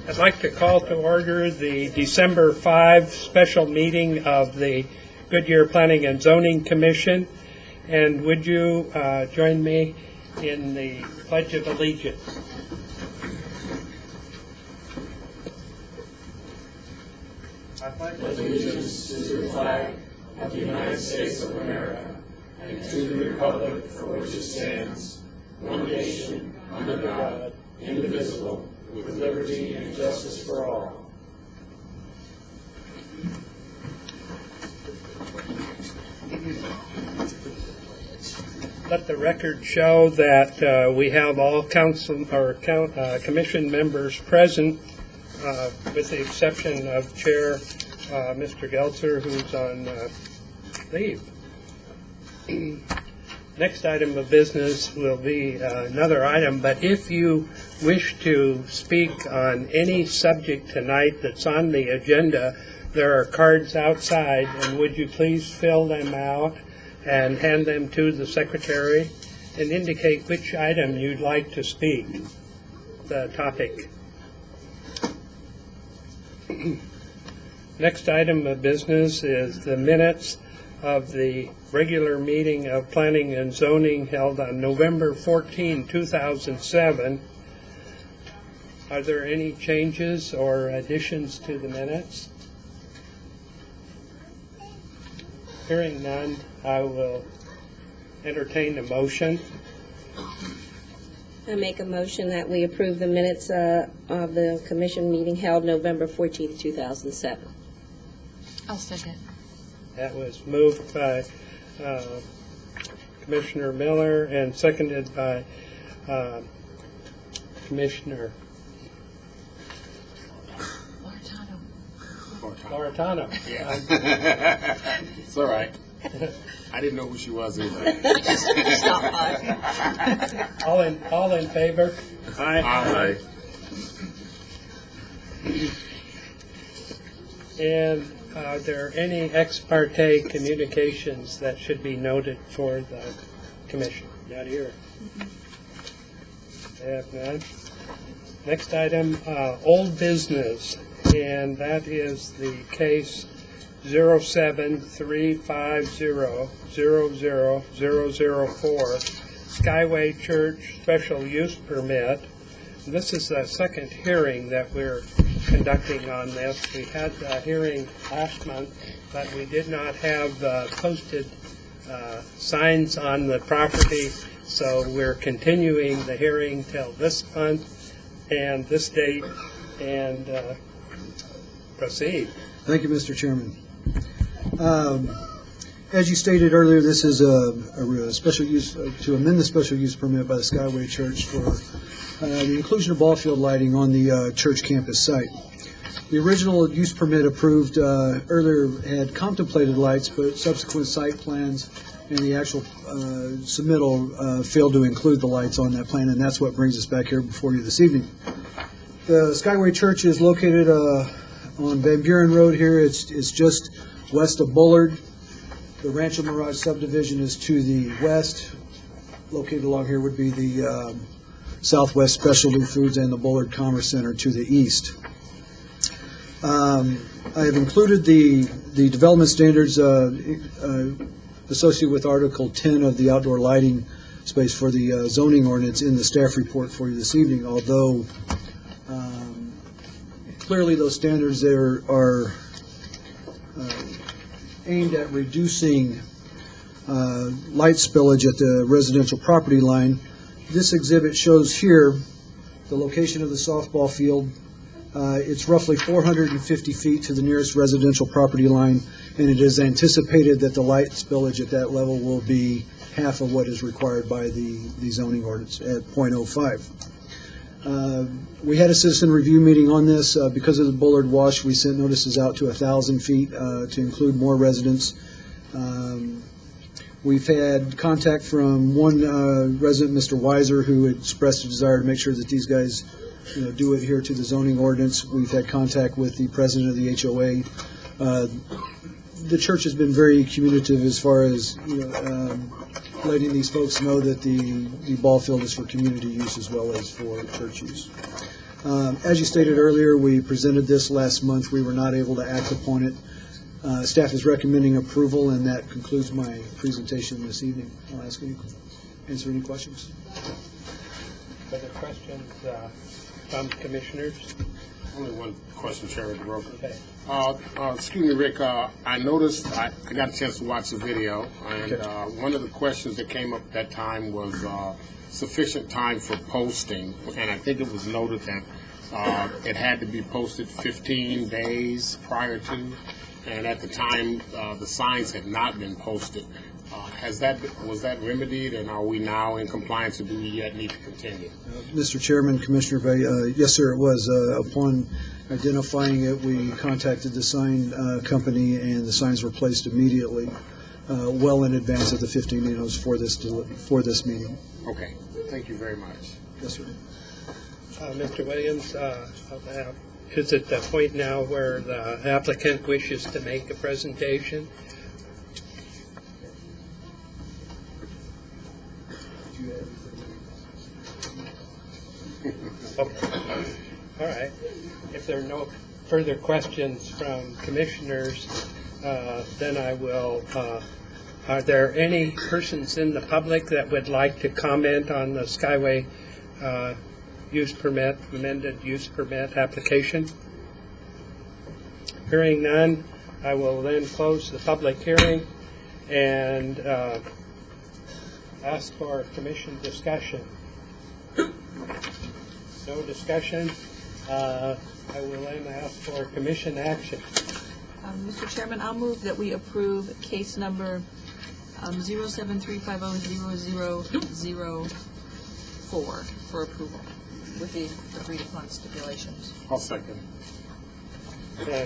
I'd like to call to order the December 5 special meeting of the Goodyear Planning and Zoning Commission. And would you join me in the Pledge of Allegiance? I pledge allegiance to the flag of the United States of America and to the republic for which it stands, one nation, under God, indivisible, with liberty and justice for all. Let the record show that we have all council or commission members present, with the exception of Chair Mr. Geltzer, who's on leave. Next item of business will be another item, but if you wish to speak on any subject tonight that's on the agenda, there are cards outside, and would you please fill them out and hand them to the secretary and indicate which item you'd like to speak, the topic. Next item of business is the minutes of the regular meeting of Planning and Zoning held on November 14, 2007. Are there any changes or additions to the minutes? Hearing none, I will entertain a motion. I make a motion that we approve the minutes of the commission meeting held November 14th, 2007. I'll second. That was moved by Commissioner Miller and seconded by Commissioner Loretano. Yeah. It's all right. I didn't know who she was either. I just stopped by. All in favor? Aye. And are there any ex parte communications that should be noted for the commission? Not here. I have none. Next item, old business, and that is the case 07350000004 Skyway Church Special Use Permit. This is the second hearing that we're conducting on this. We had a hearing last month, but we did not have posted signs on the property, so we're continuing the hearing till this month and this date, and proceed. Thank you, Mr. Chairman. As you stated earlier, this is a special use to amend the special use permit by the Skyway Church for the inclusion of ball field lighting on the church campus site. The original use permit approved earlier had contemplated lights, but subsequent site plans and the actual submittal failed to include the lights on that plan, and that's what brings us back here before you this evening. The Skyway Church is located on Van Buren Road here. It's just west of Bullard. The Rancho Mirage subdivision is to the west. Located along here would be the Southwest Specialty Foods and the Bullard Commerce Center to the east. I have included the development standards associated with Article 10 of the outdoor lighting space for the zoning ordinance in the staff report for you this evening, although clearly those standards there are aimed at reducing light spillage at the residential property line. This exhibit shows here the location of the softball field. It's roughly 450 feet to the nearest residential property line, and it is anticipated that the light spillage at that level will be half of what is required by the zoning ordinance at 0.05. We had a citizen review meeting on this. Because of the Bullard wash, we sent notices out to 1,000 feet to include more residents. We've had contact from one resident, Mr. Weiser, who expressed a desire to make sure that these guys do adhere to the zoning ordinance. We've had contact with the president of the HOA. The church has been very communicative as far as letting these folks know that the ball field is for community use as well as for church use. As you stated earlier, we presented this last month. We were not able to act upon it. Staff is recommending approval, and that concludes my presentation this evening. I'll answer any questions. Other questions from commissioners? Only one question, Chairman DeRosa. Okay. Excuse me, Rick. I noticed, I got a chance to watch the video, and one of the questions that came up at that time was sufficient time for posting, and I think it was noted that it had to be posted 15 days prior to, and at the time, the signs had not been posted. Was that remedied, and are we now in compliance, or do we yet need to continue? Mr. Chairman, Commissioner Bay, yes, sir, it was. Upon identifying it, we contacted the sign company, and the signs were placed immediately, well in advance of the 15 minutes for this meeting. Okay, thank you very much. Yes, sir. Mr. Williams, is it the point now where the applicant wishes to make a presentation? Okay. All right. If there are no further questions from commissioners, then I will. Are there any persons in the public that would like to comment on the Skyway use permit, amended use permit application? Hearing none, I will then close the public hearing and ask for commission discussion. No discussion. I will then ask for commission action. Mr. Chairman, I'll move that we approve case number 073500004 for approval with the agreed upon stipulations. I'll second.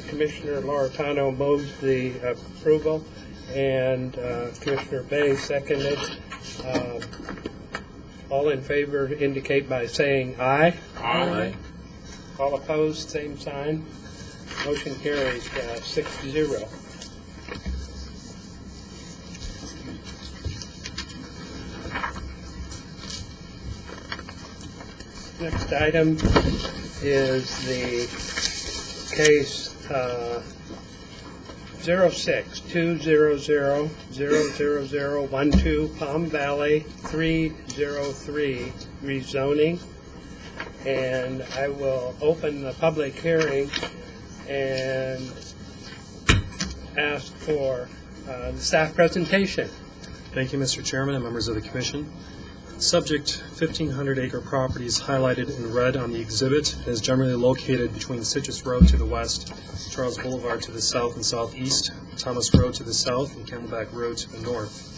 Commissioner Loretano moves the approval, and Commissioner Bay seconded. All in favor indicate by saying aye. Aye. All opposed, same sign. Motion carries 6-0. Next item is the case 06-200-00012 Palm Valley 303 rezoning. And I will open the public hearing and ask for the staff presentation. Thank you, Mr. Chairman and members of the Commission. Subject 1,500-acre property is highlighted in red on the exhibit and is generally located between Citrus Road to the west, Charles Boulevard to the south and southeast, Thomas Road to the south, and Camelback Road to the north.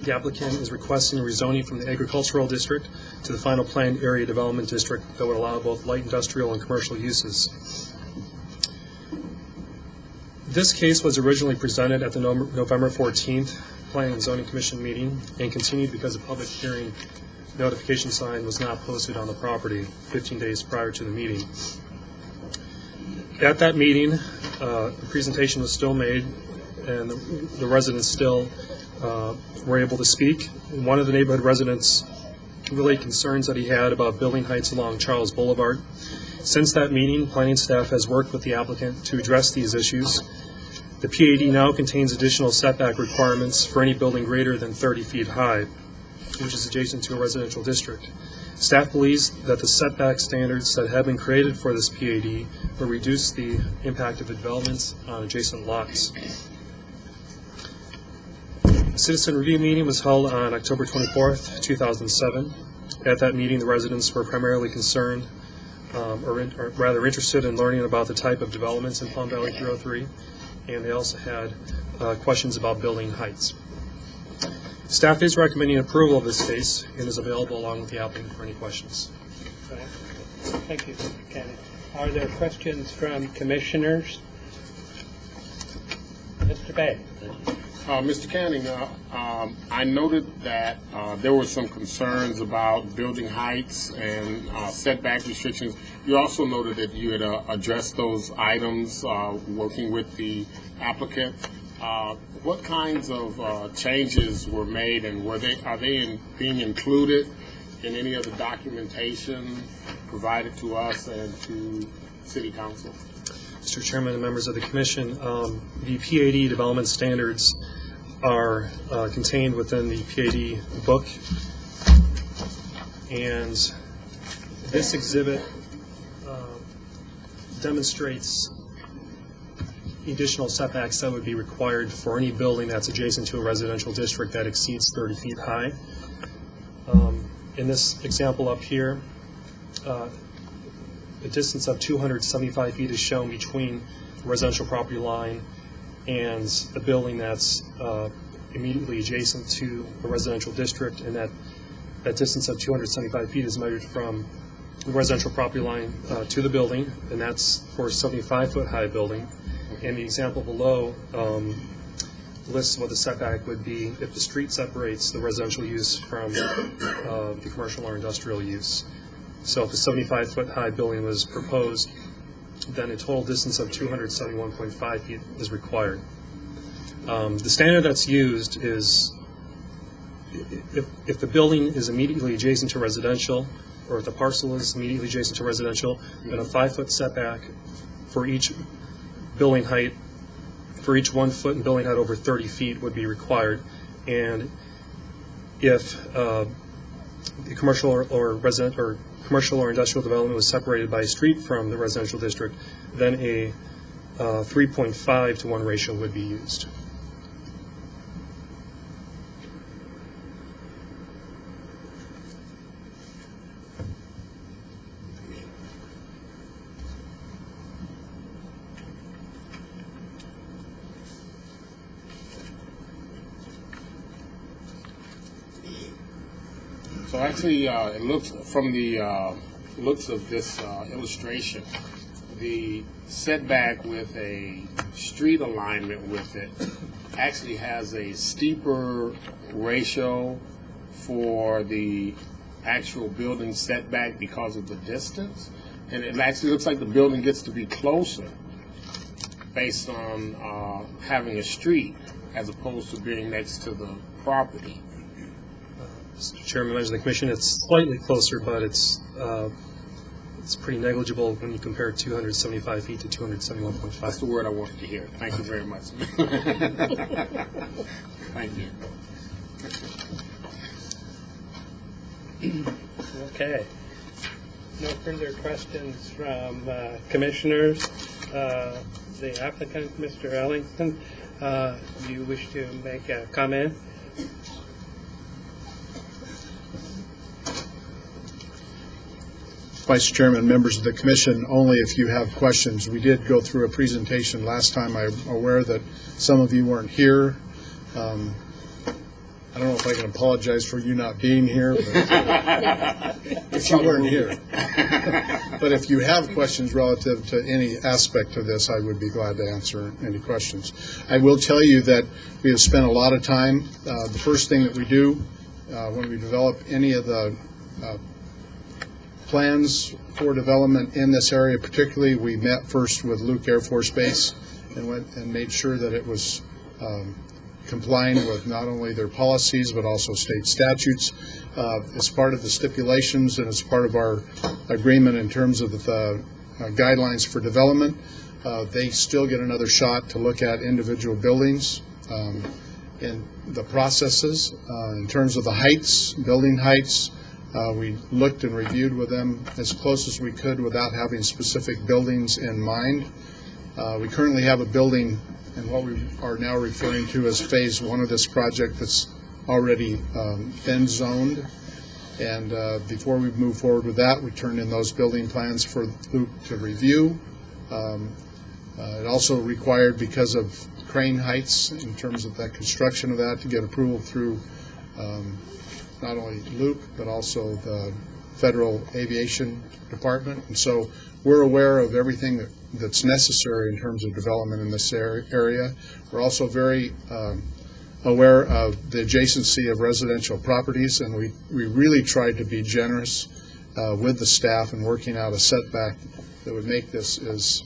The applicant is requesting rezoning from the agricultural district to the final planned area development district that would allow both light industrial and commercial uses. This case was originally presented at the November 14th Planning and Zoning Commission meeting and continued because a public hearing notification sign was not posted on the property 15 days prior to the meeting. At that meeting, the presentation was still made and the residents still were able to speak. And one of the neighborhood residents relayed concerns that he had about building heights along Charles Boulevard. Since that meeting, planning staff has worked with the applicant to address these issues. The P80 now contains additional setback requirements for any building greater than 30 feet high, which is adjacent to a residential district. Staff believes that the setback standards that have been created for this P80 will reduce the impact of the developments on adjacent lots. A citizen review meeting was held on October 24th, 2007. At that meeting, the residents were primarily concerned, or rather interested in learning about the type of developments in Palm Valley 303, and they also had questions about building heights. Staff is recommending approval of this case and is available along with the applicant for any questions. Thank you, Mr. Canning. Are there questions from commissioners? Mr. Bay. Mr. Canning, I noted that there were some concerns about building heights and setback restrictions. You also noted that you had addressed those items working with the applicant. What kinds of changes were made, and are they being included in any of the documentation provided to us and to City Council? Mr. Chairman and members of the Commission, the P80 Development Standards are contained within the P80 book, and this exhibit demonstrates additional setbacks that would be required for any building that's adjacent to a residential district that exceeds 30 feet high. In this example up here, a distance of 275 feet is shown between the residential property line and the building that's immediately adjacent to a residential district, and that distance of 275 feet is measured from the residential property line to the building, and that's for a 75-foot high building. And the example below lists what the setback would be if the street separates the residential use from the commercial or industrial use. So if a 75-foot high building was proposed, then a total distance of 271.5 feet is required. The standard that's used is if the building is immediately adjacent to residential, or if the parcel is immediately adjacent to residential, then a 5-foot setback for each building height, for each 1 foot in building height over 30 feet would be required. And if the commercial or resident or commercial or industrial development was separated by a street from the residential district, then a 3.5 to 1 ratio would be used. So actually, it looks from the looks of this illustration, the setback with a street alignment with it actually has a steeper ratio for the actual building setback because of the distance, and it actually looks like the building gets to be closer based on having a street as opposed to being next to the property. Mr. Chairman, members of the Commission, it's slightly closer, but it's pretty negligible when you compare 275 feet to 271.5. That's the word I wanted to hear. Thank you very much. Thank you. Okay. No further questions from commissioners. The applicant, Mr. Ellington, do you wish to make a comment? Vice Chairman, members of the Commission, only if you have questions. We did go through a presentation last time. I'm aware that some of you weren't here. I don't know if I can apologize for you not being here, but if you weren't here. But if you have questions relative to any aspect of this, I would be glad to answer any questions. I will tell you that we have spent a lot of time. The first thing that we do when we develop any of the plans for development in this area, particularly, we met first with Luke Air Force Base and went and made sure that it was complying with not only their policies but also state statutes. As part of the stipulations and as part of our agreement in terms of the guidelines for development, they still get another shot to look at individual buildings in the processes. In terms of the heights, building heights, we looked and reviewed with them as close as we could without having specific buildings in mind. We currently have a building in what we are now referring to as phase 1 of this project that's already been zoned. And before we move forward with that, we turned in those building plans for Luke to review. It also required, because of crane heights in terms of that construction of that, to get approval through not only Luke, but also the Federal Aviation Department. And so we're aware of everything that's necessary in terms of development in this area. We're also very aware of the adjacency of residential properties, and we really tried to be generous with the staff in working out a setback that would make this as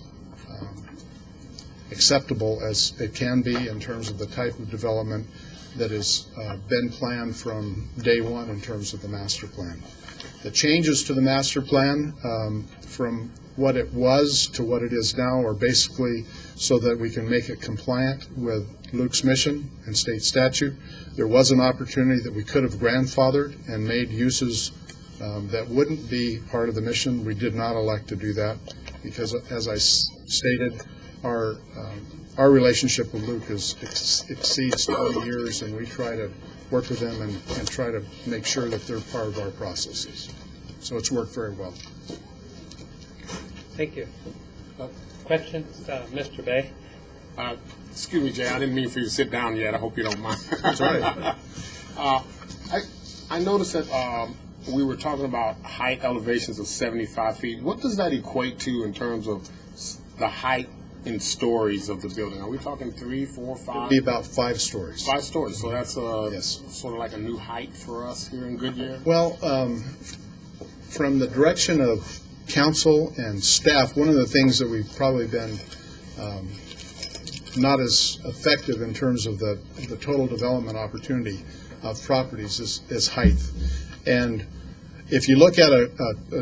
acceptable as it can be in terms of the type of development that has been planned from day one in terms of the master plan. The changes to the master plan from what it was to what it is now are basically so that we can make it compliant with Luke's mission and state statute. There was an opportunity that we could have grandfathered and made uses that wouldn't be part of the mission. We did not elect to do that because, as I stated, our relationship with Luke exceeds 20 years, and we try to work with them and try to make sure that they're part of our processes. So it's worked very well. Thank you. Questions, Mr. Bay? Excuse me, Jay, I didn't mean for you to sit down yet. I hope you don't mind. That's all right. I noticed that we were talking about height elevations of 75 feet. What does that equate to in terms of the height in stories of the building? Are we talking 3, 4, 5? It'd be about 5 stories. 5 stories. So that's Yes. sort of like a new height for us here in Goodyear? Well, from the direction of council and staff, one of the things that we've probably been not as effective in terms of the total development opportunity of properties is height. And if you look at a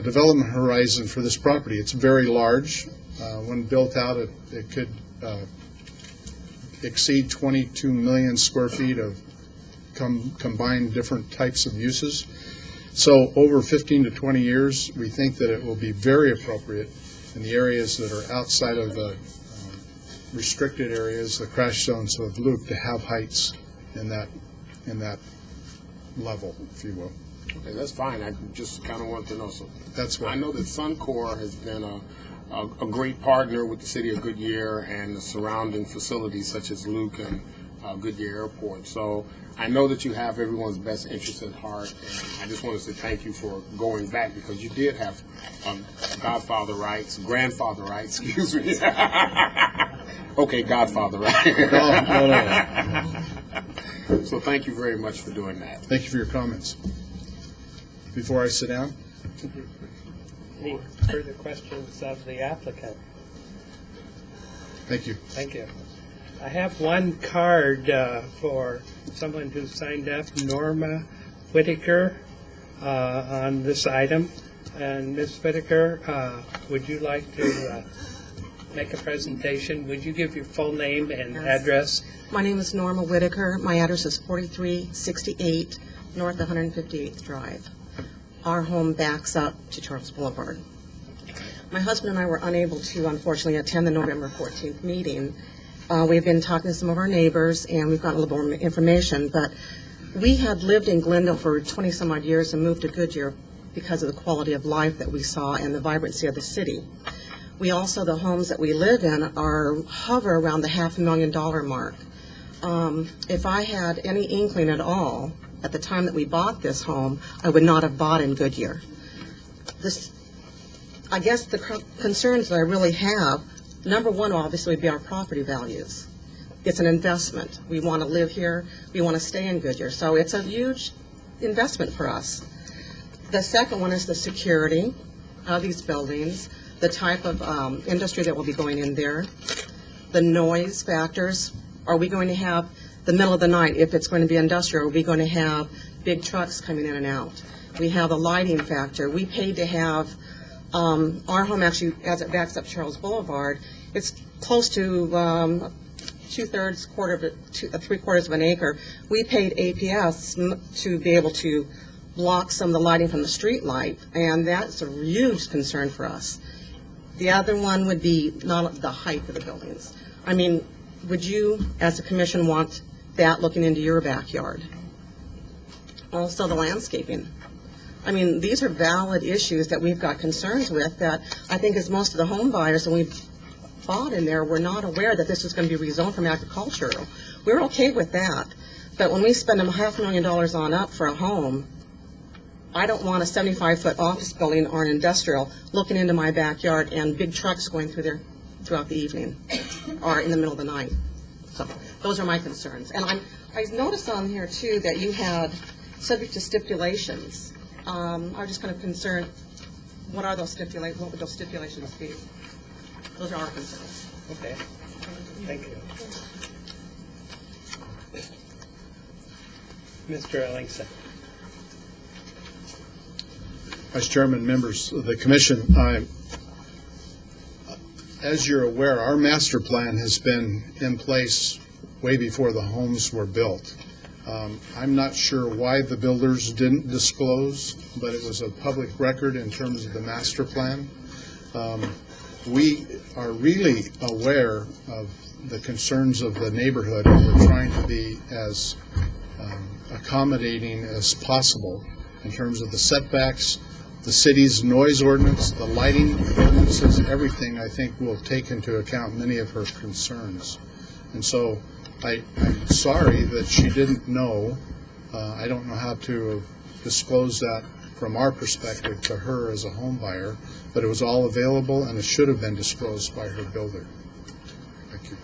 development horizon for this property, it's very large. When built out, it could exceed 22 million square feet of combined different types of uses. So over 15 to 20 years, we think that it will be very appropriate in the areas that are outside of the restricted areas, the crash zones of Luke, to have heights in that level, if you will. Okay, that's fine. I just kind of wanted to know. So That's why. I know that Suncor has been a great partner with the city of Goodyear and the surrounding facilities such as Luke and Goodyear Airport. So I know that you have everyone's best interest at heart, and I just want to say thank you for going back, because you did have grandfather rights, excuse me. Okay, godfather rights. No. So thank you very much for doing that. Thank you for your comments. Before I sit down, Any further questions of the applicant? thank you. Thank you. I have one card for someone who signed up, Norma Whitaker, on this item. And Ms. Whitaker, would you like to make a presentation? Would you give your full name and address? My name is Norma Whitaker. My address is 4368 North 158th Drive. Our home backs up to Charles Boulevard. My husband and I were unable to, unfortunately, attend the November 14th meeting. We've been talking to some of our neighbors, and we've gotten a little more information, but we had lived in Glendale for 20-some-odd years and moved to Goodyear because of the quality of life that we saw and the vibrancy of the city. We also, the homes that we live in hover around the $500,000 mark. If I had any inkling at all at the time that we bought this home, I would not have bought in Goodyear. I guess the concerns that I really have, number one, obviously, would be our property values. It's an investment. We want to live here. We want to stay in Goodyear. So it's a huge investment for us. The second one is the security of these buildings, the type of industry that will be going in there, the noise factors. Are we going to have the middle of the night, if it's going to be industrial, are we going to have big trucks coming in and out? We have the lighting factor. We paid to have our home, actually, as it backs up Charles Boulevard, it's close to 2/3, three-quarters of an acre. We paid APS to be able to block some of the lighting from the street light, and that's a huge concern for us. The other one would be not the height of the buildings. I mean, would you, as a commission, want that looking into your backyard? Also, the landscaping. I mean, these are valid issues that we've got concerns with that I think as most of the home buyers, and we've bought in there, were not aware that this was going to be rezoned from agricultural. We're okay with that. But when we spend $500,000 on up for a home, I don't want a 75-foot office building or an industrial looking into my backyard and big trucks going through there throughout the evening or in the middle of the night. So those are my concerns. And I noticed on here, too, that you had subject to stipulations. I was just kind of concerned, what would those stipulations be? Those are our concerns. Okay, thank you. Mr. Ellingson. Vice Chairman, members of the Commission, as you're aware, our master plan has been in place way before the homes were built. I'm not sure why the builders didn't disclose, but it was a public record in terms of the master plan. We are really aware of the concerns of the neighborhood, and we're trying to be as accommodating as possible in terms of the setbacks, the city's noise ordinance, the lighting ordinances, everything I think will take into account many of her concerns. And so I'm sorry that she didn't know. I don't know how to disclose that from our perspective to her as a home buyer, but it was all available and it should have been disclosed by her builder. Thank you.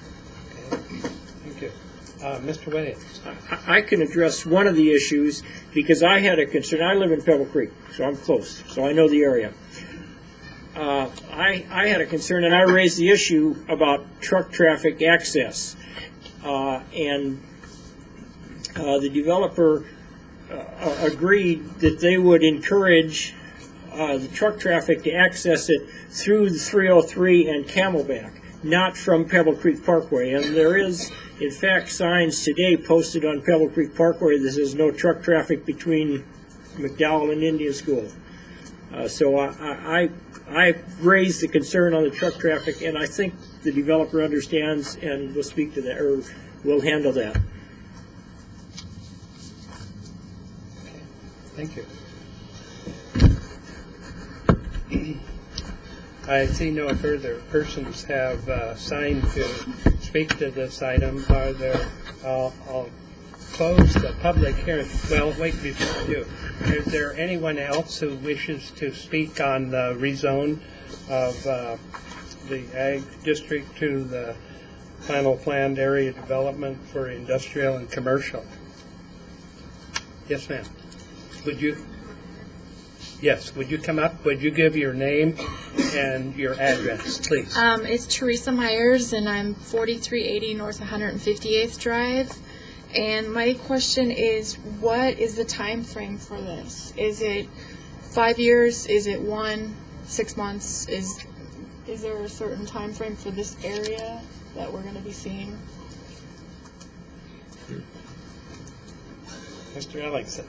Okay. Thank you. Mr. Williams. I can address one of the issues because I had a concern. I live in Pebble Creek, so I'm close, so I know the area. I had a concern, and I raised the issue about truck traffic access. And the developer agreed that they would encourage the truck traffic to access it through the 303 and Camelback, not from Pebble Creek Parkway. And there is, in fact, signs today posted on Pebble Creek Parkway that says no truck traffic between McDowell and Indian School. So I raised the concern on the truck traffic, and I think the developer understands and will speak to that, or will handle that. Thank you. I see no further persons have signed to speak to this item. Are there? I'll close the public hearing. Well, wait before you. Is there anyone else who wishes to speak on the rezone of the Ag District to the final planned area development for industrial and commercial? Yes, ma'am. Would you? Yes. Would you come up? Would you give your name and your address, please? It's Teresa Myers, and I'm 4380 North 158th Drive. And my question is, what is the time frame for this? Is it 5 years? Is it 6 months? Is there a certain time frame for this area that we're going to be seeing? Mr. Ellingson.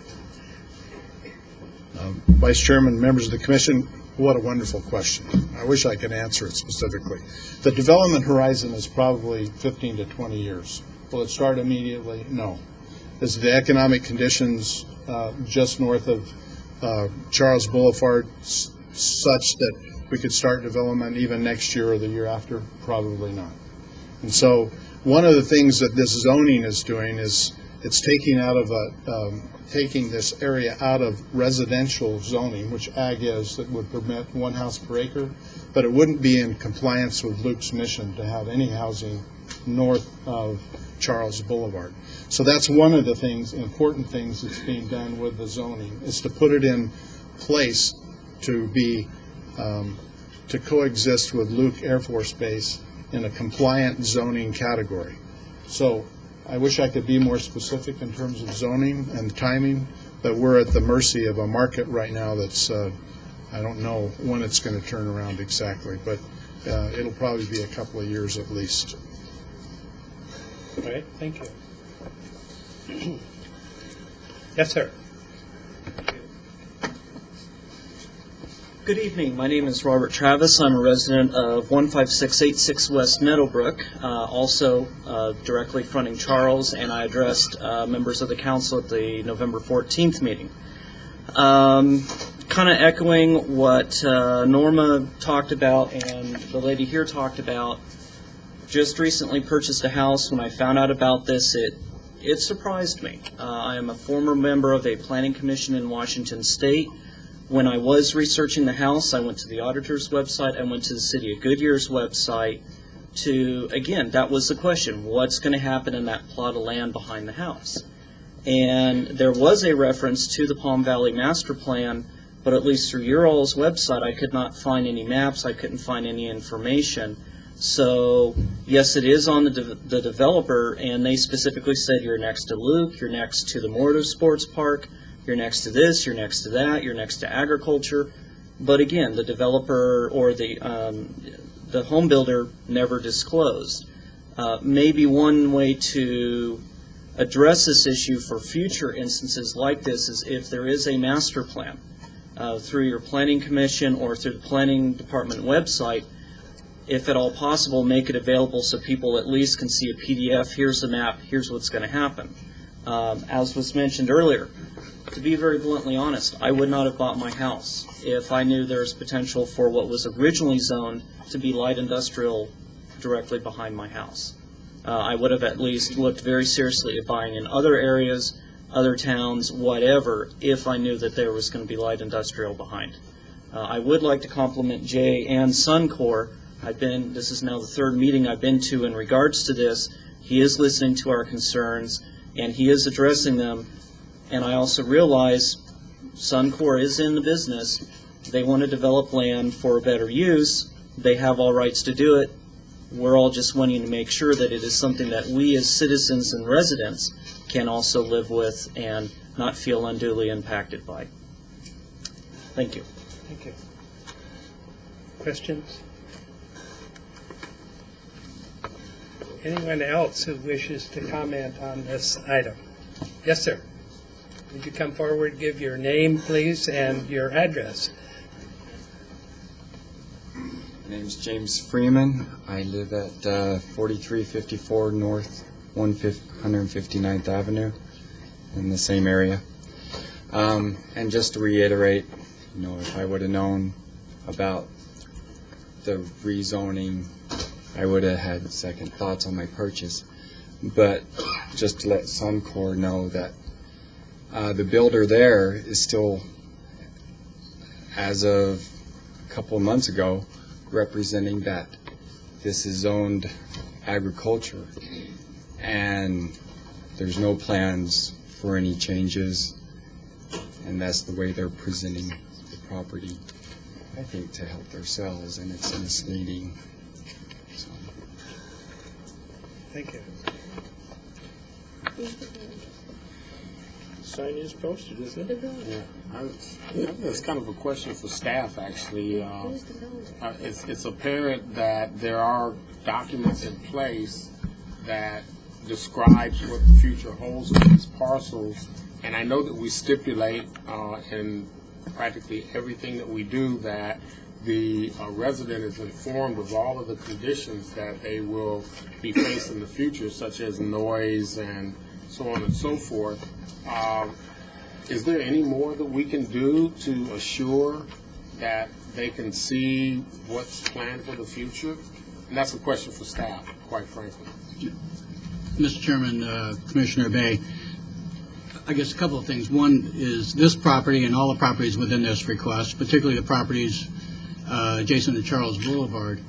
Vice Chairman, members of the Commission, what a wonderful question. I wish I could answer it specifically. The development horizon is probably 15 to 20 years. Will it start immediately? No. Is the economic conditions just north of Charles Boulevard such that we could start development even next year or the year after? Probably not. And so one of the things that this zoning is doing is it's taking this area out of residential zoning, which ag is, that would permit 1 house per acre, but it wouldn't be in compliance with Luke's mission to have any housing north of Charles Boulevard. So that's one of the important things that's being done with the zoning, is to put it in place to be to coexist with Luke Air Force Base in a compliant zoning category. So I wish I could be more specific in terms of zoning and timing, but we're at the mercy of a market right now that's, I don't know when it's going to turn around exactly, but it'll probably be a couple of years at least. All right, thank you. Yes, sir. Good evening. My name is Robert Travis. I'm a resident of 15686 West Meadowbrook, also directly fronting Charles, and I addressed members of the council at the November 14th meeting. Kind of echoing what Norma talked about and the lady here talked about. Just recently purchased a house. When I found out about this, it surprised me. I am a former member of a planning commission in Washington State. When I was researching the house, I went to the auditor's website, I went to the City of Goodyear's website to, again, that was the question, what's going to happen in that plot of land behind the house? And there was a reference to the Palm Valley Master Plan, but at least through your all's website, I could not find any maps, I couldn't find any information. So, yes, it is on the developer, and they specifically said you're next to Luke, you're next to the Motorsports Park, you're next to this, you're next to that, you're next to agriculture. But again, the developer or the home builder never disclosed. Maybe one way to address this issue for future instances like this is if there is a master plan through your planning commission or through the planning department website, if at all possible, make it available so people at least can see a PDF. Here's the map. Here's what's going to happen. As was mentioned earlier, to be very bluntly honest, I would not have bought my house if I knew there was potential for what was originally zoned to be light industrial directly behind my house. I would have at least looked very seriously at buying in other areas, other towns, whatever, if I knew that there was going to be light industrial behind. I would like to compliment Jay and Suncor. This is now the third meeting I've been to in regards to this. He is listening to our concerns, and he is addressing them. And I also realize Suncor is in the business. They want to develop land for better use. They have all rights to do it. We're all just wanting to make sure that it is something that we as citizens and residents can also live with and not feel unduly impacted by. Thank you. Thank you. Questions? Anyone else who wishes to comment on this item? Yes, sir. Would you come forward, give your name, please, and your address? My name's James Freeman. I live at 4354 North 159th Avenue in the same area. And just to reiterate, if I would have known about the rezoning, I would have had second thoughts on my purchase. But just to let Suncor know that the builder there is still, as of a couple of months ago, representing that this is zoned agriculture and there's no plans for any changes, and that's the way they're presenting the property, I think, to help themselves, and it's misleading. So. Thank you. Sign is posted, isn't it? Yeah. That's kind of a question for staff, actually. It's apparent that there are documents in place that describes what the future holds of these parcels, and I know that we stipulate in practically everything that we do that the resident is informed of all of the conditions that they will be faced in the future, such as noise and so on and so forth. Is there any more that we can do to assure that they can see what's planned for the future? And that's a question for staff, quite frankly. Mr. Chairman, Commissioner Bay, I guess a couple of things. One is this property and all the properties within this request, particularly the properties adjacent to Charles Boulevard,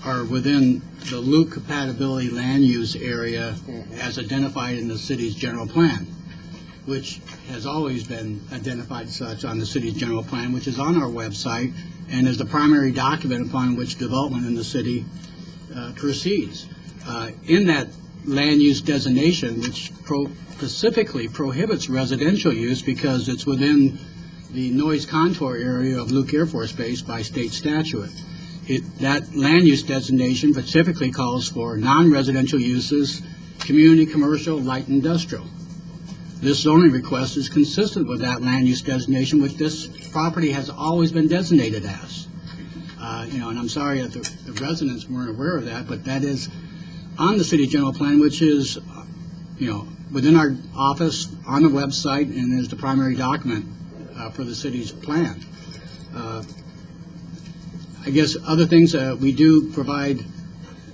are within the Luke compatibility land use area as identified in the city's general plan, which has always been identified such on the city's general plan, which is on our website and is the primary document upon which development in the city proceeds. In that land use designation, which specifically prohibits residential use because it's within the noise contour area of Luke Air Force Base by state statute. That land use designation specifically calls for non-residential uses, community, commercial, light industrial. This zoning request is consistent with that land use designation, which this property has always been designated as. And I'm sorry that the residents weren't aware of that, but that is on the city general plan, which is, within our office, on the website, and is the primary document for the city's plan. I guess other things, we do provide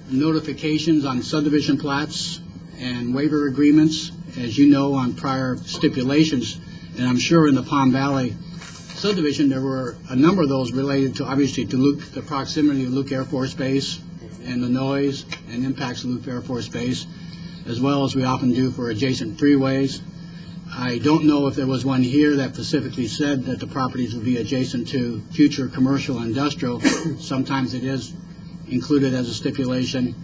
notifications on subdivision plats and waiver agreements, as you know, on prior stipulations, and I'm sure in the Palm Valley subdivision there were a number of those related to, obviously, to Luke, the proximity of Luke Air Force Base and the noise and impacts of Luke Air Force Base, as well as we often do for adjacent freeways. I don't know if there was one here that specifically said that the properties would be adjacent to future commercial and industrial. Sometimes it is, included as a stipulation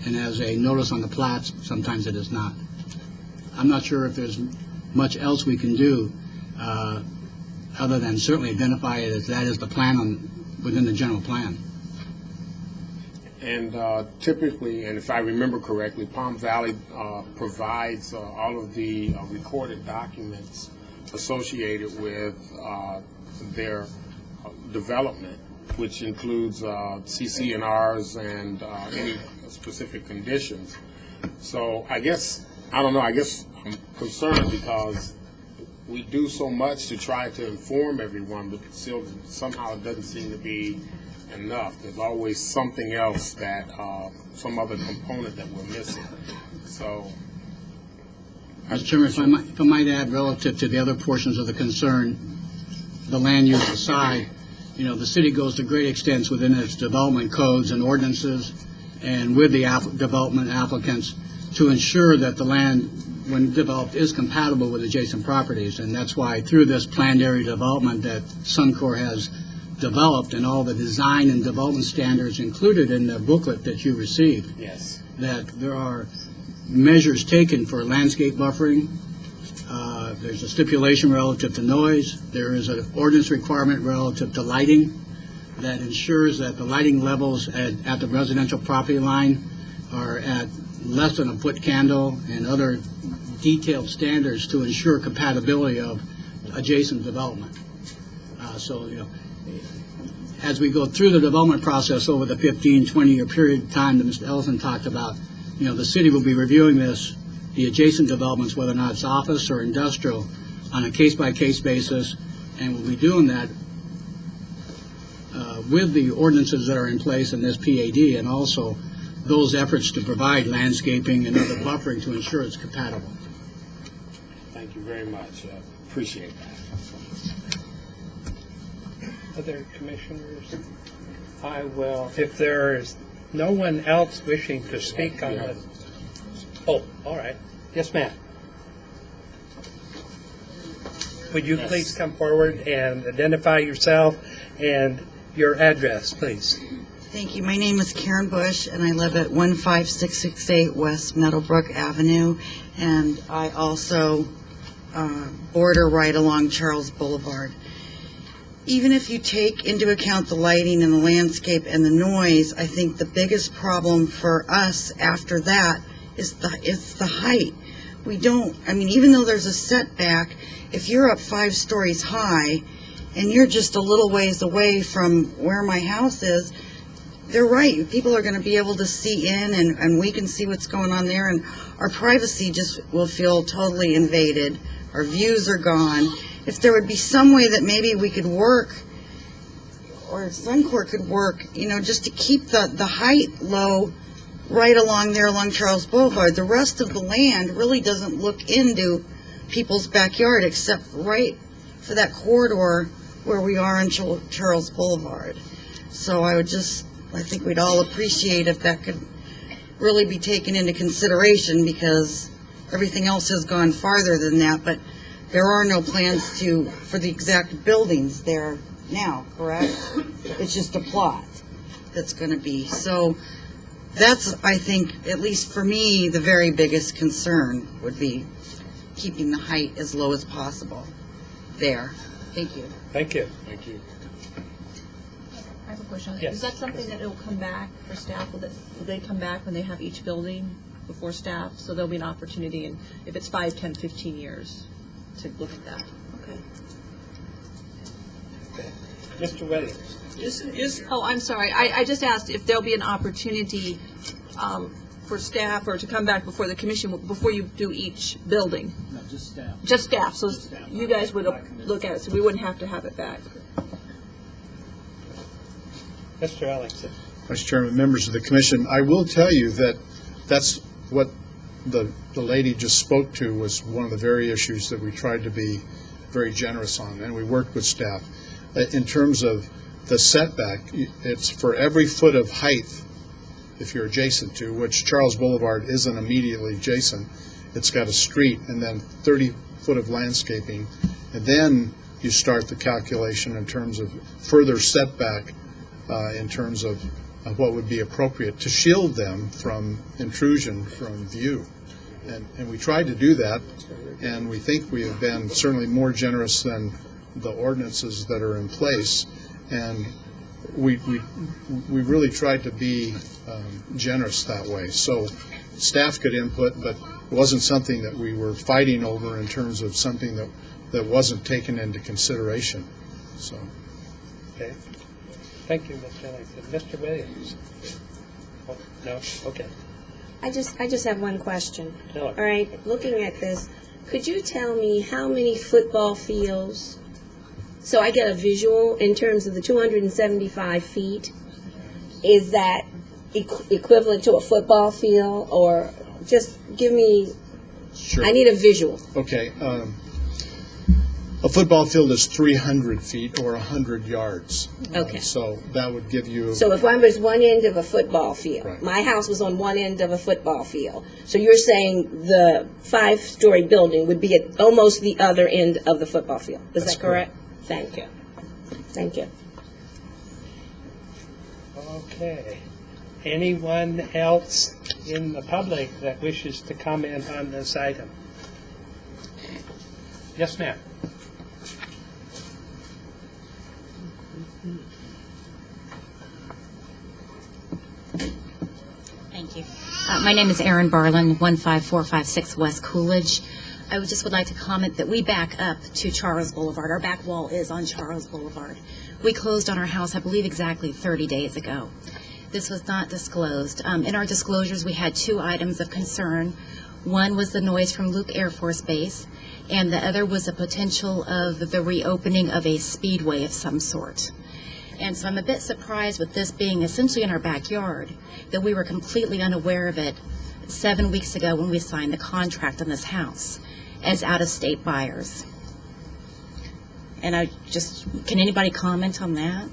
and as a notice on the plats. Sometimes it is not. I'm not sure if there's much else we can do other than certainly identify it as that is the plan within the general plan. And typically, and if I remember correctly, Palm Valley provides all of the recorded documents associated with their development, which includes CC&Rs and any specific conditions. So I guess, I don't know, I guess I'm concerned because we do so much to try to inform everyone, but still somehow it doesn't seem to be enough. There's always something else that, some other component that we're missing. So, Mr. Chairman, if I might add, relative to the other portions of the concern, the land use aside, the city goes to great extents within its development codes and ordinances and with the development applicants to ensure that the land, when developed, is compatible with adjacent properties. And that's why through this planned area development that Suncor has developed and all the design and development standards included in the booklet that you received, yes, that there are measures taken for landscape buffering. There's a stipulation relative to noise. There is an ordinance requirement relative to lighting that ensures that the lighting levels at the residential property line are at less than a foot candle, and other detailed standards to ensure compatibility of adjacent development. As we go through the development process over the 15, 20-year period of time that Mr. Ellison talked about, the city will be reviewing the adjacent developments, whether or not it's office or industrial, on a case-by-case basis, and we'll be doing that with the ordinances that are in place in this P80 and also those efforts to provide landscaping and other buffering to ensure it's compatible. Thank you very much. Appreciate that. Other commissioners? I will, if there is no one else wishing to speak on it. Oh, all right. Yes, ma'am. Would you please come forward and identify yourself and your address, please? Thank you. My name is Karen Bush, and I live at 15668 West Meadowbrook Avenue, and I also border right along Charles Boulevard. Even if you take into account the lighting and the landscape and the noise, I think the biggest problem for us after that is the height. We don't, even though there's a setback, if you're up 5 stories high and you're just a little ways away from where my house is, they're right. People are going to be able to see in, and we can see what's going on there, and our privacy just will feel totally invaded. Our views are gone. If there would be some way that maybe we could work, or Suncor could work, just to keep the height low right along there along Charles Boulevard. The rest of the land really doesn't look into people's backyard except right for that corridor where we are on Charles Boulevard. So I think we'd all appreciate if that could really be taken into consideration, because everything else has gone farther than that, but there are no plans for the exact buildings there now, correct? It's just a plot that's going to be. So that's, I think, at least for me, the very biggest concern would be keeping the height as low as possible there. Thank you. Thank you. Thank you. I have a question. Yes. Is that something that will come back for staff? Will they come back when they have each building before staff? So there'll be an opportunity, and if it's 5, 10, 15 years, to look at that. Okay. Mr. Williams. I'm sorry. I just asked if there'll be an opportunity for staff or to come back before the commission before you do each building. No, just staff. Just staff. So Just staff. you guys would look at it, so we wouldn't have to have it back. Mr. Ellingson. Mr. Chairman, members of the commission, I will tell you that that's what the lady just spoke to was one of the very issues that we tried to be very generous on, and we worked with staff. In terms of the setback, it's for every foot of height, if you're adjacent to, which Charles Boulevard isn't immediately adjacent, it's got a street, and then 30 foot of landscaping, and then you start the calculation in terms of further setback in terms of what would be appropriate to shield them from intrusion from view. And we tried to do that, and we think we have been certainly more generous than the ordinances that are in place. And we really tried to be generous that way. So staff could input, but it wasn't something that we were fighting over in terms of something that wasn't taken into consideration. So. Okay. Thank you, Mr. Ellington. Mr. Williams? Oh, no? Okay. I just have one question. Sure. All right, looking at this, could you tell me how many football fields, so I get a visual in terms of the 275 feet, is that equivalent to a football field, or just give me, Sure. I need a visual. Okay. A football field is 300 feet or 100 yards. Okay. So that would give you. So if I was one end of a football field, Right. my house was on one end of a football field, so you're saying the 5-story building would be at almost the other end of the football field. Is That's that correct? Thank you. Thank you. Okay. Anyone else in the public that wishes to comment on this item? Yes, ma'am. Thank you. My name is Erin Barlin, 15456 West Coolidge. I just would like to comment that we back up to Charles Boulevard. Our back wall is on Charles Boulevard. We closed on our house, I believe, exactly 30 days ago. This was not disclosed. In our disclosures, we had 2 items of concern. One was the noise from Luke Air Force Base, and the other was a potential of the reopening of a speedway of some sort. And so I'm a bit surprised with this being essentially in our backyard, that we were completely unaware of it 7 weeks ago when we signed the contract on this house as out-of-state buyers. And can anybody comment on that?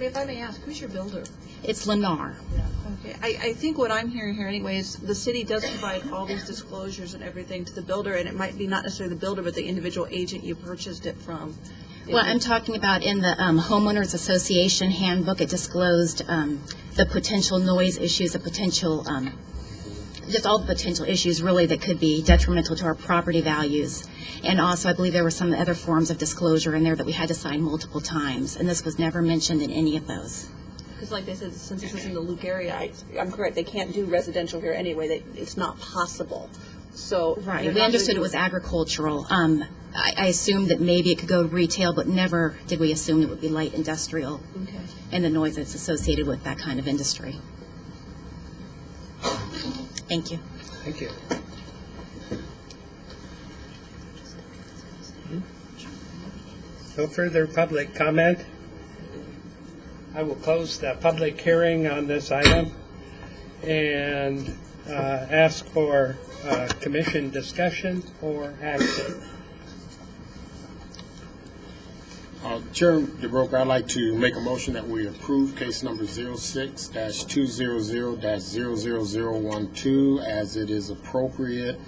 If I may ask, who's your builder? It's Lennar. Okay, I think what I'm hearing here anyway is the city does provide all these disclosures and everything to the builder, and it might be not necessarily the builder, but the individual agent you purchased it from. Well, I'm talking about in the Homeowners Association handbook, it disclosed the potential noise issues, the potential, just all the potential issues really that could be detrimental to our property values. And also, I believe there were some other forms of disclosure in there that we had to sign multiple times, and this was never mentioned in any of those. Because like they said, since this is in the Luke area, I'm correct, they can't do residential here anyway. It's not possible. So Right. We understood it was agricultural. I assumed that maybe it could go retail, but never did we assume it would be light industrial Okay. and the noise that's associated with that kind of industry. Thank you. Thank you. No further public comment. I will close the public hearing on this item and ask for commission discussion or action. Chairman DeBroke, I'd like to make a motion that we approve case number 06-200-00012 as it is appropriate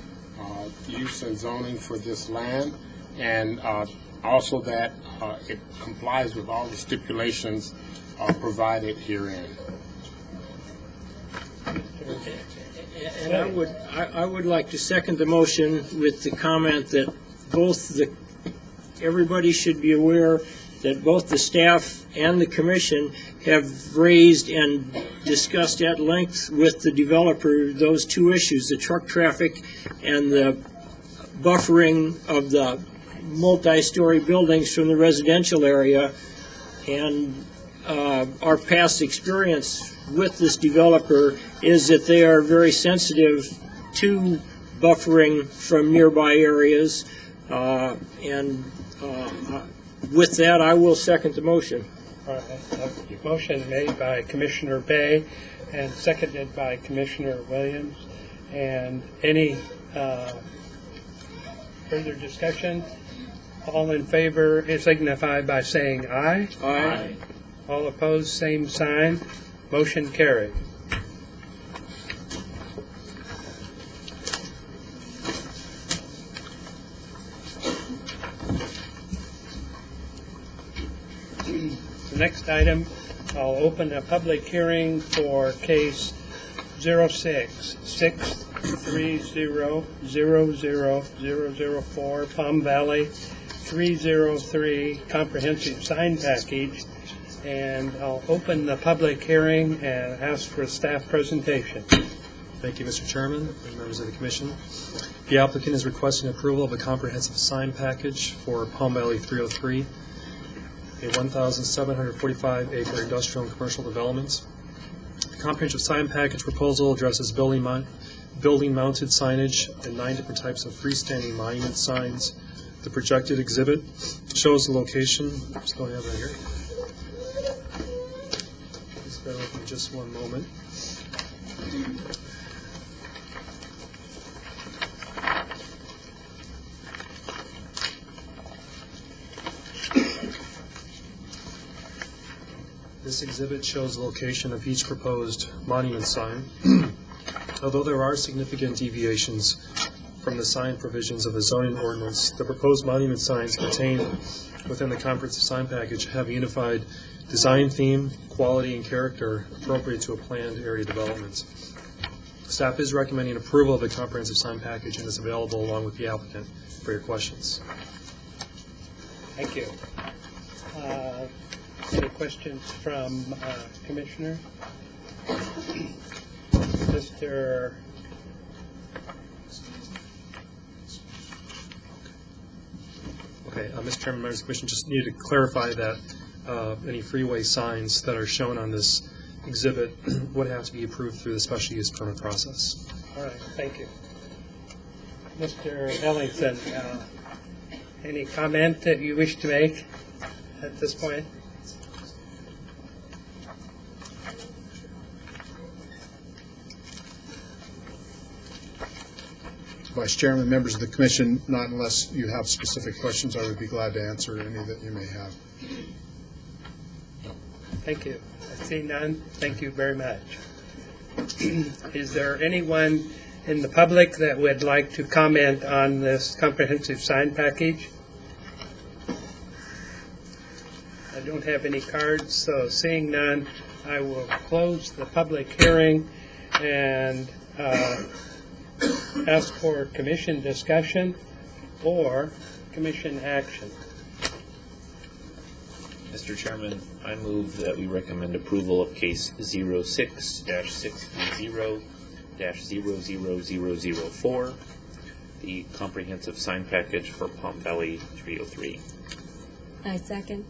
use and zoning for this land, and also that it complies with all the stipulations provided herein. And I would like to second the motion with the comment that everybody should be aware that both the staff and the commission have raised and discussed at length with the developer those 2 issues, the truck traffic and the buffering of the multi-story buildings from the residential area. And our past experience with this developer is that they are very sensitive to buffering from nearby areas. With that, I will second the motion. All right. Motion made by Commissioner Bay and seconded by Commissioner Williams. And any further discussion? All in favor signify by saying aye. Aye. All opposed, same sign. Motion carried. The next item, I'll open a public hearing for case 06-630-00004, Palm Valley 303 Comprehensive Sign Package. And I'll open the public hearing and ask for a staff presentation. Thank you, Mr. Chairman and members of the Commission. The applicant is requesting approval of a comprehensive sign package for Palm Valley 303, a 1,745-acre industrial and commercial development. The comprehensive sign package proposal addresses building-mounted signage and 9 different types of freestanding monument signs. The projected exhibit shows the location. I just don't have that here. Please bear with me just one moment. This exhibit shows the location of each proposed monument sign. Although there are significant deviations from the sign provisions of the zoning ordinance, the proposed monument signs contained within the comprehensive sign package have a unified design theme, quality, and character appropriate to a planned area development. Staff is recommending approval of the comprehensive sign package and is available along with the applicant for your questions. Thank you. Any questions from Commissioner? Mr. Okay, Mr. Chairman, members of the Commission, just needed to clarify that any freeway signs that are shown on this exhibit would have to be approved through the special use permit process. All right, thank you. Mr. Ellingson, any comment that you wish to make at this point? Vice Chairman, members of the Commission, not unless you have specific questions, I would be glad to answer any that you may have. Thank you. I see none. Thank you very much. Is there anyone in the public that would like to comment on this comprehensive sign package? I don't have any cards, so seeing none, I will close the public hearing and ask for commission discussion or commission action. Mr. Chairman, I move that we recommend approval of case 06-630-00004, the comprehensive sign package for Palm Valley 303. I second.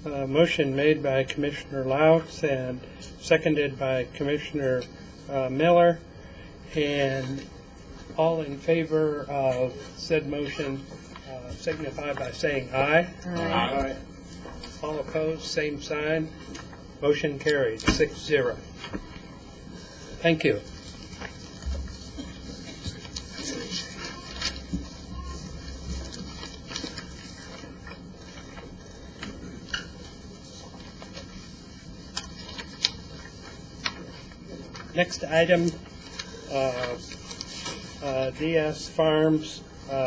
Motion made by Commissioner Louts and seconded by Commissioner Miller. And all in favor of said motion signify by saying aye. Aye. All opposed, same sign. Motion carried, 6-0. Thank you. Next item, DS Farms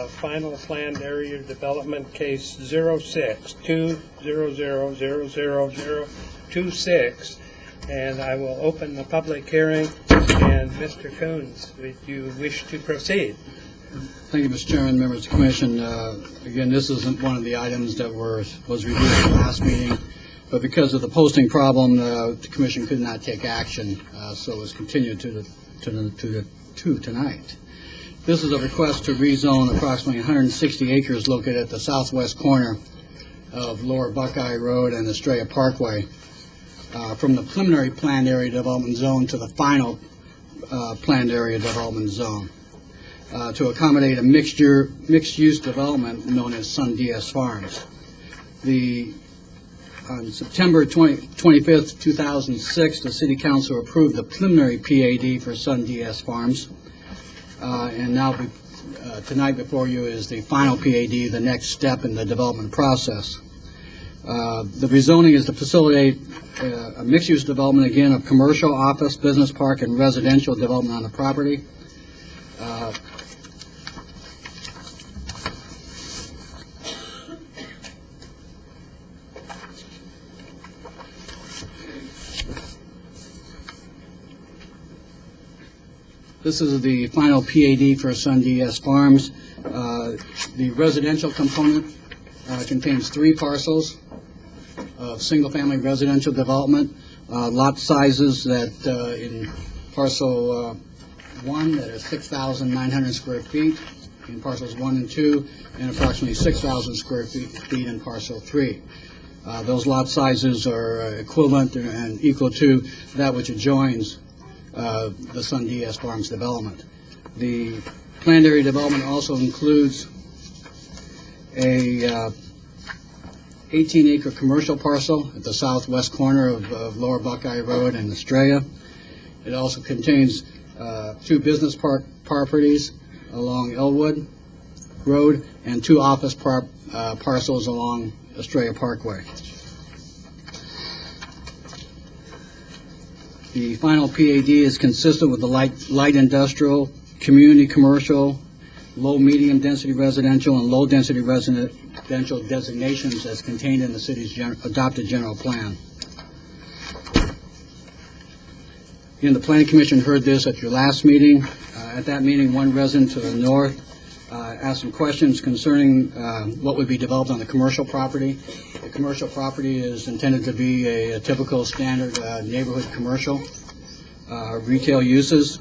final planned area development case 06-2000026, and I will open the public hearing. And Mr. Coons, would you wish to proceed? Thank you, Mr. Chairman, members of the Commission. Again, this isn't one of the items that was reviewed at the last meeting, but because of the posting problem, the Commission could not take action, so it was continued to tonight. This is a request to rezone approximately 160 acres located at the southwest corner of Lower Buckeye Road and Estrella Parkway from the preliminary planned area development zone to the final planned area development zone to accommodate a mixed-use development known as Sun DS Farms. On September 25th, 2006, the City Council approved the preliminary PAD for Sun DS Farms. And now tonight before you is the final PAD, the next step in the development process. The rezoning is to facilitate a mixed-use development, again, of commercial, office, business park, and residential development on the property. This is the final PAD for Sun DS Farms. The residential component contains 3 parcels of single-family residential development. Lot sizes that in parcel 1 that are 6,900 square feet, in parcels 1 and 2, and approximately 6,000 square feet in parcel 3. Those lot sizes are equivalent and equal to that which adjoins the Sun DS Farms development. The planned area development also includes a 18-acre commercial parcel at the southwest corner of Lower Buckeye Road and Estrella. It also contains 2 business properties along Elwood Road and 2 office parcels along Estrella Parkway. The final PAD is consistent with the light industrial, community commercial, low-medium density residential, and low-density residential designations as contained in the city's adopted general plan. Again, the Planning Commission heard this at your last meeting. At that meeting, one resident to the north asked some questions concerning what would be developed on the commercial property. The commercial property is intended to be a typical standard neighborhood commercial retail uses.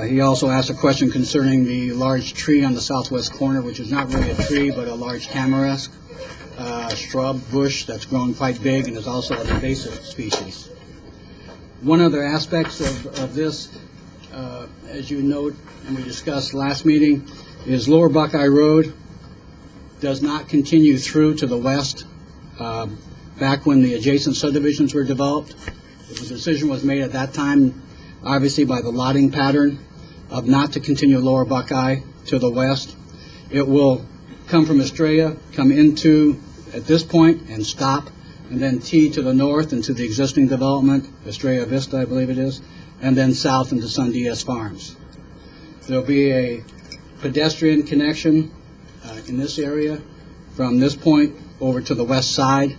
He also asked a question concerning the large tree on the southwest corner, which is not really a tree, but a large tamarisk shrub bush that's grown quite big and is also an invasive species. One other aspect of this, as you note and we discussed last meeting, is Lower Buckeye Road does not continue through to the west. Back when the adjacent subdivisions were developed, the decision was made at that time, obviously by the lotting pattern, of not to continue Lower Buckeye to the west. It will come from Estrella, come into at this point and stop, and then T to the north into the existing development, Estrella Vista, I believe it is, and then south into Sun DS Farms. There'll be a pedestrian connection in this area from this point over to the west side.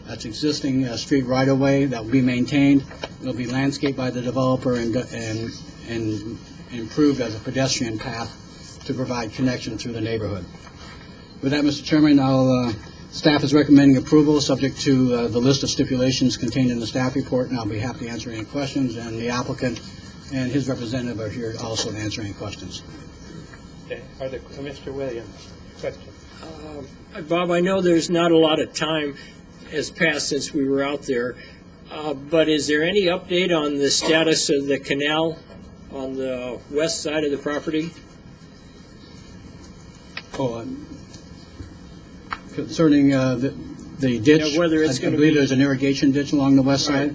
That's existing street right-of-way that will be maintained. It'll be landscaped by the developer and improved as a pedestrian path to provide connection through the neighborhood. With that, Mr. Chairman, staff is recommending approval subject to the list of stipulations contained in the staff report, and I'll be happy to answer any questions, and the applicant and his representative are here also to answer any questions. Okay. Mr. Williams, question. Bob, I know there's not a lot of time has passed since we were out there, but is there any update on the status of the canal on the west side of the property? Concerning the ditch, yeah, whether it's I believe there's an irrigation ditch along the west side.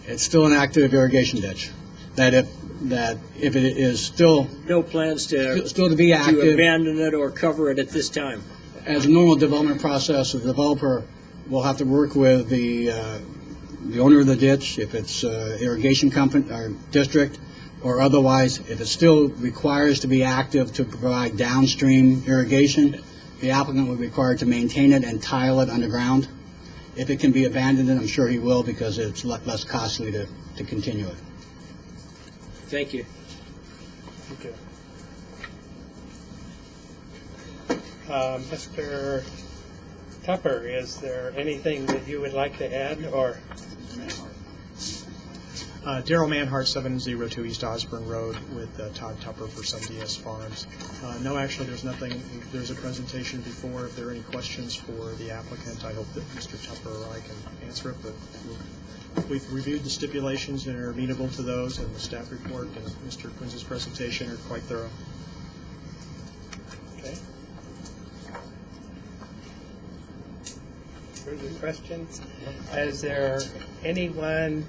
It's still an active irrigation ditch. That if it is still no plans to be active, to abandon it or cover it at this time. As a normal development process, the developer will have to work with the owner of the ditch, if it's irrigation company or district, or otherwise, if it still requires to be active to provide downstream irrigation, the applicant will be required to maintain it and tile it underground. If it can be abandoned, I'm sure he will, because it's less costly to continue it. Thank you. Okay. Mr. Tupper, is there anything that you would like to add, or? Daryl Manhart, 702 East Osborne Road, with Todd Tupper for Sun DS Farms. No, actually, there's nothing. There's a presentation before. If there are any questions for the applicant, I hope that Mr. Tupper or I can answer it, but we've reviewed the stipulations and are amenable to those, and the staff report and Mr. Quinn's presentation are quite thorough. Okay. Further questions? Is there anyone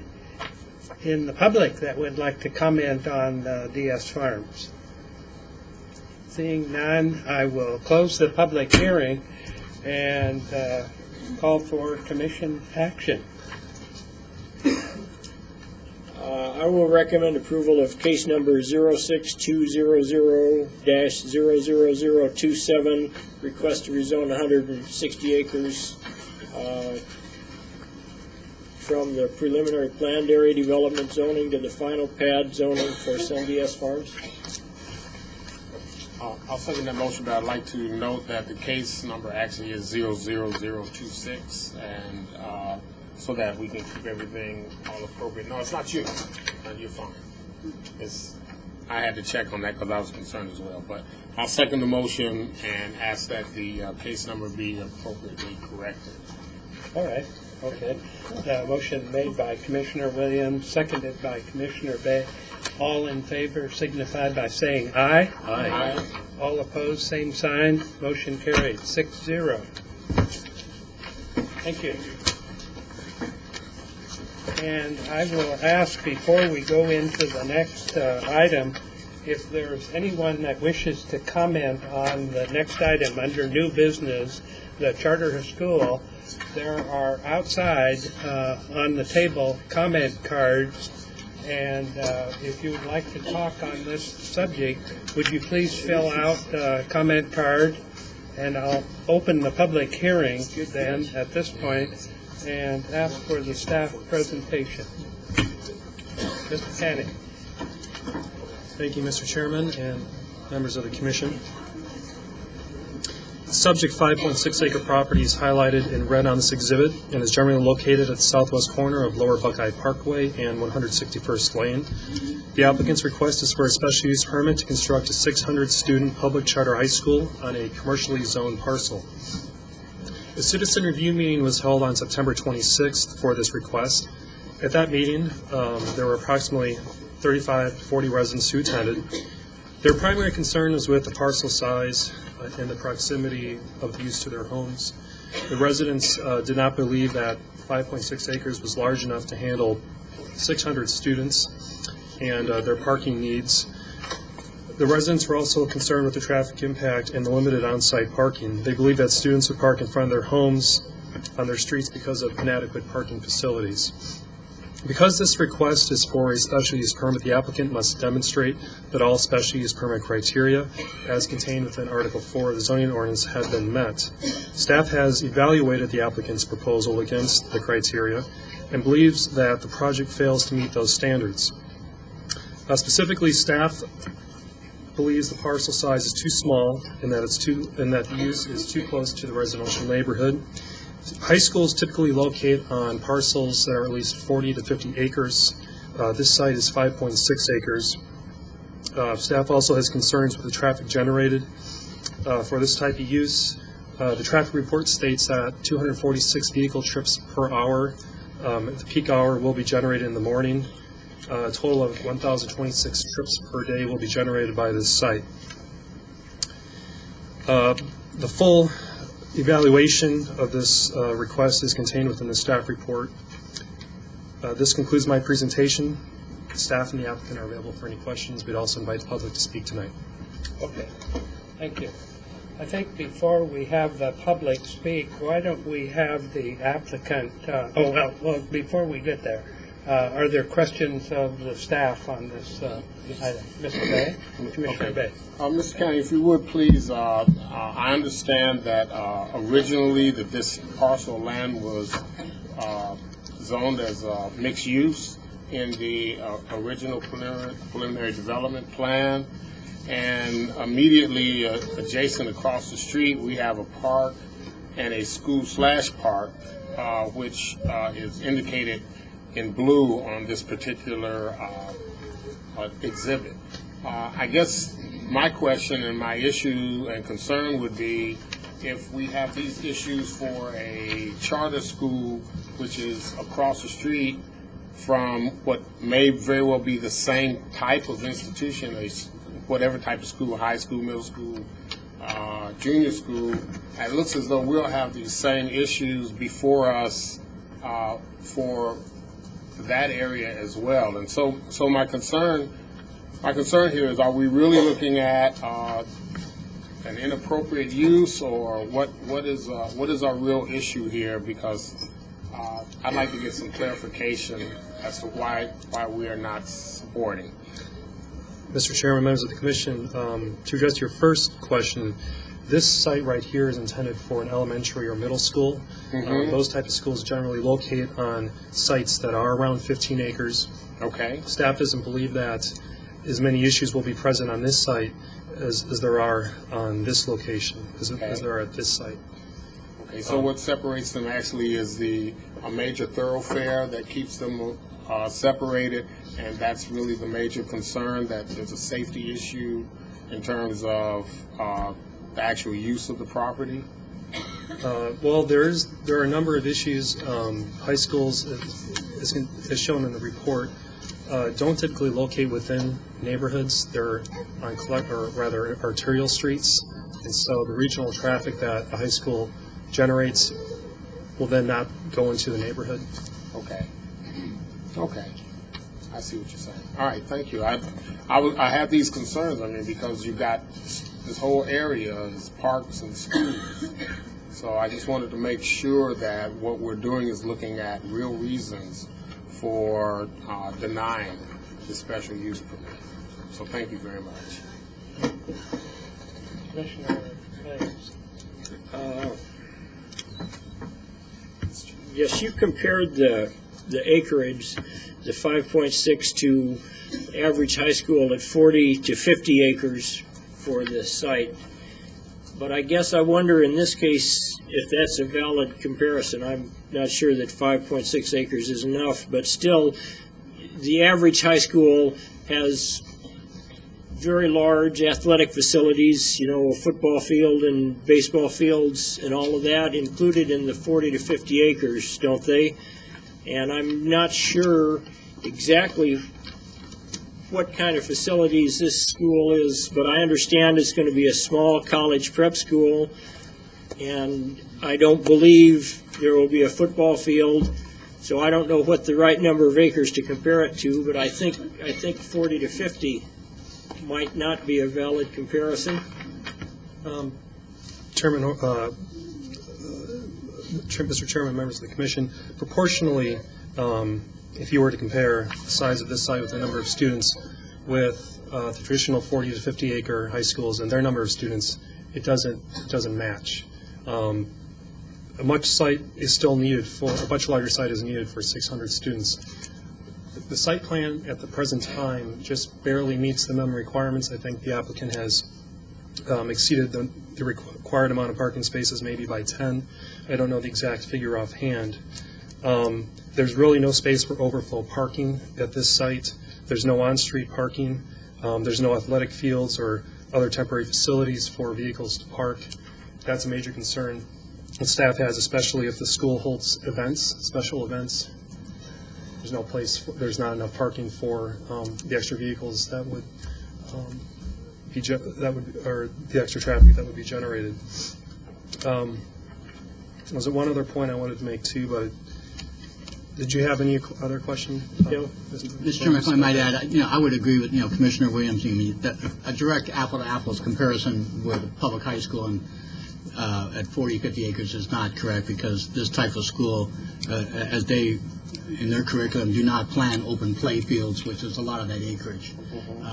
in the public that would like to comment on DS Farms? Seeing none, I will close the public hearing and call for commission action. I will recommend approval of case number 06200-00027, request to rezone 160 acres from the preliminary planned area development zoning to the final pad zoning for CMDS Farms. I'll second that motion, but I'd like to note that the case number actually is 00026, and so that we can keep everything all appropriate. No, it's not you. You're fine. I had to check on that because I was concerned as well. But I'll second the motion and ask that the case number be appropriately corrected. All right, okay. Motion made by Commissioner Williams, seconded by Commissioner Bay. All in favor signify by saying aye. Aye. All opposed, same sign. Motion carried, 6-0. Thank you. And I will ask, before we go into the next item, if there's anyone that wishes to comment on the next item under new business, the charter school. There are outside on the table comment cards, and if you would like to talk on this subject, would you please fill out a comment card, and I'll open the public hearing then at this point and ask for the staff presentation. Mr. Canning. Thank you, Mr. Chairman and members of the Commission. Subject 5.6 acre property is highlighted in red on this exhibit and is generally located at the southwest corner of Lower Buckeye Parkway and 161st Lane. The applicant's request is for a special use permit to construct a 600-student public charter high school on a commercially zoned parcel. A citizen review meeting was held on September 26th for this request. At that meeting, there were approximately 35 to 40 residents who attended. Their primary concern was with the parcel size and the proximity of use to their homes. The residents did not believe that 5.6 acres was large enough to handle 600 students and their parking needs. The residents were also concerned with the traffic impact and the limited on-site parking. They believe that students would park in front of their homes on their streets because of inadequate parking facilities. Because this request is for a special use permit, the applicant must demonstrate that all special use permit criteria, as contained within Article 4 of the zoning ordinance, have been met. Staff has evaluated the applicant's proposal against the criteria and believes that the project fails to meet those standards. Specifically, staff believes the parcel size is too small and that the use is too close to the residential neighborhood. High schools typically locate on parcels that are at least 40 to 50 acres. This site is 5.6 acres. Staff also has concerns with the traffic generated for this type of use. The traffic report states that 246 vehicle trips per hour at the peak hour will be generated in the morning. A total of 1,026 trips per day will be generated by this site. The full evaluation of this request is contained within the staff report. This concludes my presentation. Staff and the applicant are available for any questions. We'd also invite the public to speak tonight. Okay, thank you. I think before we have the public speak, why don't we have the applicant, before we get there, are there questions of the staff on this item? Mr. Bay? Commissioner Bay. Mr. County, if you would please, I understand that originally that this parcel of land was zoned as mixed use in the original preliminary development plan, and immediately adjacent across the street we have a park and a school/park, which is indicated in blue on this particular exhibit. I guess my question and my issue and concern would be if we have these issues for a charter school which is across the street from what may very well be the same type of institution, whatever type of school, high school, middle school, junior school, it looks as though we'll have these same issues before us for that area as well. And so my concern here is, are we really looking at an inappropriate use, or what is our real issue here? Because I'd like to get some clarification as to why we are not supporting. Mr. Chairman, members of the Commission, to address your first question, This site right here is intended for an elementary or middle school. Those type of schools generally locate on sites that are around 15 acres. Okay. Staff doesn't believe that as many issues will be present on this site as there are on this location, as there are at this site. Okay, so what separates them actually is a major thoroughfare that keeps them separated, and that's really the major concern, that there's a safety issue in terms of the actual use of the property? Well, there are a number of issues. High schools, as shown in the report, don't typically locate within neighborhoods. They're on arterial streets, and so the regional traffic that a high school generates will then not go into the neighborhood. Okay. Okay. I see what you're saying. All right, thank you. I have these concerns, because you've got this whole area is parks and schools. So I just wanted to make sure that what we're doing is looking at real reasons for denying the special use permit. So thank you very much. Commissioner Hayes. Yes, you compared the acreage, the 5.6 to average high school at 40 to 50 acres for this site. But I guess I wonder in this case if that's a valid comparison. I'm not sure that 5.6 acres is enough, but still the average high school has very large athletic facilities, a football field and baseball fields and all of that included in the 40 to 50 acres, don't they? And I'm not sure exactly what kind of facilities this school is, but I understand it's going to be a small college prep school, and I don't believe there will be a football field, so I don't know what the right number of acres to compare it to, but I think 40 to 50 might not be a valid comparison. Mr. Chairman, members of the Commission, proportionally, if you were to compare the size of this site with the number of students with the traditional 40 to 50 acre high schools and their number of students, it doesn't match. A much larger site is needed for 600 students. The site plan at the present time just barely meets the minimum requirements. I think the applicant has exceeded the required amount of parking spaces maybe by 10. I don't know the exact figure offhand. There's really no space for overflow parking at this site. There's no on-street parking. There's no athletic fields or other temporary facilities for vehicles to park. That's a major concern that staff has, especially if the school holds special events. There's not enough parking for the extra vehicles that would or the extra traffic that would be generated. Was it one other point I wanted to make too, but did you have any other question? Mr. Chairman, if I might add, I would agree with Commissioner Williams. That a direct apple-to-apples comparison with a public high school and at 40, 50 acres is not correct, because this type of school, as they in their curriculum, do not plan open play fields, which is a lot of that acreage.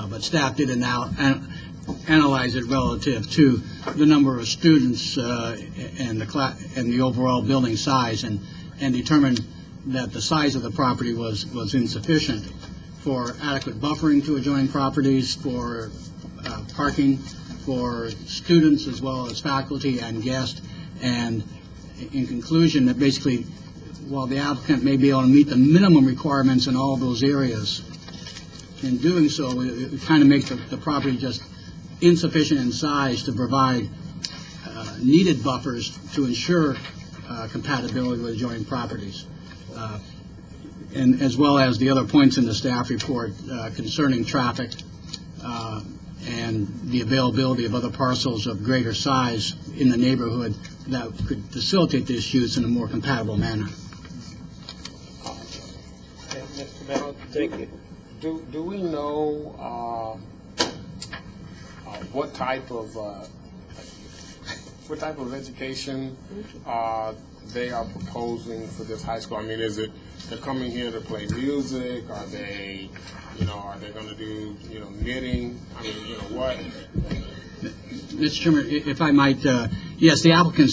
But staff did analyze it relative to the number of students and the overall building size, and determined that the size of the property was insufficient for adequate buffering to adjoining properties, for parking for students as well as faculty and guests, and in conclusion that basically while the applicant may be able to meet the minimum requirements in all of those areas, in doing so it kind of makes the property just insufficient in size to provide needed buffers to ensure compatibility with adjoining properties. And as well as the other points in the staff report concerning traffic and the availability of other parcels of greater size in the neighborhood that could facilitate this use in a more compatible manner. Mr. Bell, thank you. Do we know what type of education they are proposing for this high school? I mean, is it they're coming here to play music? Are they, are they going to do, knitting? I mean, what? Mr. Chairman, if I might, yes, the applicant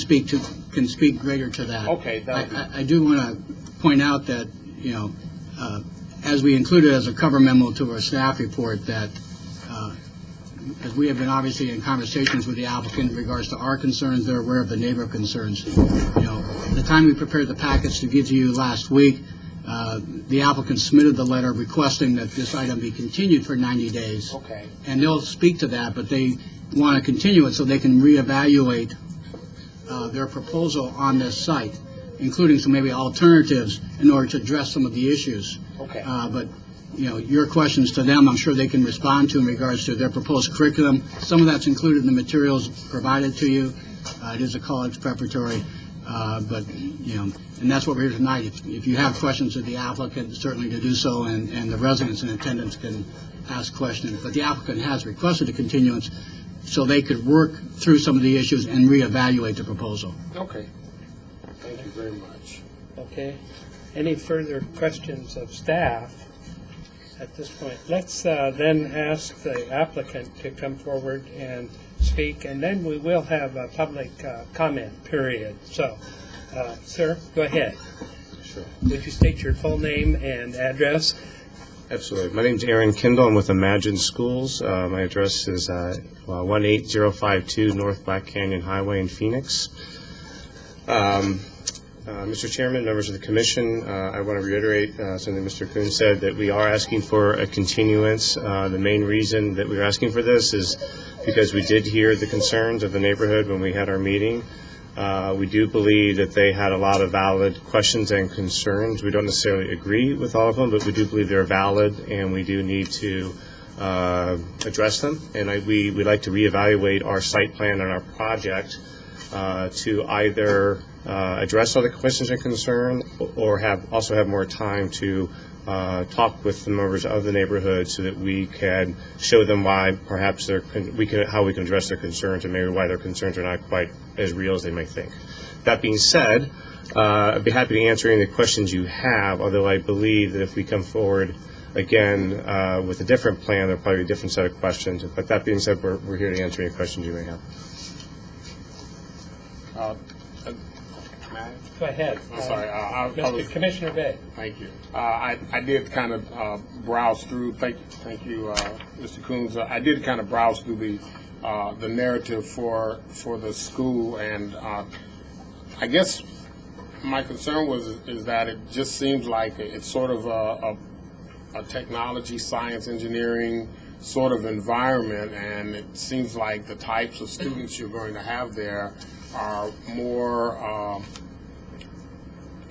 can speak greater to that. Okay. I do want to point out that, as we included as a cover memo to our staff report, that as we have been obviously in conversations with the applicant in regards to our concerns, they're aware of the neighbor concerns. The time we prepared the package to give to you last week, the applicant submitted the letter requesting that this item be continued for 90 days. Okay. And they'll speak to that, but they want to continue it so they can reevaluate their proposal on this site, including some maybe alternatives in order to address some of the issues. Okay. But your questions to them, I'm sure they can respond to in regards to their proposed curriculum. Some of that's included in the materials provided to you. It is a college preparatory, but and that's what we're here tonight. If you have questions of the applicant, certainly to do so, and the residents in attendance can ask questions. But the applicant has requested a continuance so they could work through some of the issues and reevaluate the proposal. Okay. Thank you very much. Okay. Any further questions of staff at this point? Let's then ask the applicant to come forward and speak, and then we will have a public comment period. So, sir, go ahead. Sure. Would you state your full name and address? Absolutely. My name is Aaron Kindle. I'm with Imagine Schools. My address is 18052 North Black Canyon Highway in Phoenix. Mr. Chairman, members of the Commission, I want to reiterate something Mr. Kuhn said, that we are asking for a continuance. The main reason that we're asking for this is because we did hear the concerns of the neighborhood when we had our meeting. We do believe that they had a lot of valid questions and concerns. We don't necessarily agree with all of them, but we do believe they're valid, and we do need to address them. And we'd like to reevaluate our site plan and our project to either address all the questions and concerns, or also have more time to talk with the members of the neighborhood so that we can show them why perhaps how we can address their concerns, and maybe why their concerns are not quite as real as they may think. That being said, I'd be happy to answer any of the questions you have, although I believe that if we come forward again with a different plan, there'll probably be a different set of questions. But that being said, we're here to answer any questions you may have. Go ahead. I'm sorry. Mr. Commissioner Bay. Thank you. I did kind of browse through. Thank you, Mr. Coons. I did kind of browse through the narrative for the school, and I guess my concern is that it just seems like it's sort of a technology, science, engineering sort of environment, and it seems like the types of students you're going to have there are more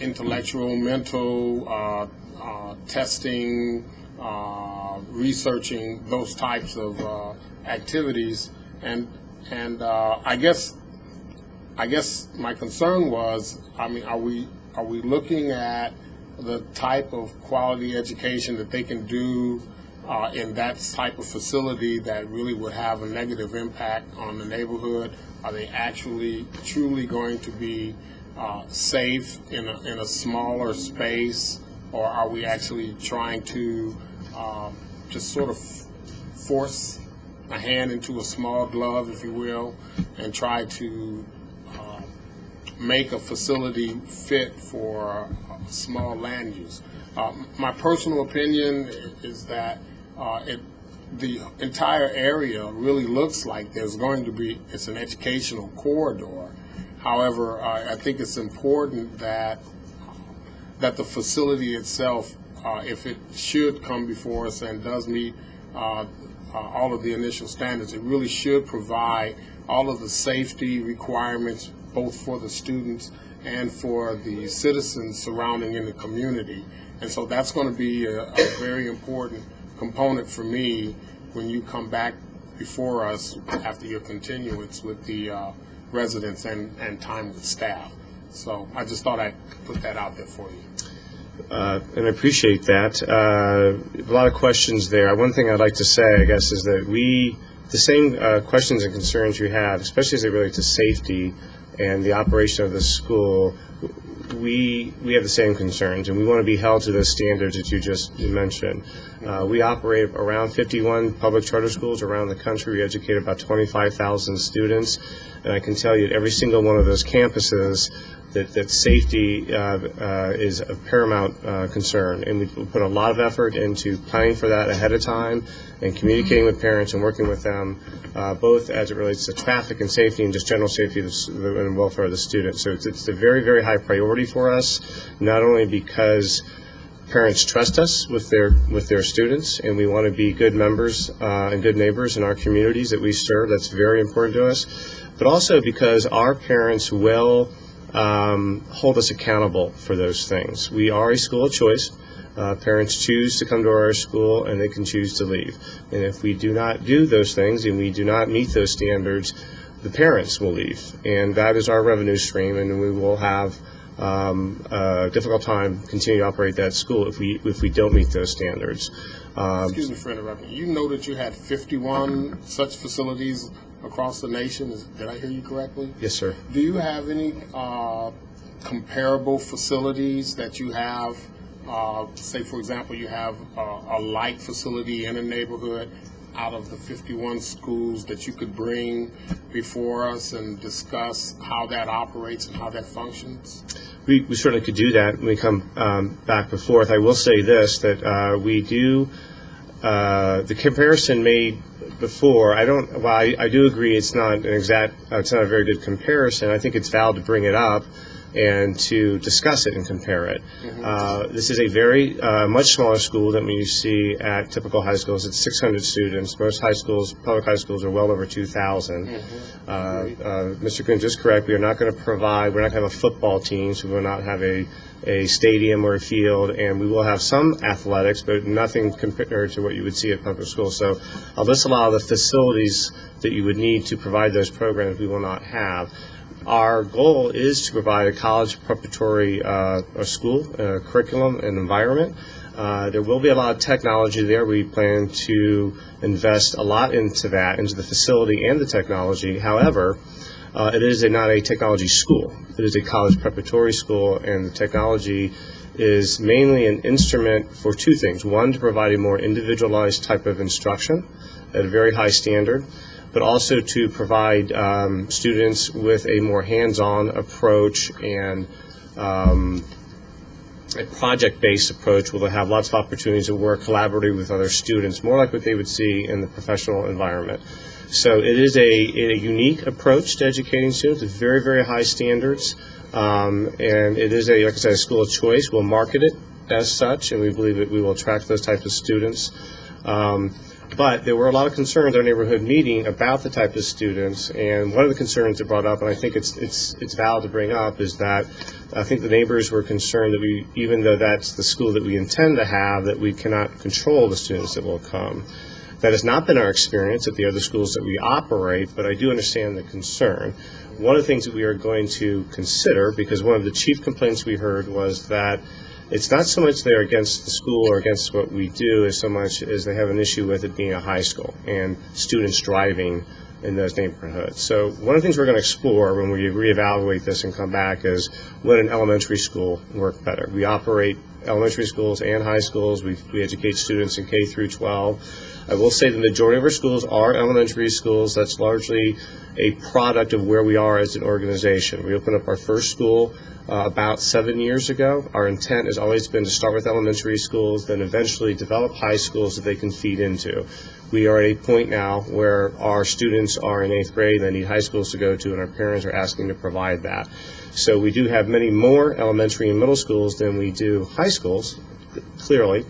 intellectual, mental, testing, researching, those types of activities, and I guess my concern was, I mean, are we looking at the type of quality education that they can do in that type of facility that really would have a negative impact on the neighborhood? Are they actually truly going to be safe in a smaller space, or are we actually trying to just sort of force a hand into a small glove, if you will, and try to make a facility fit for a small land use? My personal opinion is that the entire area really looks like there's going to be, it's an educational corridor. However, I think it's important that the facility itself, if it should come before us and does meet all of the initial standards, it really should provide all of the safety requirements, both for the students and for the citizens surrounding in the community. And so that's going to be a very important component for me when you come back before us after your continuance with the residents and time with staff. So I just thought I'd put that out there for you. And I appreciate that. A lot of questions there. One thing I'd like to say, I guess, is that the same questions and concerns you have, especially as they relate to safety and the operation of the school, we have the same concerns, and we want to be held to those standards that you just mentioned. We operate around 51 public charter schools around the country. We educate about 25,000 students, and I can tell you at every single one of those campuses that safety is a paramount concern, and we put a lot of effort into planning for that ahead of time and communicating with parents and working with them, both as it relates to traffic and safety and just general safety and welfare of the students. So it's a very, very high priority for us, not only because parents trust us with their students, and we want to be good members and good neighbors in our communities that we serve. That's very important to us, but also because our parents will hold us accountable for those things. We are a school of choice. Parents choose to come to our school, and they can choose to leave. And if we do not do those things and we do not meet those standards, the parents will leave. And that is our revenue stream, and we will have a difficult time continuing to operate that school if we don't meet those standards. Excuse me for interrupting. You know that you had 51 such facilities across the nation. Did I hear you correctly? Yes, sir. Do you have any comparable facilities that you have? Say, for example, you have a like facility in a neighborhood out of the 51 schools that you could bring before us and discuss how that operates and how that functions? We certainly could do that when we come back and forth. I will say this, that we do, the comparison made before, I do agree it's not it's not a very good comparison. I think it's valid to bring it up and to discuss it and compare it. This is a very much smaller school than you see at typical high schools. It's 600 students. Most high schools, public high schools, are well over 2,000. Mr. Coons is correct. We're not going to have a football team, so we will not have a stadium or a field, and we will have some athletics, but nothing compared to what you would see at public schools. So I'll list a lot of the facilities that you would need to provide those programs we will not have. Our goal is to provide a college preparatory school curriculum and environment. There will be a lot of technology there. We plan to invest a lot into that, into the facility and the technology. However, it is not a technology school. It is a college preparatory school, and the technology is mainly an instrument for two things. One, to provide a more individualized type of instruction at a very high standard, but also to provide students with a more hands-on approach and a project-based approach where they'll have lots of opportunities to work collaboratively with other students, more like what they would see in the professional environment. So it is a unique approach to educating students with very, very high standards, and it is, like I said, a school of choice. We'll market it as such, and we believe that we will attract those types of students. But there were a lot of concerns at our neighborhood meeting about the type of students, and one of the concerns that brought up, and I think it's valid to bring up, is that I think the neighbors were concerned that even though that's the school that we intend to have, that we cannot control the students that will come. That has not been our experience at the other schools that we operate, but I do understand the concern. One of the things that we are going to consider, because one of the chief complaints we heard was that it's not so much they're against the school or against what we do as so much as they have an issue with it being a high school and students driving in those neighborhoods. So one of the things we're going to explore when we reevaluate this and come back is would an elementary school work better? We operate elementary schools and high schools. We educate students in K through 12. I will say the majority of our schools are elementary schools. That's largely a product of where we are as an organization. We opened up our first school about 7 years ago. Our intent has always been to start with elementary schools, then eventually develop high schools that they can feed into. We are at a point now where our students are in 8th grade, they need high schools to go to, and our parents are asking to provide that. So we do have many more elementary and middle schools than we do high schools, clearly.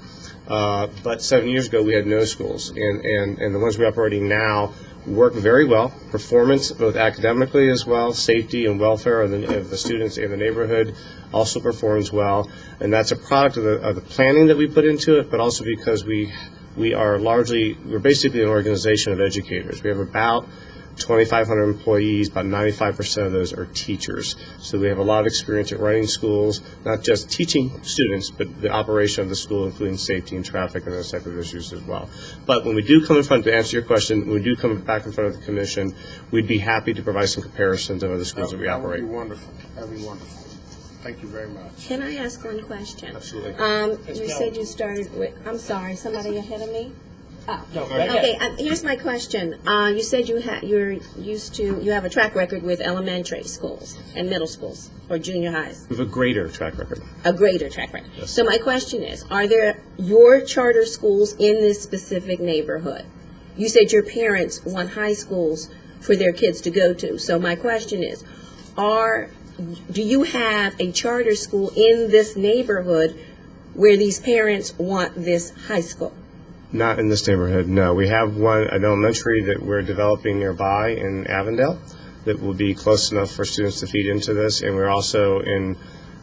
But 7 years ago we had no schools, and the ones we're operating now work very well. Performance, both academically as well, safety and welfare of the students in the neighborhood also performs well, and that's a product of the planning that we put into it, but also because we're basically an organization of educators. We have about 2,500 employees, about 95% of those are teachers. So we have a lot of experience at running schools, not just teaching students, but the operation of the school, including safety and traffic and those type of issues as well. But when we do come in front, to answer your question, when we do come back in front of the commission, we'd be happy to provide some comparisons of other schools that we operate. That would be wonderful. That would be wonderful. Thank you very much. Can I ask one question? Absolutely. You said you started with, I'm sorry, somebody ahead of me? Oh. No, go ahead. Okay, here's my question. You said you have a track record with elementary schools and middle schools or junior highs. We have a greater track record. A greater track record. Yes. So my question is, are there your charter schools in this specific neighborhood? You said your parents want high schools for their kids to go to. So my question is, do you have a charter school in this neighborhood where these parents want this high school? Not in this neighborhood, no. We have an elementary that we're developing nearby in Avondale that will be close enough for students to feed into this, and we're also in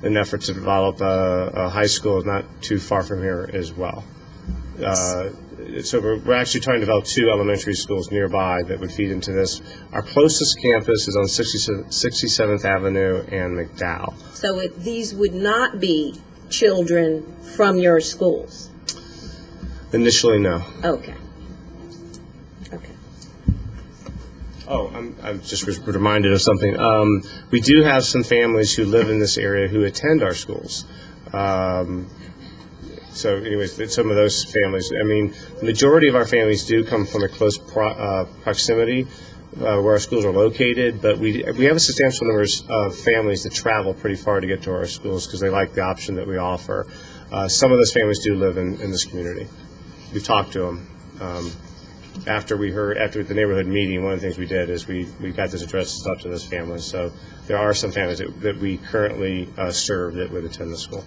an effort to develop a high school not too far from here as well. So we're actually trying to develop 2 elementary schools nearby that would feed into this. Our closest campus is on 67th Avenue and McDowell. So these would not be children from your schools? Initially, no. Okay. Oh, I'm just reminded of something. We do have some families who live in this area who attend our schools. So anyways, some of those families, I mean, the majority of our families do come from a close proximity where our schools are located, but we have a substantial number of families that travel pretty far to get to our schools because they like the option that we offer. Some of those families do live in this community. We've talked to them. After the neighborhood meeting, one of the things we did is we got this addressed up to those families. So there are some families that we currently serve that would attend the school.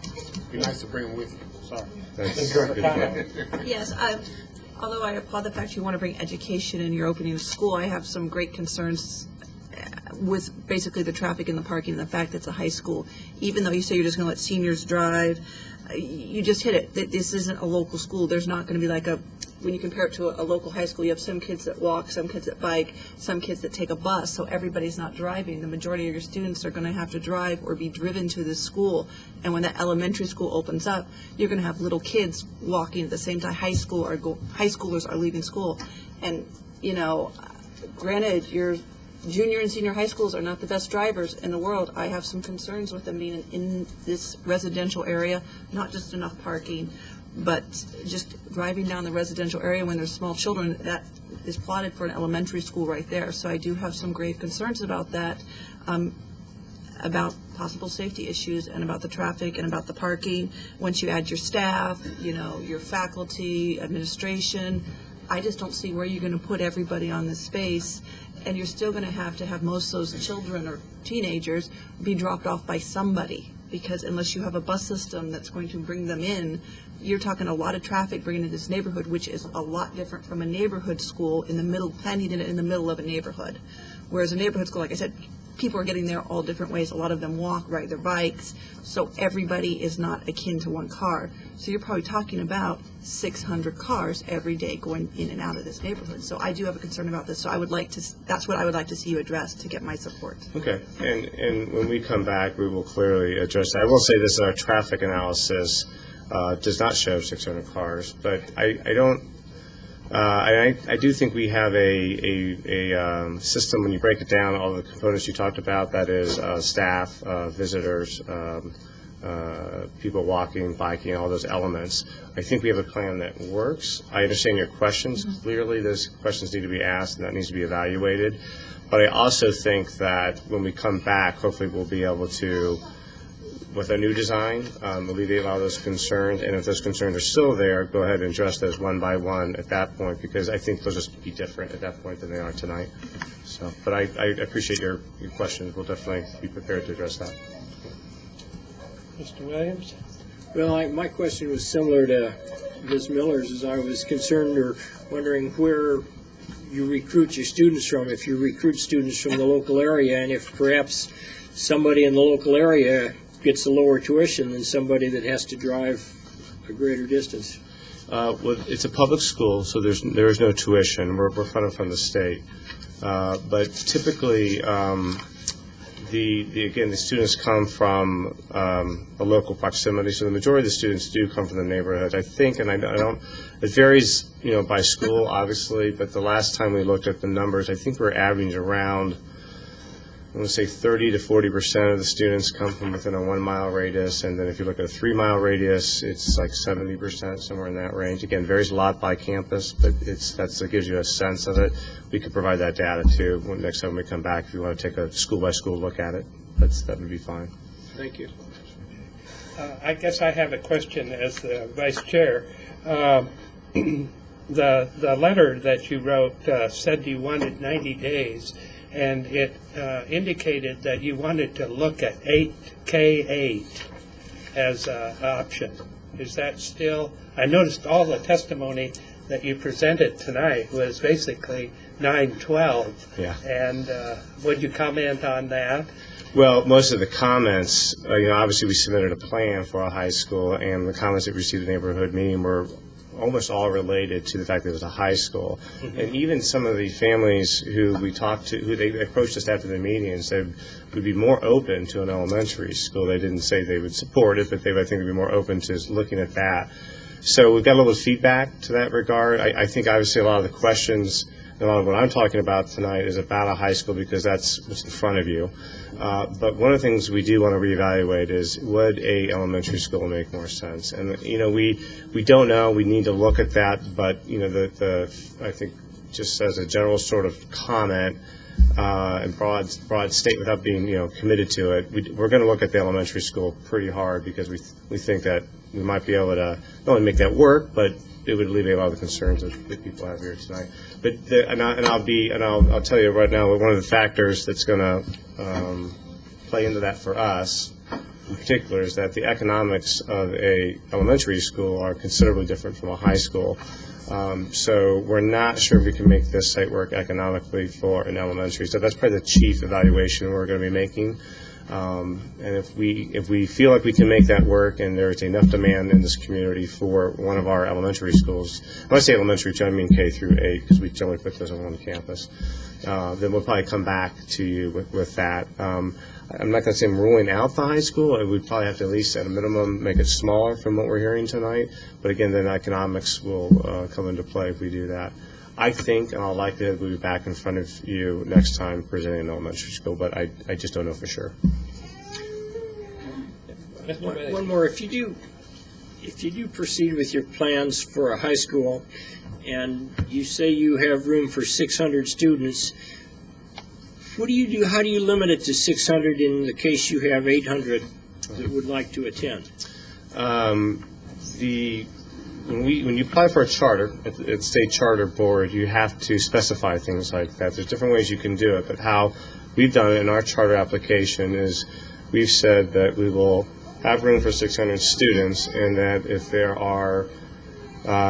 It'd be nice to bring them with you. Sorry. Yes, although I applaud the fact you want to bring education and you're opening a school, I have some great concerns with basically the traffic and the parking and the fact that it's a high school. Even though you say you're just going to let seniors drive, you just hit it. This isn't a local school. There's not going to be like when you compare it to a local high school, you have some kids that walk, some kids that bike, some kids that take a bus, so everybody's not driving. The majority of your students are going to have to drive or be driven to this school. And when that elementary school opens up, you're going to have little kids walking at the same time high schoolers are leaving school. And, granted, your junior and senior high schools are not the best drivers in the world. I have some concerns with them being in this residential area, not just enough parking, but just driving down the residential area when there's small children, that is plotted for an elementary school right there. So I do have some grave concerns about that, about possible safety issues and about the traffic and about the parking. Once you add your staff, your faculty, administration, I just don't see where you're going to put everybody on this space. And you're still going to have most of those children or teenagers be dropped off by somebody, because unless you have a bus system that's going to bring them in, you're talking a lot of traffic bringing into this neighborhood, which is a lot different from a neighborhood school planning it in the middle of a neighborhood. Whereas a neighborhood school, like I said, people are getting there all different ways. A lot of them walk, ride their bikes, so everybody is not akin to one car. So you're probably talking about 600 cars every day going in and out of this neighborhood. So I do have a concern about this. So that's what I would like to see you address to get my support. Okay, and when we come back, we will clearly address that. I will say this: our traffic analysis does not show 600 cars, but I do think we have a system. When you break it down, all the components you talked about, that is staff, visitors, people walking, biking, all those elements. I think we have a plan that works. I understand your questions. Mm-hmm. Clearly, those questions need to be asked, and that needs to be evaluated. But I also think that when we come back, hopefully we'll be able to, with a new design, alleviate a lot of those concerns, and if those concerns are still there, go ahead and address those one by one at that point, because I think they'll just be different at that point than they are tonight. So, but I appreciate your questions. We'll definitely be prepared to address that. Mr. Williams? Well, my question was similar to Ms. Miller's, as I was concerned or wondering where you recruit your students from, if you recruit students from the local area, and if perhaps somebody in the local area gets a lower tuition than somebody that has to drive a greater distance. Well, it's a public school, so there is no tuition. We're funded from the state. But typically, the students come from a local proximity, so the majority of the students do come from the neighborhood. I think, and I don't, it varies, by school, obviously, but the last time we looked at the numbers, I think we're averaging around, I want to say 30 to 40% of the students come from within a 1 mile radius, and then if you look at a 3 mile radius, it's like 70%, somewhere in that range. Again, varies a lot by campus, but that gives you a sense of it. We could provide that data too next time we come back. If you want to take a school by school look at it, that would be fine. Thank you. I guess I have a question as the vice chair. The letter that you wrote said you wanted 90 days, and it indicated that you wanted to look at K8 as an option. Is that still? I noticed all the testimony that you presented tonight was basically 9/12. Yeah. And would you comment on that? Well, most of the comments, obviously we submitted a plan for our high school, and the comments that we received at the neighborhood meeting were almost all related to the fact that it was a high school. Mm-hmm. And even some of the families who we talked to, who they approached us after the meeting and said would be more open to an elementary school. They didn't say they would support it, but I think they'd be more open to looking at that. So we've got a little feedback to that regard. I think obviously a lot of the questions, a lot of what I'm talking about tonight is about a high school because that's what's in front of you. But one of the things we do want to reevaluate is, would a elementary school make more sense? And we don't know. We need to look at that. But I think just as a general sort of comment and broad state without being committed to it, we're going to look at the elementary school pretty hard because we think that we might be able to not only make that work, but it would alleviate a lot of the concerns that people have here tonight. But I'll tell you right now, one of the factors that's going to play into that for us, in particular, is that the economics of a elementary school are considerably different from a high school. So we're not sure if we can make this site work economically for an elementary. So that's probably the chief evaluation we're going to be making. And if we feel like we can make that work and there's enough demand in this community for one of our elementary schools, when I say elementary, I mean K through 8 because we generally put those on one campus, then we'll probably come back to you with that. I'm not going to say I'm ruling out the high school. We'd probably have to at least at a minimum make it smaller from what we're hearing tonight. But again, then economics will come into play if we do that. I think, in all likelihood, we'll be back in front of you next time presenting an elementary school, but I just don't know for sure. One more. If you do proceed with your plans for a high school, and you say you have room for 600 students, what do you do? How do you limit it to 600 in the case you have 800 that would like to attend? When you apply for a charter at state charter board, you have to specify things like that. There's different ways you can do it, but how we've done it in our charter application is we've said that we will have room for 600 students, and that if there are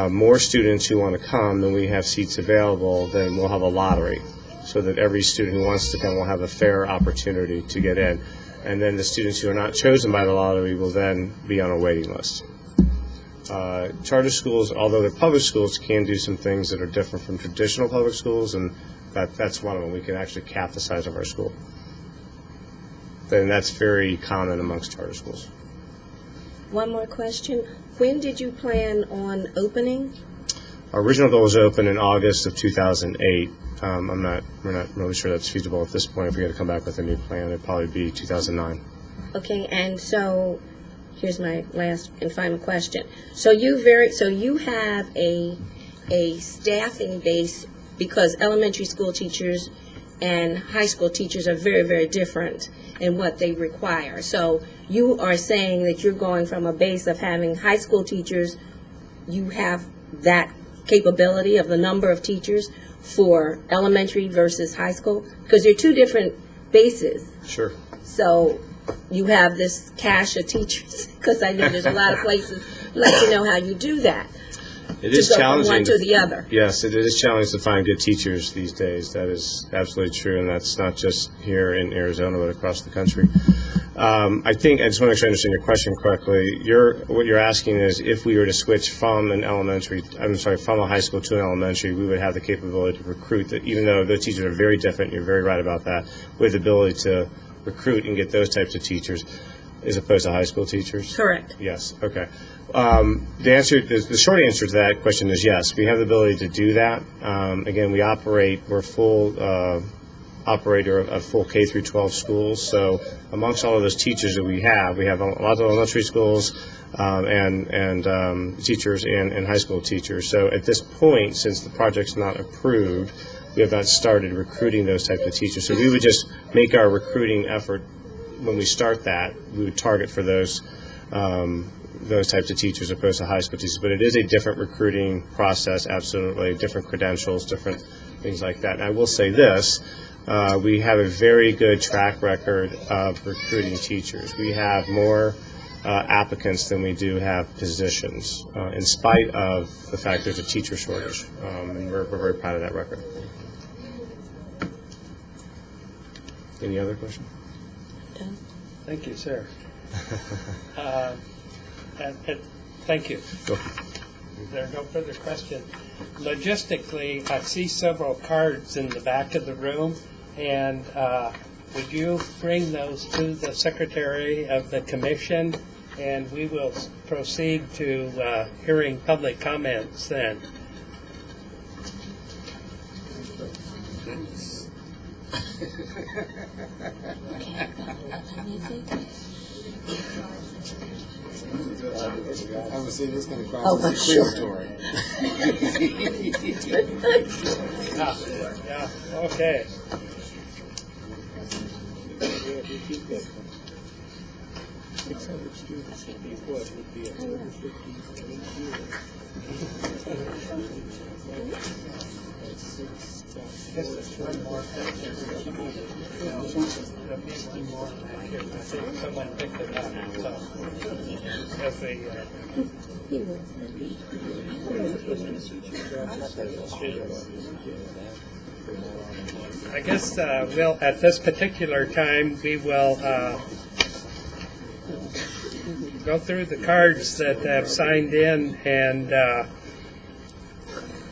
more students who want to come than we have seats available, then we'll have a lottery so that every student who wants to come will have a fair opportunity to get in. And then the students who are not chosen by the lottery will then be on a waiting list. Charter schools, although they're public schools, can do some things that are different from traditional public schools, and that's one of them. We can actually cap the size of our school. And that's very common amongst charter schools. One more question. When did you plan on opening? Our original goal was to open in August of 2008. We're not really sure that's feasible at this point. If we had to come back with a new plan, it'd probably be 2009. Okay, and so here's my last and final question. So you have a staffing base because elementary school teachers and high school teachers are very, very different in what they require. So you are saying that you're going from a base of having high school teachers, you have that capability of the number of teachers for elementary versus high school? Because they're two different bases. Sure. So you have this cache of teachers, because I know there's a lot of places like to know how you do that. It is challenging from one to the other. Yes, it is challenging to find good teachers these days. That is absolutely true, and that's not just here in Arizona, but across the country. I just want to make sure I understand your question correctly. What you're asking is if we were to switch from from a high school to an elementary, we would have the capability to recruit that, even though those teachers are very different, you're very right about that, we have the ability to recruit and get those types of teachers as opposed to high school teachers? Correct. Yes, okay. The short answer to that question is yes. We have the ability to do that. Again, we're full operator of full K through 12 schools. So amongst all of those teachers that we have lots of elementary schools and teachers and high school teachers. So at this point, since the project's not approved, we have not started recruiting those types of teachers. So we would just make our recruiting effort when we start that. We would target for those types of teachers opposed to high school teachers. But it is a different recruiting process, absolutely, different credentials, different things like that. And I will say this, we have a very good track record of recruiting teachers. We have more applicants than we do have positions, in spite of the fact there's a teacher shortage. And we're very proud of that record. Any other question? Thank you, sir. Thank you. There are no further questions. Logistically, I see several cards in the back of the room, and would you bring those to the Secretary of the Commission, and we will proceed to hearing public comments then. I was saying this going to Oh, cross I'm sure. territory. Yeah, okay. Someone picked it up. As I guess we'll, at this particular time, we will go through the cards that have signed in, and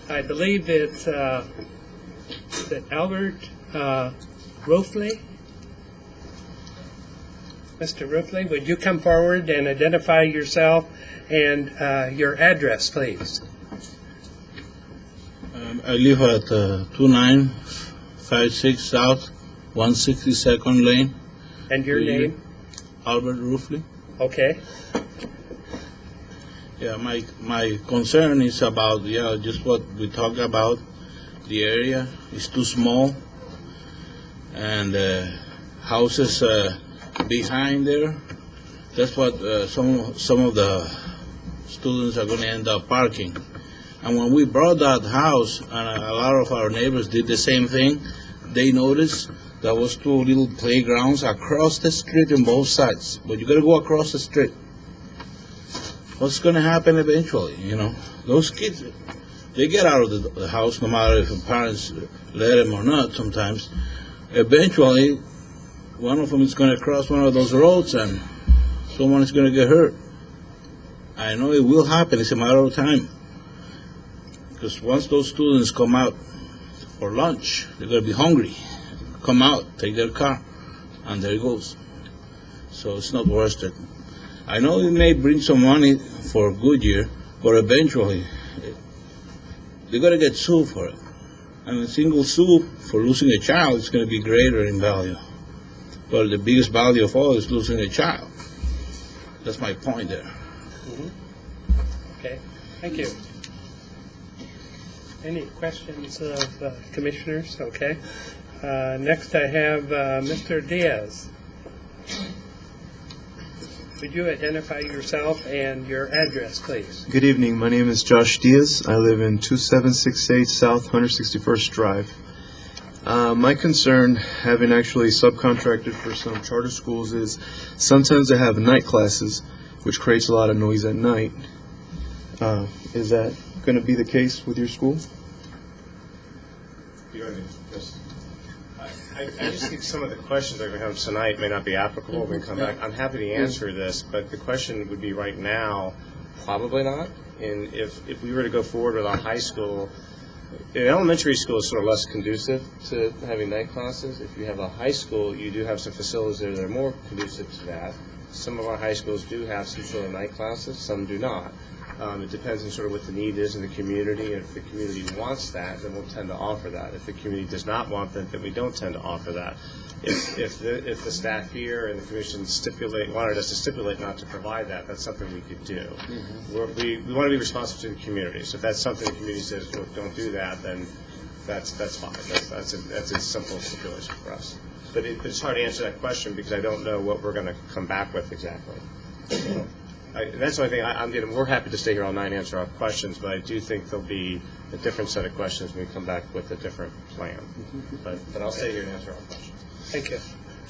I believe it's that Albert Roofley. Mr. Roofley, would you come forward and identify yourself and your address, please? I live at 2956 South 162nd Lane. And your name? Albert Roofley. Okay. Yeah, my concern is about, just what we talked about. The area is too small, and houses behind there. That's what some of the students are going to end up parking. And when we brought that house, and a lot of our neighbors did the same thing, they noticed there was two little playgrounds across the street on both sides. But you got to go across the street. What's going to happen eventually? Those kids, they get out of the house no matter if the parents let them or not. Sometimes, eventually, one of them is going to cross one of those roads and someone is going to get hurt. I know it will happen. It's a matter of time. Because once those students come out for lunch, they're going to be hungry. Come out, take their car, and there it goes. So it's not worth it. I know it may bring some money for Goodyear, but eventually they're going to get sued for it. And a single sue for losing a child is going to be greater in value. But the biggest value of all is losing a child. That's my point there. Mm-hmm. Okay, thank you. Any questions of commissioners? Okay. Next I have Mr. Diaz. Would you identify yourself and your address, please? Good evening. My name is Josh Diaz. I live in 2768 South 161st Drive. My concern, having actually subcontracted for some charter schools, is sometimes they have night classes, which creates a lot of noise at night. Is that going to be the case with your school? I just think some of the questions that we have tonight may not be applicable. We can come back. I'm happy to answer this, but the question would be right now, probably not. And if we were to go forward with our high school, an elementary school is sort of less conducive to having night classes. If you have a high school, you do have some facilities there that are more conducive to that. Some of our high schools do have some sort of night classes, some do not. It depends on sort of what the need is in the community, and if the community wants that, then we'll tend to offer that. If the community does not want that, then we don't tend to offer that. If the staff here and the commission wanted us to stipulate not to provide that, that's something we could do. We want to be responsive to the community, so if that's something the community says, well, don't do that, then that's fine. That's a simple stipulation for us. But it's hard to answer that question because I don't know what we're going to come back with exactly. So, that's the only thing we're happy to stay here all night and answer our questions, but I do think there'll be a different set of questions when we come back with a different plan. But I'll stay here and answer our questions. Thank you.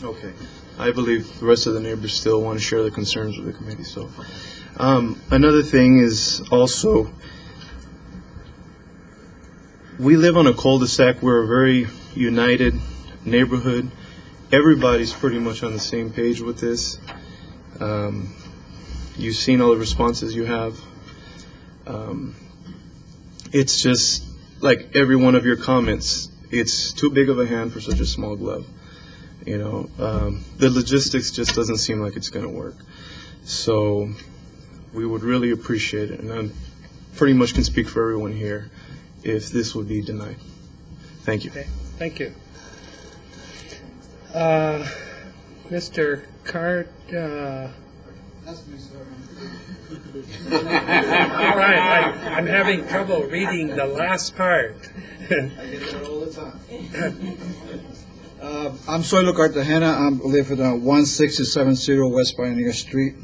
Okay. I believe the rest of the neighbors still want to share the concerns with the committee. So, another thing is also, we live on a cul-de-sac. We're a very united neighborhood. Everybody's pretty much on the same page with this. You've seen all the responses you have. It's just like every one of your comments, it's too big of a hand for such a small glove. You know, the logistics just doesn't seem like it's going to work. So we would really appreciate it, and I pretty much can speak for everyone here, if this would be denied. Thank you. Okay. Thank you. Mr. Cart. That's me, sir. All right, I'm having trouble reading the last part. I get that all the time. I'm Soylo Cartagena. I live at 1670 West Pioneer Street.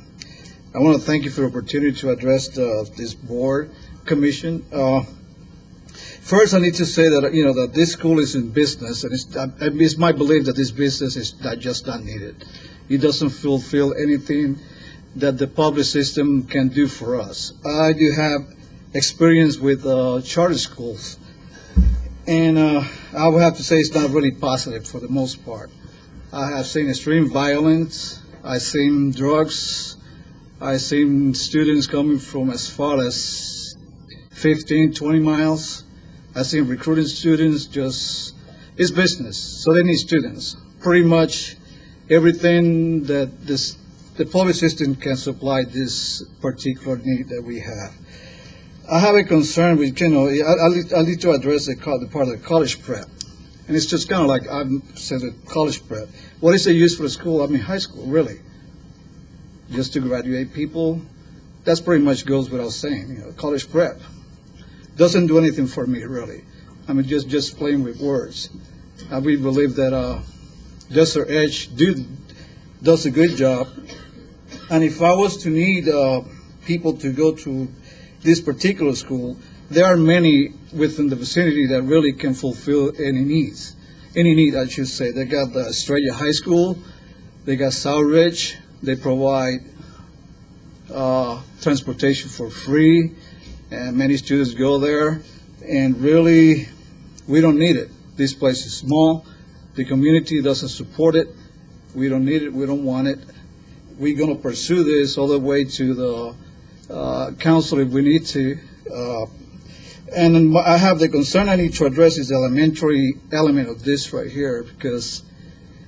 I want to thank you for the opportunity to address this board, commission. First, I need to say that that this school is in business, and it's my belief that this business is just not needed. It doesn't fulfill anything that the public system can do for us. I do have experience with charter schools, and I would have to say it's not really positive for the most part. I have seen extreme violence. I've seen drugs. I've seen students coming from as far as 15, 20 miles. I've seen recruiting students. It's business, so they need students. Pretty much everything that the public system can supply this particular need that we have. I have a concern with, I need to address the part of the college prep. And it's just kind of like I've said, the college prep. What is the use for the school? I mean, high school, really? Just to graduate people? That's pretty much goes without saying. College prep doesn't do anything for me, really. I mean, just playing with words. We believe that Desert Edge does a good job. And if I was to need people to go to this particular school, there are many within the vicinity that really can fulfill any needs. Any need, I should say. They got the Estrella High School. They got South Ridge. They provide transportation for free, and many students go there. And really, we don't need it. This place is small. The community doesn't support it. We don't need it. We don't want it. We're going to pursue this all the way to the council if we need to. And I have the concern I need to address is the elementary element of this right here, because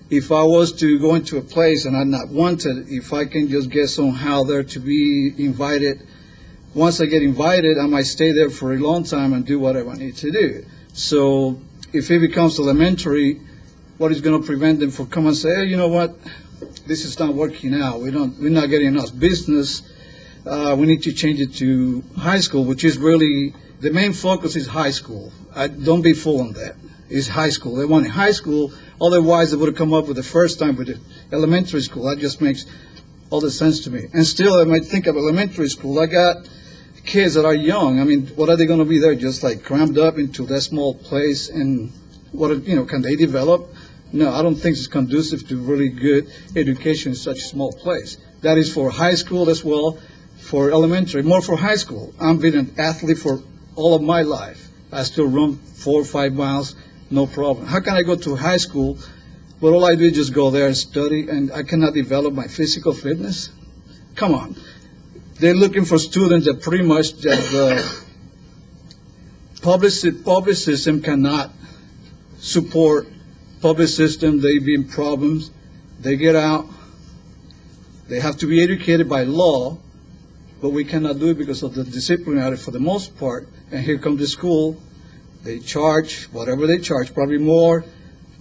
if I was to go into a place and I'm not wanted, if I can just get somehow there to be invited, once I get invited, I might stay there for a long time and do whatever I need to do. So if it becomes elementary, what is going to prevent them from coming and say, hey, you know what, this is not working out. We're not getting enough business. We need to change it to high school, which is really, the main focus is high school. Don't be fooled on that. It's high school. They want high school. Otherwise, they would have come up with the first time with the elementary school. That just makes all the sense to me. And still, I might think of elementary school. I got kids that are young. I mean, what are they going to be there? Just like crammed up into that small place? And can they develop? No, I don't think it's conducive to really good education in such a small place. That is for high school as well, for elementary, more for high school. I've been an athlete for all of my life. I still run 4 or 5 miles, no problem. How can I go to high school, but all I do is just go there and study, and I cannot develop my physical fitness? Come on. They're looking for students that pretty much the public system cannot support. Public system, they be in problems. They get out. They have to be educated by law. but we cannot do it because of the disciplinary for the most part. And here comes the school, they charge whatever they charge, probably more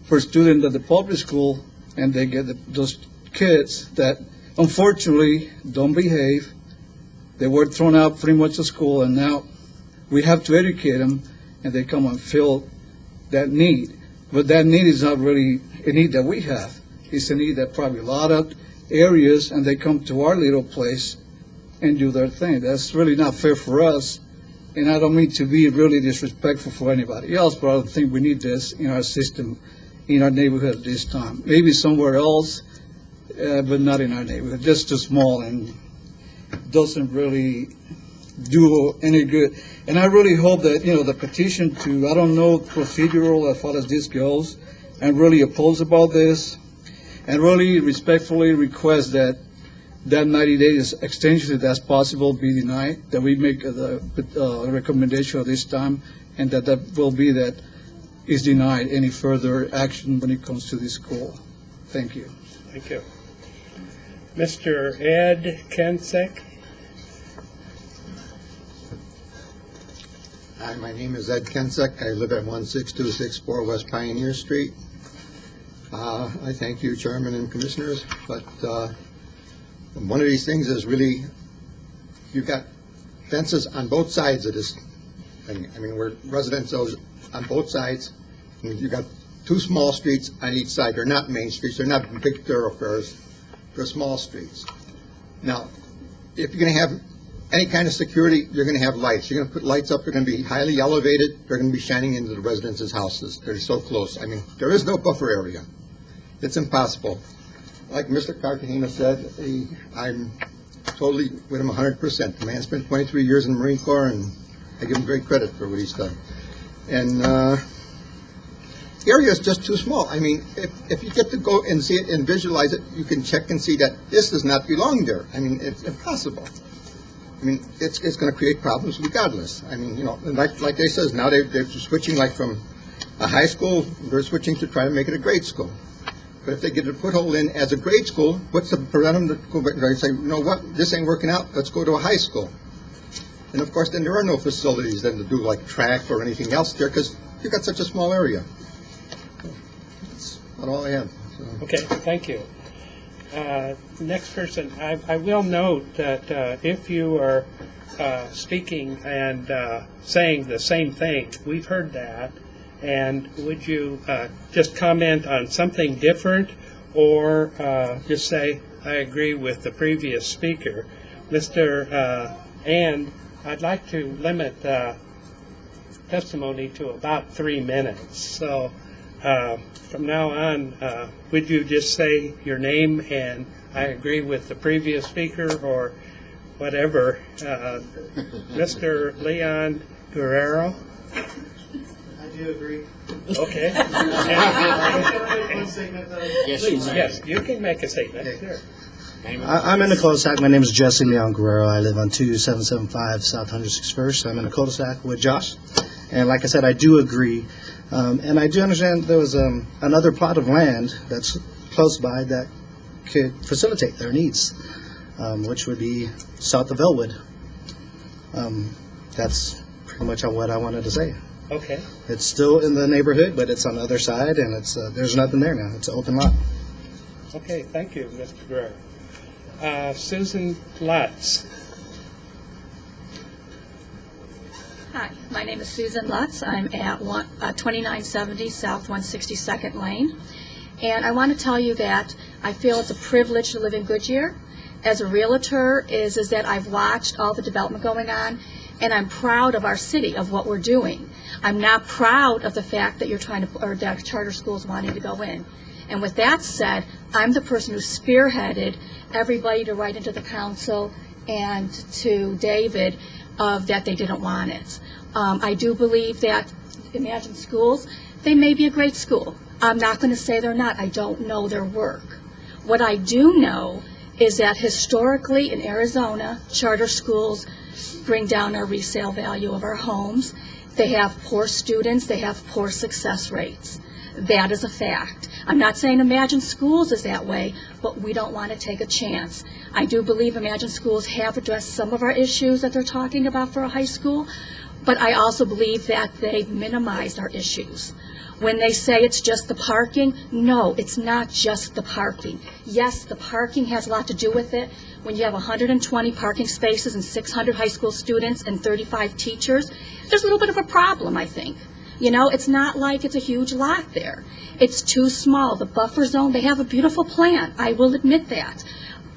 per student than the public school, and they get those kids that unfortunately don't behave. They were thrown out pretty much of school, and now we have to educate them, and they come and fill that need. But that need is not really a need that we have. It's a need that probably a lot of areas, and they come to our little place and do their thing. That's really not fair for us, and I don't mean to be really disrespectful for anybody else, but I don't think we need this in our system, in our neighborhood at this time. Maybe somewhere else, but not in our neighborhood. Just too small and doesn't really do any good. And I really hope that, the petition to, I don't know, procedural as far as this goes, I'm really opposed about this, and really respectfully request that 90 days extension, if that's possible, be denied, that we make the recommendation of this time, and that will be that is denied any further action when it comes to this school. Thank you. Thank you. Mr. Ed Kensek. Hi, my name is Ed Kensek. I live at 16264 West Pioneer Street. I thank you, Chairman and Commissioners, but one of these things is really, you've got fences on both sides of this thing. I mean, we're residential on both sides, and you've got two small streets on each side. They're not main streets, they're not big thoroughfares, they're small streets. Now, if you're going to have any kind of security, you're going to have lights. You're going to put lights up, they're going to be highly elevated, they're going to be shining into the residents' houses. They're so close. I mean, there is no buffer area. It's impossible. Like Mr. Cartagena said, I'm totally with him 100%. The man spent 23 years in the Marine Corps, and I give him great credit for what he's done. And the area is just too small. I mean, if you get to go and see it and visualize it, you can check and see that this does not belong there. I mean, it's impossible. I mean, it's going to create problems regardless. I mean, and like they says, now they're switching like from a high school, they're switching to try to make it a grade school. But if they get a foothold in as a grade school, what's to prevent them to go back and say, you know what, this ain't working out, let's go to a high school. And of course, then there are no facilities then to do like track or anything else there because you've got such a small area. That's about all I have. So. Okay, thank you. Next person, I will note that if you are speaking and saying the same thing, we've heard that, and would you just comment on something different or just say, I agree with the previous speaker? And I'd like to limit testimony to about 3 minutes. So from now on, would you just say your name and I agree with the previous speaker or whatever? Mr. Leon Guerrero? I do agree. Okay. Yes, you can make a statement. Sure. I'm in the cul-de-sac. My name is Jesse Leon Guerrero. I live on 2775 South 161st. I'm in a cul-de-sac with Josh. And like I said, I do agree. And I do understand there was another plot of land that's close by that could facilitate their needs, which would be south of Elwood. That's pretty much what I wanted to say. Okay. It's still in the neighborhood, but it's on the other side, and it's there's nothing there now. It's an open lot. Okay, thank you, Mr. Guerrero. Susan Lutz. Hi, my name is Susan Lutz. I'm at 2970 South 162nd Lane. And I want to tell you that I feel it's a privilege to live in Goodyear. As a realtor, is that I've watched all the development going on, and I'm proud of our city, of what we're doing. I'm not proud of the fact that you're trying to, or that charter schools wanting to go in. And with that said, I'm the person who spearheaded everybody to write into the council and to David that they didn't want it. I do believe that Imagine Schools, they may be a great school. I'm not going to say they're not. I don't know their work. What I do know is that historically in Arizona, charter schools bring down our resale value of our homes. They have poor students. They have poor success rates. That is a fact. I'm not saying Imagine Schools is that way, but we don't want to take a chance. I do believe Imagine Schools have addressed some of our issues that they're talking about for a high school, but I also believe that they've minimized our issues. When they say it's just the parking, no, it's not just the parking. Yes, the parking has a lot to do with it. When you have 120 parking spaces and 600 high school students and 35 teachers, there's a little bit of a problem, I think. You know, it's not like it's a huge lot there. It's too small. The buffer zone, they have a beautiful plan. I will admit that.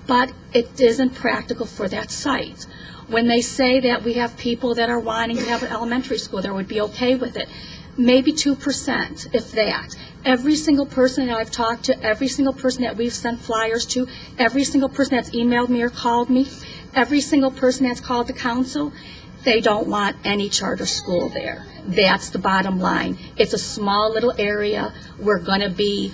But it isn't practical for that site. When they say that we have people that are wanting to have an elementary school, they would be okay with it. Maybe 2%, if that. Every single person that I've talked to, every single person that we've sent flyers to, every single person that's emailed me or called me, every single person that's called the council, they don't want any charter school there. That's the bottom line. It's a small little area. We're going to be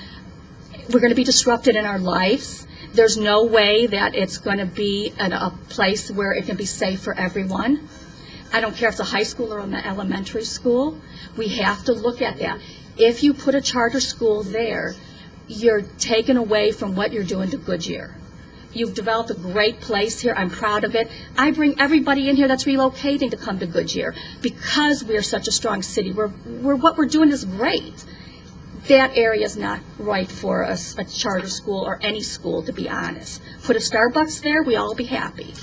disrupted in our lives. There's no way that it's going to be a place where it can be safe for everyone. I don't care if it's a high school or an elementary school. We have to look at that. If you put a charter school there, you're taken away from what you're doing to Goodyear. You've developed a great place here. I'm proud of it. I bring everybody in here that's relocating to come to Goodyear because we're such a strong city. What we're doing is great. That area is not right for a charter school or any school, to be honest. Put a Starbucks there, we all be happy.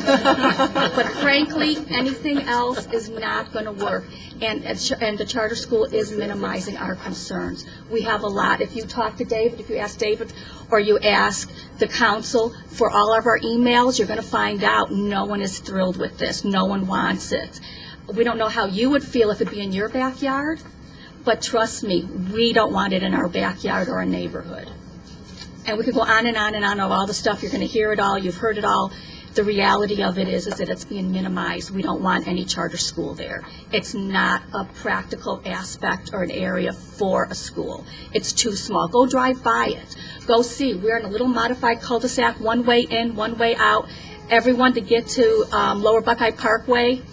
But frankly, anything else is not going to work. And the charter school is minimizing our concerns. We have a lot. If you talk to David, if you ask David or you ask the council for all of our emails, you're going to find out no one is thrilled with this. No one wants it. We don't know how you would feel if it'd be in your backyard. But trust me, we don't want it in our backyard or our neighborhood. And we could go on and on and on of all the stuff. You're going to hear it all. You've heard it all. The reality of it is that it's being minimized. We don't want any charter school there. It's not a practical aspect or an area for a school. It's too small. Go drive by it. Go see. We're in a little modified cul-de-sac, one way in, one way out. Everyone to get to Lower Buckeye Parkway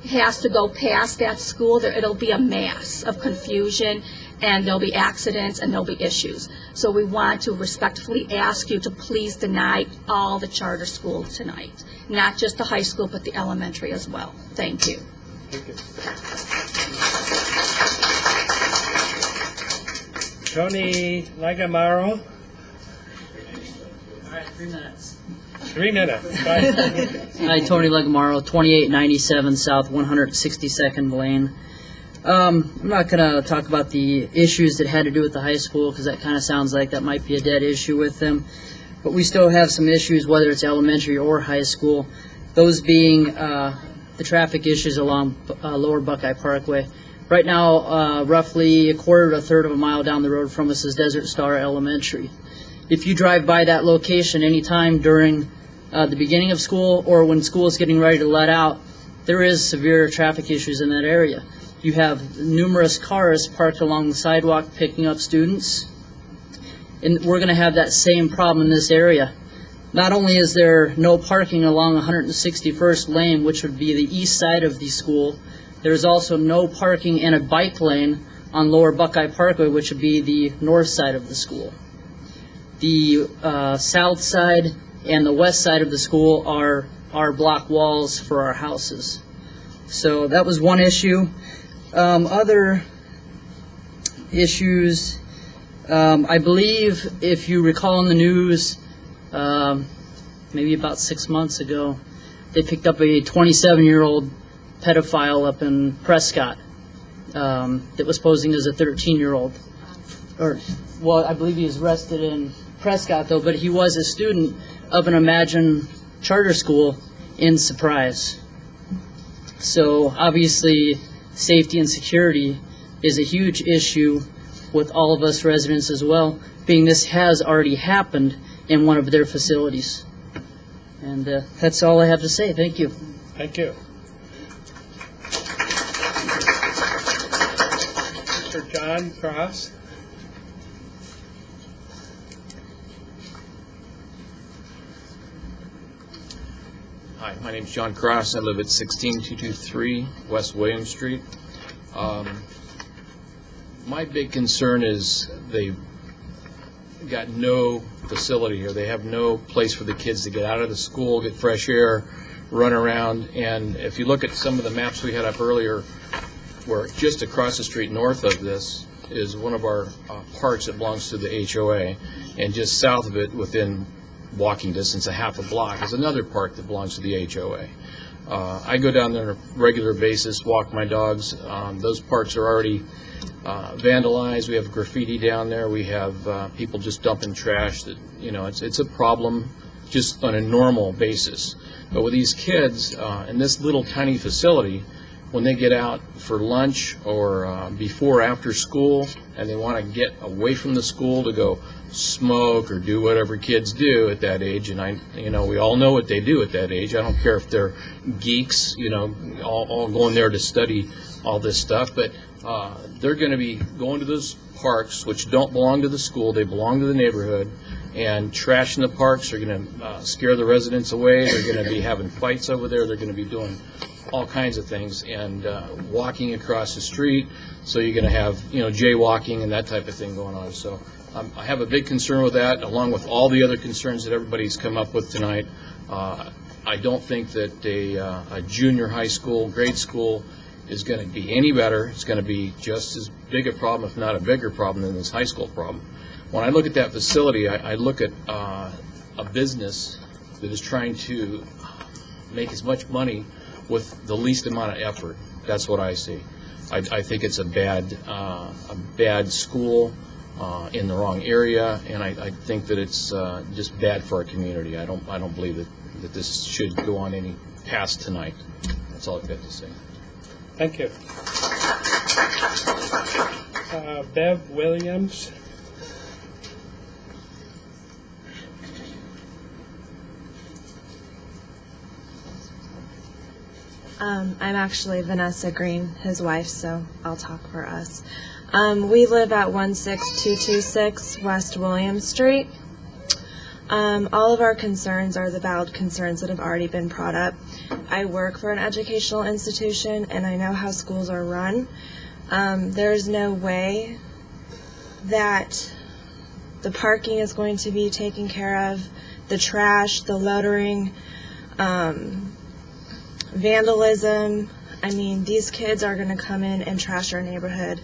has to go past that school. It'll be a mass of confusion, and there'll be accidents, and there'll be issues. So we want to respectfully ask you to please deny all the charter schools tonight, not just the high school, but the elementary as well. Thank you. Thank you. Tony Lagamaro. All right, 3 minutes. 3 minutes. Hi, Tony Lagamaro, 2897 South 162nd Lane. I'm not going to talk about the issues that had to do with the high school because that kind of sounds like that might be a dead issue with them. But we still have some issues, whether it's elementary or high school, those being the traffic issues along Lower Buckeye Parkway. Right now, roughly a quarter to a third of a mile down the road from us is Desert Star Elementary. If you drive by that location anytime during the beginning of school or when school is getting ready to let out, there is severe traffic issues in that area. You have numerous cars parked along the sidewalk picking up students, and we're going to have that same problem in this area. Not only is there no parking along 161st Lane, which would be the east side of the school, there's also no parking in a bike lane on Lower Buckeye Parkway, which would be the north side of the school. The south side and the west side of the school are block walls for our houses. So that was one issue. Other issues, I believe, if you recall in the news, maybe about 6 months ago, they picked up a 27-year-old pedophile up in Prescott that was posing as a 13-year-old. Well, I believe he was arrested in Prescott, though, but he was a student of an Imagine charter school in Surprise. So obviously, safety and security is a huge issue with all of us residents as well, being this has already happened in one of their facilities. And that's all I have to say. Thank you. Thank you. Mr. John Cross. Hi, my name's John Cross. I live at 16223 West William Street. My My big concern is they've got no facility here. They have no place for the kids to get out of the school, get fresh air, run around. And if you look at some of the maps we had up earlier, where just across the street north of this is one of our parks that belongs to the HOA, and just south of it, within walking distance, a half a block, is another park that belongs to the HOA. I go down there on a regular basis, walk my dogs. Those parks are already vandalized. We have graffiti down there. We have people just dumping trash. That, you know, it's a problem just on a normal basis. But with these kids in this little tiny facility, when they get out for lunch or before or after school, and they want to get away from the school to go smoke or do whatever kids do at that age, and we all know what they do at that age. I don't care if they're geeks, all going there to study all this stuff, but they're going to be going to those parks, which don't belong to the school. They belong to the neighborhood, and trashing the parks are going to scare the residents away. They're going to be having fights over there. They're going to be doing all kinds of things, and walking across the street. So you're going to have, jaywalking and that type of thing going on. So I have a big concern with that, along with all the other concerns that everybody's come up with tonight. I don't think that a junior high school, grade school, is going to be any better. It's going to be just as big a problem, if not a bigger problem, than this high school problem. When I look at that facility, I look at a business that is trying to make as much money with the least amount of effort. That's what I see. I think it's a bad school in the wrong area, and I think that it's just bad for our community. I don't believe that this should go on any past tonight. That's all I've got to say. Thank you. Bev Williams. I'm actually Vanessa Green, his wife, so I'll talk for us. We live at 16226 West William Street. All of our concerns are the valid concerns that have already been brought up. I work for an educational institution, and I know how schools are run. There's no way that the parking is going to be taken care of, the trash, the littering, vandalism. I mean, these kids are going to come in and trash our neighborhood.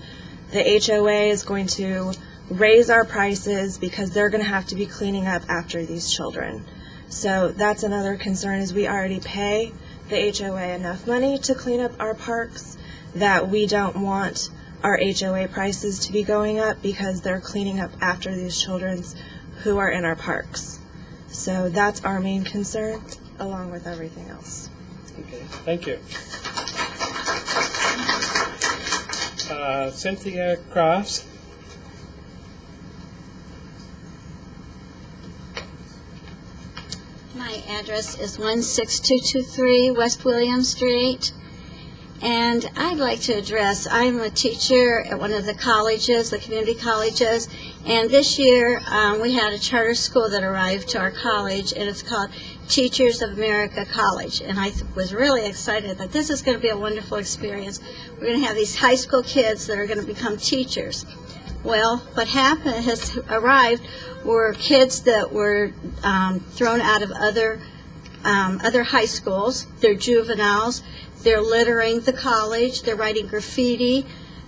The HOA is going to raise our prices because they're going to have to be cleaning up after these children. So that's another concern, is we already pay the HOA enough money to clean up our parks, that we don't want our HOA prices to be going up because they're cleaning up after these children who are in our parks. So that's our main concern, along with everything else. Okay, thank you. Cynthia Cross. My address is 16223 West William Street, and I'd like to address, I'm a teacher at one of the colleges, the community colleges, and this year we had a charter school that arrived to our college, and it's called Teachers of America College, and I was really excited that this is going to be a wonderful experience. We're going to have these high school kids that are going to become teachers. Well, what happened has arrived were kids that were thrown out of other high schools. They're juveniles. They're littering the college. They're writing graffiti.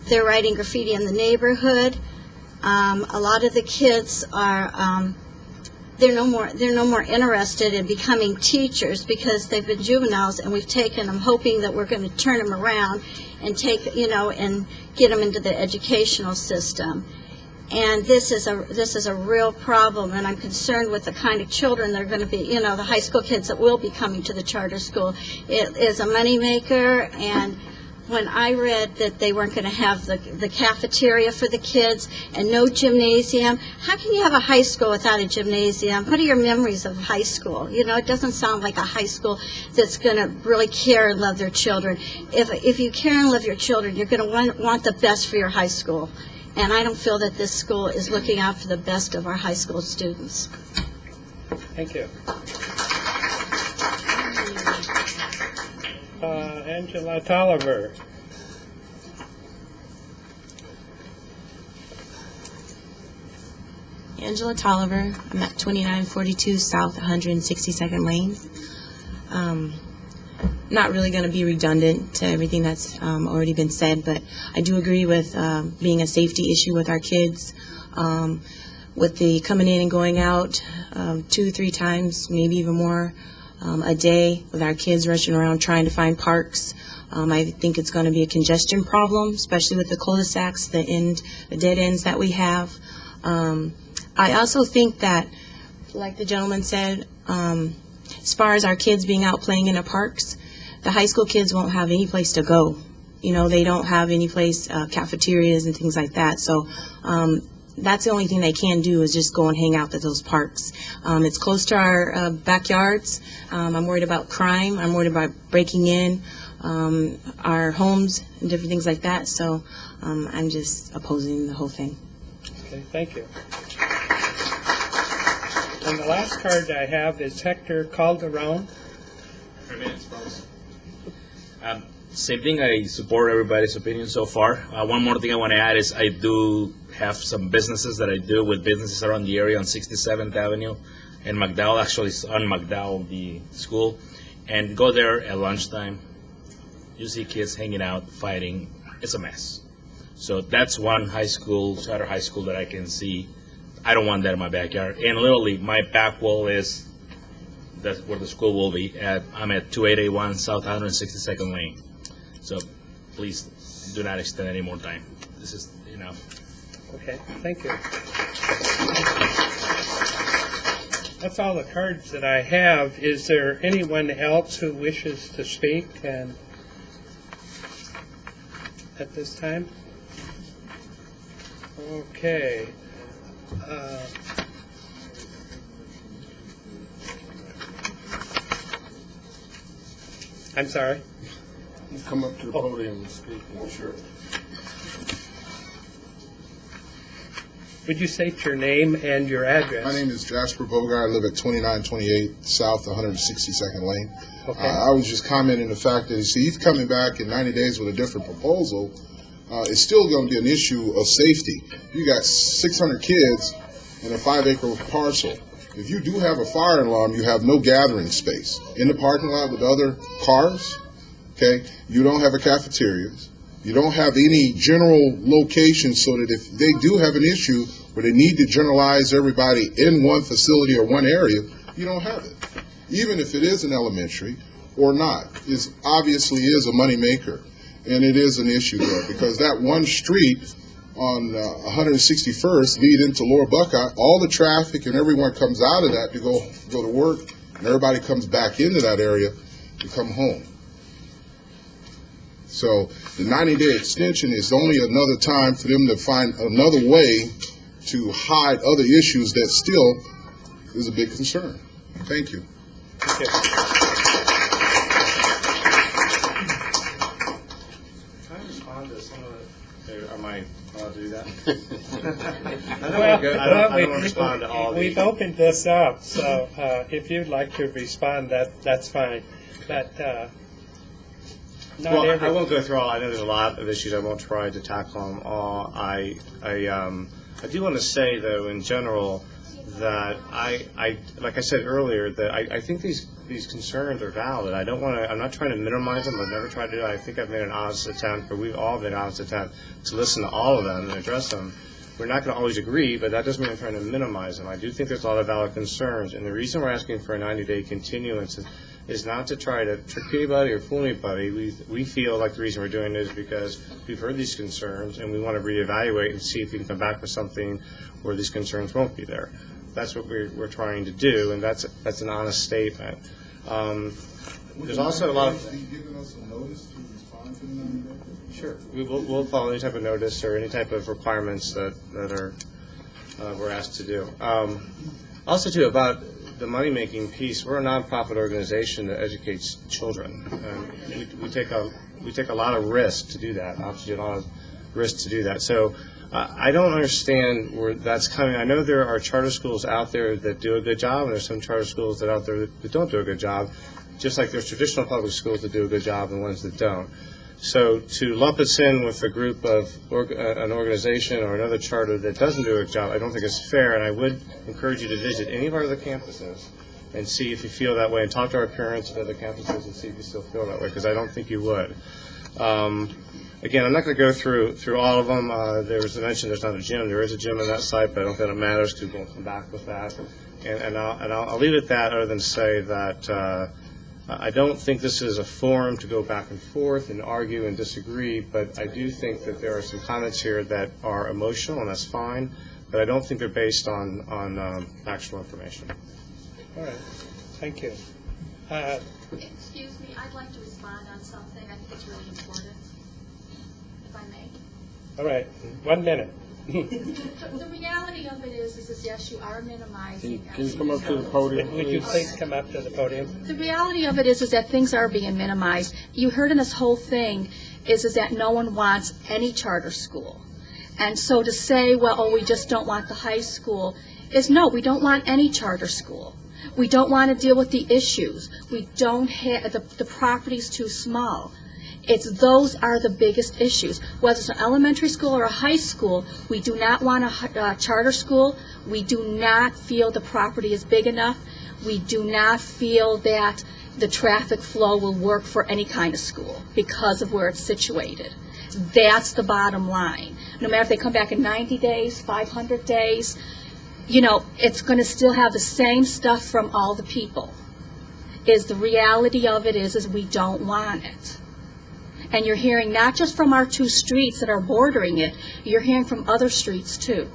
They're writing graffiti in the neighborhood. A lot of the kids are they're no more interested in becoming teachers because they've been juveniles, and we've taken them, hoping that we're going to turn them around and take and get them into the educational system. And this is a real problem, and I'm concerned with the kind of children that are going to be, the high school kids that will be coming to the charter school. It is a moneymaker, and when I read that they weren't going to have the cafeteria for the kids and no gymnasium, how can you have a high school without a gymnasium? What are your memories of high school? It doesn't sound like a high school that's going to really care and love their children. If you care and love your children, you're going to want the best for your high school. And I don't feel that this school is looking out for the best of our high school students. Thank you. Angela Tolliver. Angela Tolliver. I'm at 2942 South 162nd Lane. Not really going to be redundant to everything that's already been said, but I do agree with being a safety issue with our kids. With the coming in and going out 2-3 times, maybe even more a day, with our kids rushing around trying to find parks. I think it's going to be a congestion problem, especially with the cul-de-sacs, the dead ends that we have. I also think that, like the gentleman said, as far as our kids being out playing in the parks, the high school kids won't have any place to go. You know, they don't have any place, cafeterias and things like that. So that's the only thing they can do is just go and hang out at those parks. It's close to our backyards. I'm worried about crime. I'm worried about breaking in our homes and different things like that. So I'm just opposing the whole thing. Okay, thank you. And the last card I have is Hector Calderon. Same thing, I support everybody's opinion so far. One more thing I want to add is I do have some businesses that I do with businesses around the area on 67th Avenue and McDowell, actually it's on McDowell, the school, and go there at lunchtime. You see kids hanging out, fighting. It's a mess. So that's one high school, charter high school that I can see. I don't want that in my backyard. And literally, my back wall is that's where the school will be. I'm at 2881 South 162nd Lane. So please do not extend any more time. This is enough. Okay, thank you. That's all the cards that I have. Is there anyone else who wishes to speak and at this time? Okay. I'm sorry? You come up to the podium and speak. Sure. Would you state your name and your address? My name is Jasper Bogart. I live at 2928 South 162nd Lane. Okay. I was just commenting the fact that, you see, he's coming back in 90 days with a different proposal. It's still going to be an issue of safety. You got 600 kids in a 5-acre parcel. If you do have a fire alarm, you have no gathering space. In the parking lot with other cars, okay, you don't have a cafeteria. You don't have any general location so that if they do have an issue where they need to generalize everybody in one facility or one area, you don't have it. Even if it is an elementary or not, it obviously is a moneymaker. And it is an issue there because that one street on 161st lead into Lower Buckeye, all the traffic and everyone comes out of that to go to work, and everybody comes back into that area to come home. So the 90-day extension is only another time for them to find another way to hide other issues that still is a big concern. Thank you. Thank you. Am I allowed to do that? Well, I don't want to respond to all we've opened this up, so if you'd like to respond, that's fine. But Well, I won't go through all. I know there's a lot of issues. I won't try to tackle them all. I do want to say, though, in general, that I like I said earlier, that I think these concerns are valid. I don't want to. I'm not trying to minimize them. I've never tried to do it. I think I've made an honest attempt, or we've all made an honest attempt to listen to all of them and address them. We're not going to always agree, but that doesn't mean I'm trying to minimize them. I do think there's a lot of valid concerns, and the reason we're asking for a 90-day continuance is not to try to trick anybody or fool anybody. We feel like the reason we're doing it is because we've heard these concerns, and we want to reevaluate and see if we can come back with something where these concerns won't be there. That's what we're trying to do, and that's an honest statement. There's also a lot of... Are you giving us a notice to respond to them? Sure. We'll follow any type of notice or any type of requirements that are we're asked to do. Also, too, about the money-making piece, we're a nonprofit organization that educates children. We take a lot of risk to do that. Obviously, a lot of risk to do that. So I don't understand where that's coming. I know there are charter schools out there that do a good job, and there's some charter schools that out there that don't do a good job, just like there's traditional public schools that do a good job and ones that don't. So to lump us in with a group of an organization or another charter that doesn't do a job, I don't think is fair, and I would encourage you to visit any of our other campuses and see if you feel that way, and talk to our parents at other campuses and see if you still feel that way, because I don't think you would. Again, I'm not going to go through all of them. There was a mention there's not a gym. There is a gym on that site, but I don't think it matters because we'll come back with that. And I'll leave it at that, other than say that I don't think this is a forum to go back and forth and argue and disagree, but I do think that there are some comments here that are emotional, and that's fine, but I don't think they're based on actual information. All right, thank you. Excuse me, I'd like to respond on something. I think it's really important, if I may. All right, 1 minute. The reality of it is yes, you are minimizing. Can you come up to the podium? Would you please come up to the podium? The reality of it is that things are being minimized. You heard in this whole thing is that no one wants any charter school. And so to say, well, oh, we just don't want the high school, is no, we don't want any charter school. We don't want to deal with the issues. We don't have, the property's too small. Those are the biggest issues. Whether it's an elementary school or a high school, we do not want a charter school. We do not feel the property is big enough. We do not feel that the traffic flow will work for any kind of school because of where it's situated. That's the bottom line. No matter if they come back in 90 days, 500 days, you know, it's going to still have the same stuff from all the people. The reality of it is we don't want it. And you're hearing not just from our 2 streets that are bordering it, you're hearing from other streets too,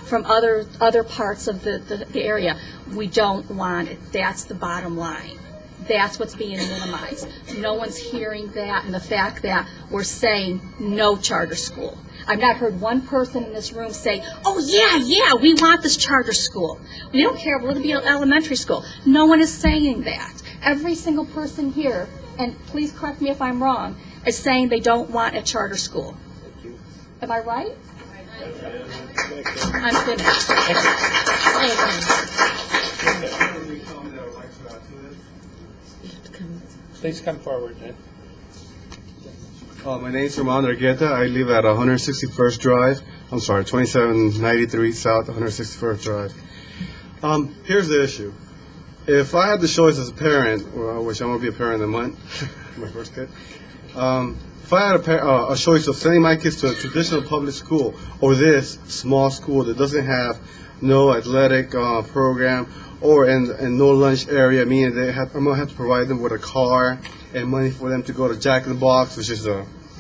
from other parts of the area. We don't want it. That's the bottom line. That's what's being minimized. No one's hearing that, and the fact that we're saying no charter school. I've not heard one person in this room say, oh yeah, we want this charter school. We don't care, will it be an elementary school? No one is saying that. Every single person here, and please correct me if I'm wrong, is saying they don't want a charter school. Am I right? I'm finished. Please come forward, then. My name is Roman Argueta. I live at 161st Drive. 2793 South 161st Drive. Here's the issue. If I had the choice as a parent, which I'm going to be a parent in a month, my first kid, if I had a choice of sending my kids to a traditional public school or this small school that doesn't have no athletic program and no lunch area, meaning I'm going to have to provide them with a car and money for them to go to Jack in the Box, which is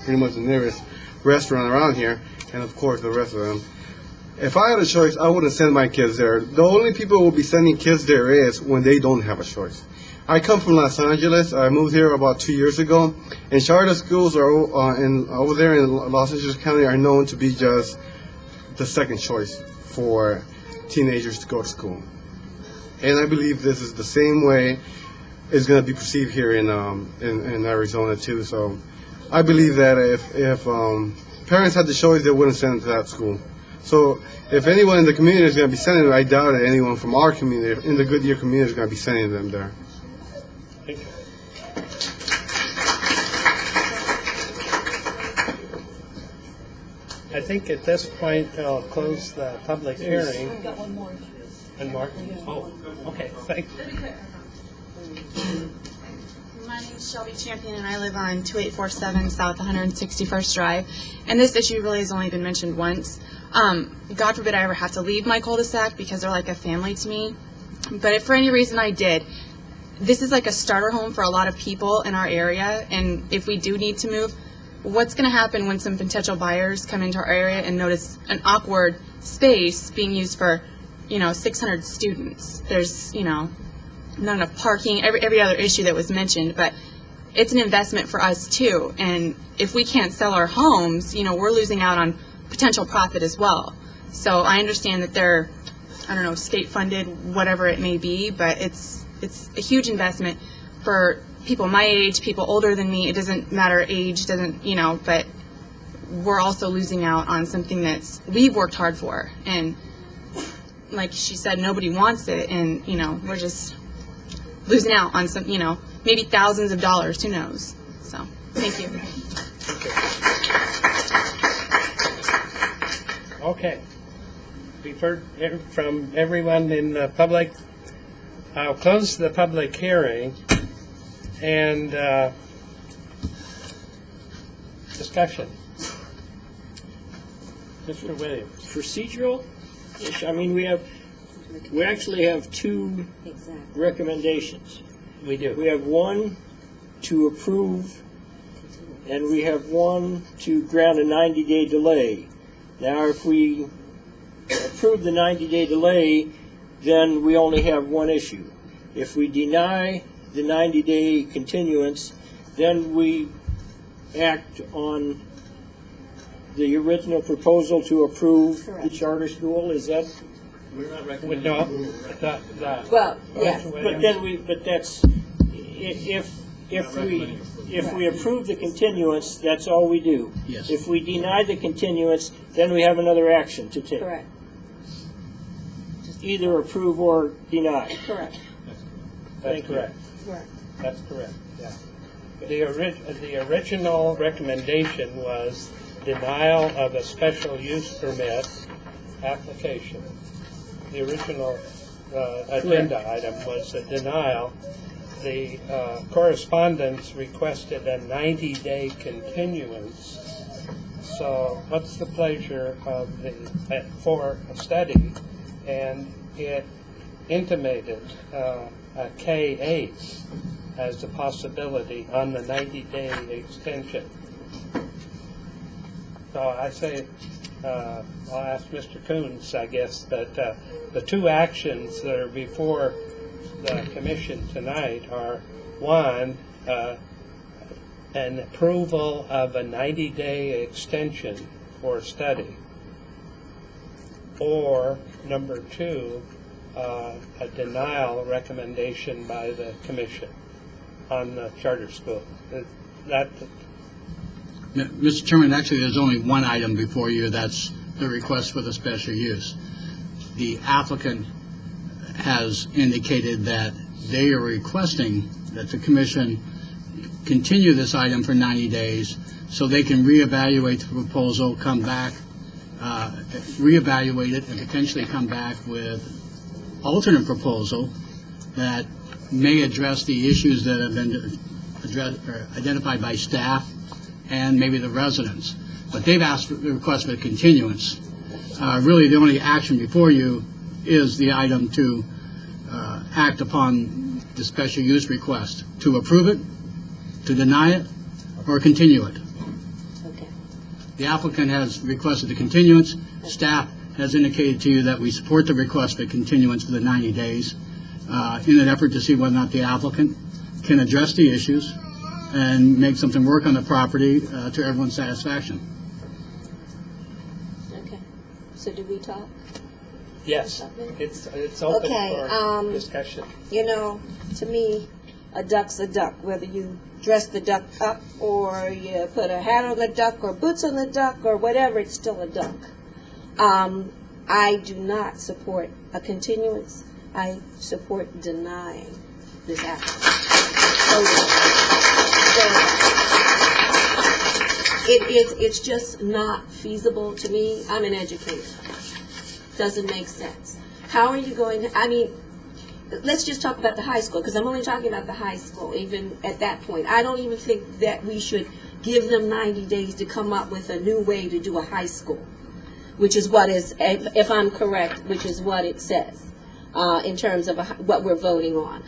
pretty much the nearest restaurant around here, and of course the rest of them. If I had a choice, I wouldn't send my kids there. The only people who will be sending kids there is when they don't have a choice. I come from Los Angeles. I moved here about 2 years ago, and charter schools are over there in Los Angeles County are known to be just the second choice for teenagers to go to school. And I believe this is the same way it's going to be perceived here in Arizona too. So I believe that if parents had the choice, they wouldn't send them to that school. So if anyone in the community is going to be sending them, I doubt that anyone from our community, in the Goodyear community, is going to be sending them there. Thank you. I think at this point I'll close the public hearing. I've got one more. One more? Oh, okay, thank you. My name is Shelby Champion, and I live on 2847 South 161st Drive. And this issue really has only been mentioned once. God forbid I ever have to leave my cul-de-sac because they're like a family to me. But if for any reason I did, this is like a starter home for a lot of people in our area. And if we do need to move, what's going to happen when some potential buyers come into our area and notice an awkward space being used for, 600 students? There's, not enough parking, every other issue that was mentioned, but it's an investment for us too. And if we can't sell our homes, we're losing out on potential profit as well. So I understand that they're, state funded, whatever it may be, but it's a huge investment for people my age, people older than me. It doesn't matter age, but we're also losing out on something we've worked hard for. And like she said, nobody wants it, and we're just losing out on some, maybe thousands of dollars, who knows. So, thank you. Okay. We've heard from everyone in the public. I'll close the public hearing and discussion. Mr. Williams. Procedural? I mean, we actually have two recommendations. We do. We have one to approve, and we have one to grant a 90-day delay. Now, if we approve the 90-day delay, then we only have one issue. If we deny the 90-day continuance, then we act on the original proposal to approve the charter school. Is that? We're not recommending. Well, yes. But that's if we approve the continuance, that's all we do. Yes. If we deny the continuance, then we have another action to take. Correct. Either approve or deny. Correct. That's correct. Correct. That's correct, yeah. The original recommendation was denial of a special use permit application. The original agenda item was a denial. The correspondence requested a 90-day continuance. So what's the pleasure of for a study? And it intimated a K8 as a possibility on the 90-day extension. So I say, I'll ask Mr. Coons, I guess, that the two actions that are before the commission tonight are, one, an approval of a 90-day extension for study, or number two, a denial recommendation by the commission on the charter school. That. Mr. Chairman, actually, there's only one item before you. That's the request for the special use. The applicant has indicated that they are requesting that the commission continue this item for 90 days so they can reevaluate the proposal, come back, reevaluate it, and potentially come back with alternate proposal that may address the issues that have been identified by staff and maybe the residents. But they've asked for the request for a continuance. Really, the only action before you is the item to act upon the special use request, to approve it, to deny it, or continue it. Okay. The applicant has requested the continuance. Staff has indicated to you that we support the request for continuance for the 90 days in an effort to see whether or not the applicant can address the issues and make something work on the property to everyone's satisfaction. Okay. So do we talk? Yes, it's open for discussion. You know, to me, a duck's a duck. Whether you dress the duck up or you put a hat on the duck or boots on the duck or whatever, it's still a duck. I do not support a continuance. I support denying this It's just not feasible to me. I'm an educator. Doesn't make sense. How are you going to, I mean, let's just talk about the high school, because I'm only talking about the high school, even at that point. I don't even think that we should give them 90 days to come up with a new way to do a high school, which is what is, if I'm correct, which is what it says. In terms of what we're voting on.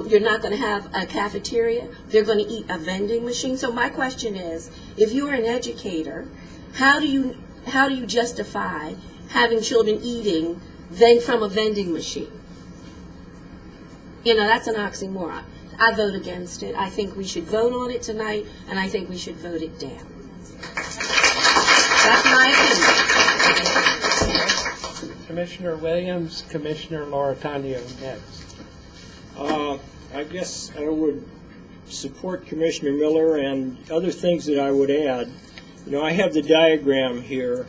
You're not going to have a cafeteria. They're going to eat a vending machine. So my question is, if you're an educator, how do you justify having children eating then from a vending machine? You know, that's an oxymoron. I vote against it. I think we should vote on it tonight, and I think we should vote it down. That's my opinion. Commissioner Williams, Commissioner Loretano next. I guess I would support Commissioner Miller, and other things that I would add. You know, I have the diagram here,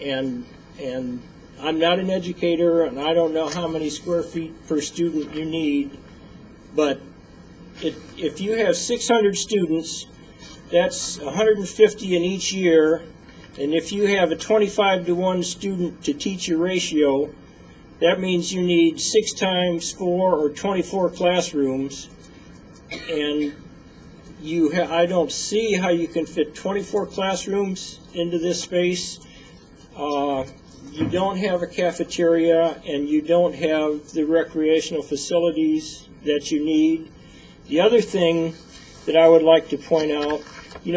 and I'm not an educator, and I don't know how many square feet per student you need, but if you have 600 students That's 150 in each year. And if you have a 25-to-1 student to teacher ratio, that means you need 6 times 4 or 24 classrooms. And I don't see how you can fit 24 classrooms into this space. You don't have a cafeteria, and you don't have the recreational facilities that you need. The other thing that I would like to point out, I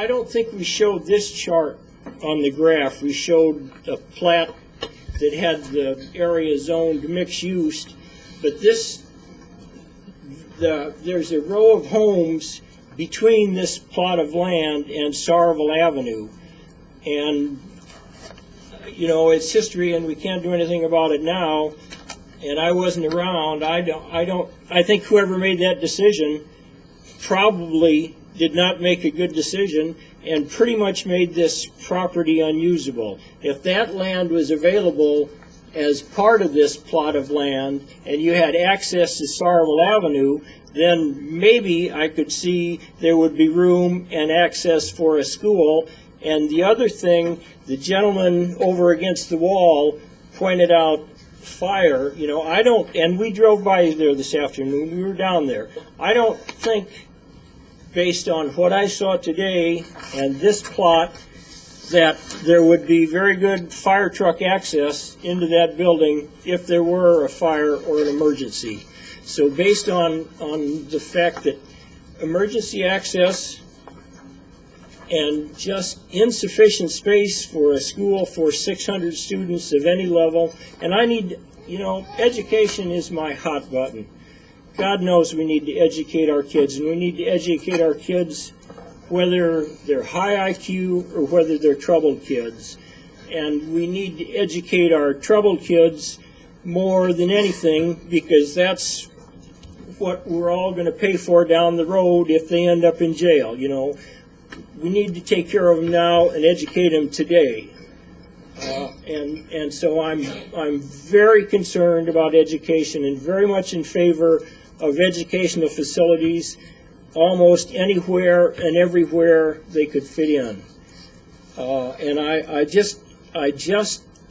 don't think we showed this chart on the graph. We showed a plat that had the area zoned mixed use, but there's a row of homes between this plot of land and Sarville Avenue, and it's history, and we can't do anything about it now. And I wasn't around. I think whoever made that decision probably did not make a good decision and pretty much made this property unusable. If that land was available as part of this plot of land and you had access to Sarville Avenue, then maybe I could see there would be room and access for a school. And the other thing, the gentleman over against the wall pointed out fire. And we drove by there this afternoon. We were down there. I don't think, based on what I saw today and this plot, that there would be very good fire truck access into that building if there were a fire or an emergency. So based on the fact that emergency access and just insufficient space for a school for 600 students of any level, and education is my hot button. God knows we need to educate our kids, and we need to educate our kids whether they're high IQ or whether they're troubled kids. And we need to educate our troubled kids more than anything, because that's what we're all going to pay for down the road if they end up in jail. We need to take care of them now and educate them today. And so I'm very concerned about education and very much in favor of educational facilities almost anywhere and everywhere they could fit in. And I just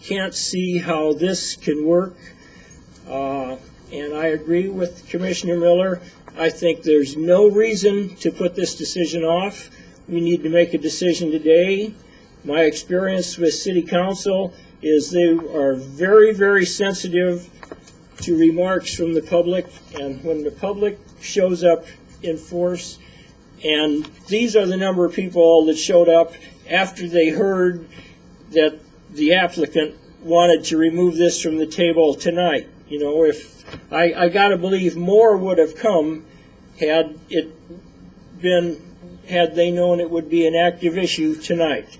can't see how this can work. And I agree with Commissioner Miller. I think there's no reason to put this decision off. We need to make a decision today. My experience with City Council is they are very, very sensitive to remarks from the public, and when the public shows up in force, and these are the number of people that showed up after they heard that the applicant wanted to remove this from the table tonight. If I got to believe more would have come had they known it would be an active issue tonight.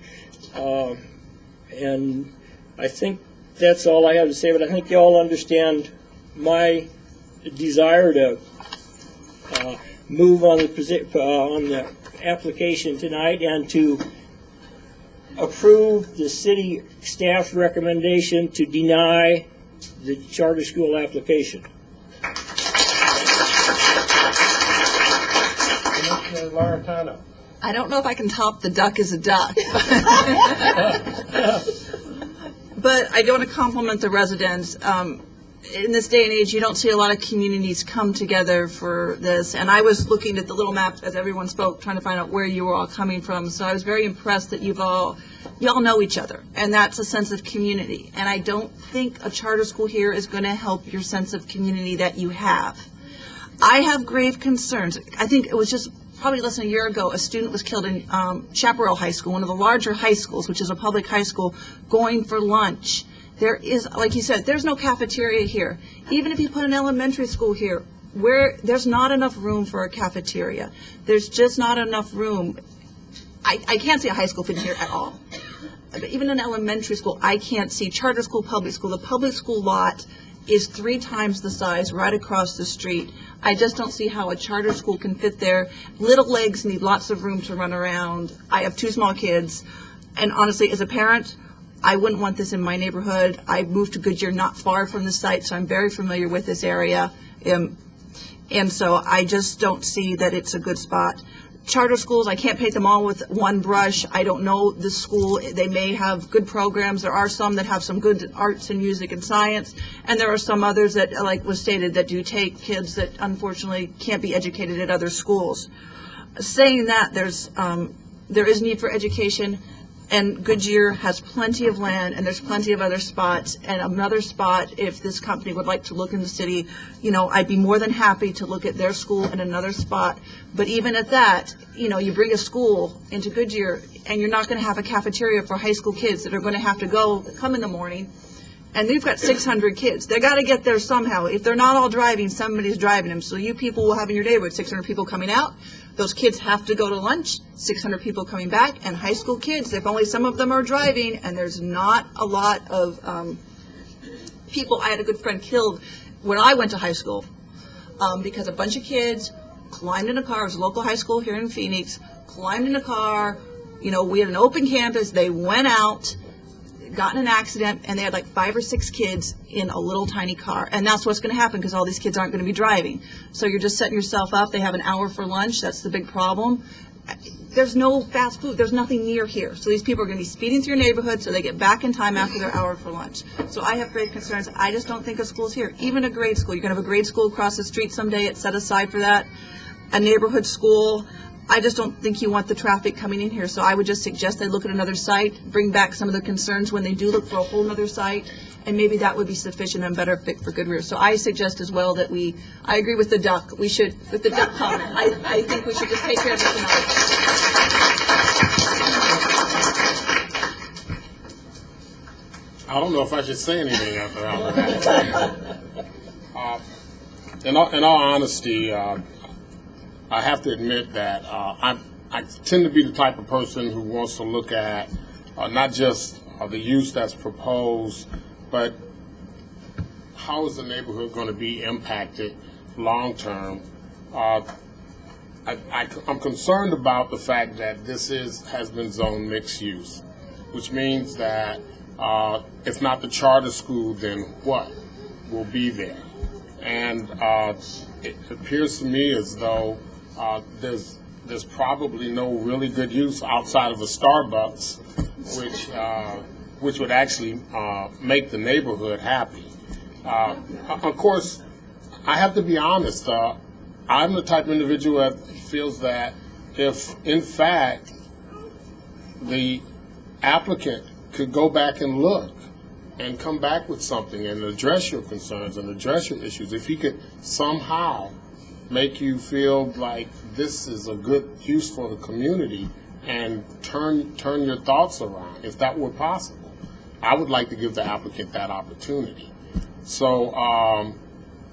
And I think that's all I have to say, but I think you all understand my desire to move on the application tonight and to approve the city staff recommendation to deny the charter school application. Commissioner Maritano. I don't know if I can top the duck is a duck. But I do want to compliment the residents. In this day and age, you don't see a lot of communities come together for this. And I was looking at the little map as everyone spoke, trying to find out where you were all coming from. So I was very impressed that you all know each other. And that's a sense of community. And I don't think a charter school here is going to help your sense of community that you have. I have grave concerns. I think it was just probably less than a year ago, a student was killed in Chaparral High School, one of the larger high schools, which is a public high school, going for lunch. There is, like you said, there's no cafeteria here. Even if you put an elementary school here, there's not enough room for a cafeteria. There's just not enough room. I can't see a high school fitting here at all. But even an elementary school, I can't see. Charter school, public school. The public school lot is 3 times the size right across the street. I just don't see how a charter school can fit there. Little legs need lots of room to run around. I have 2 small kids. And honestly, as a parent, I wouldn't want this in my neighborhood. I moved to Goodyear not far from the site, so I'm very familiar with this area. And so I just don't see that it's a good spot. Charter schools, I can't paint them all with one brush. I don't know the school. They may have good programs. There are some that have some good arts and music and science, and there are some others that, like was stated, that do take kids that unfortunately can't be educated at other schools. Saying that, there is need for education, and Goodyear has plenty of land, and there's plenty of other spots. And another spot, if this company would like to look in the city, I'd be more than happy to look at their school in another spot. But even at that, you bring a school into Goodyear, and you're not going to have a cafeteria for high school kids that are going to have to come in the morning. And they've got 600 kids. They got to get there somehow. If they're not all driving, somebody's driving them. So you people will have in your neighborhood 600 people coming out. Those kids have to go to lunch, 600 people coming back, and high school kids, if only some of them are driving, and there's not a lot of people. I had a good friend killed when I went to high school because a bunch of kids climbed in a car. It was a local high school here in Phoenix, climbed in a car. We had an open campus. They went out, got in an accident, and they had like 5 or 6 kids in a little tiny car. And that's what's going to happen because all these kids aren't going to be driving. So you're just setting yourself up. They have an hour for lunch. That's the big problem. There's no fast food. There's nothing near here. So these people are going to be speeding through your neighborhood so they get back in time after their hour for lunch. So I have great concerns. I just don't think a school's here. Even a grade school. You're going to have a grade school across the street someday. It's set aside for that. A neighborhood school. I just don't think you want the traffic coming in here. So I would just suggest they look at another site, bring back some of the concerns when they do look for a whole other site, and maybe that would be sufficient and better fit for Goodyear. So I suggest as well that I agree with the duck. We should, with the duck comment, I think we should just take care of it tonight. I don't know if I should say anything after all of that. In all honesty, I have to admit that I tend to be the type of person who wants to look at not just the use that's proposed, but how is the neighborhood going to be impacted long term. I'm concerned about the fact that this has been zoned mixed use, which means that if not the charter school, then what will be there? And it appears to me as though there's probably no really good use outside of a Starbucks, which would actually make the neighborhood happy. Of course, I have to be honest. I'm the type of individual that feels that if, in fact, the applicant could go back and look and come back with something and address your concerns and address your issues, if he could somehow make you feel like this is a good use for the community and turn your thoughts around, if that were possible, I would like to give the applicant that opportunity. So,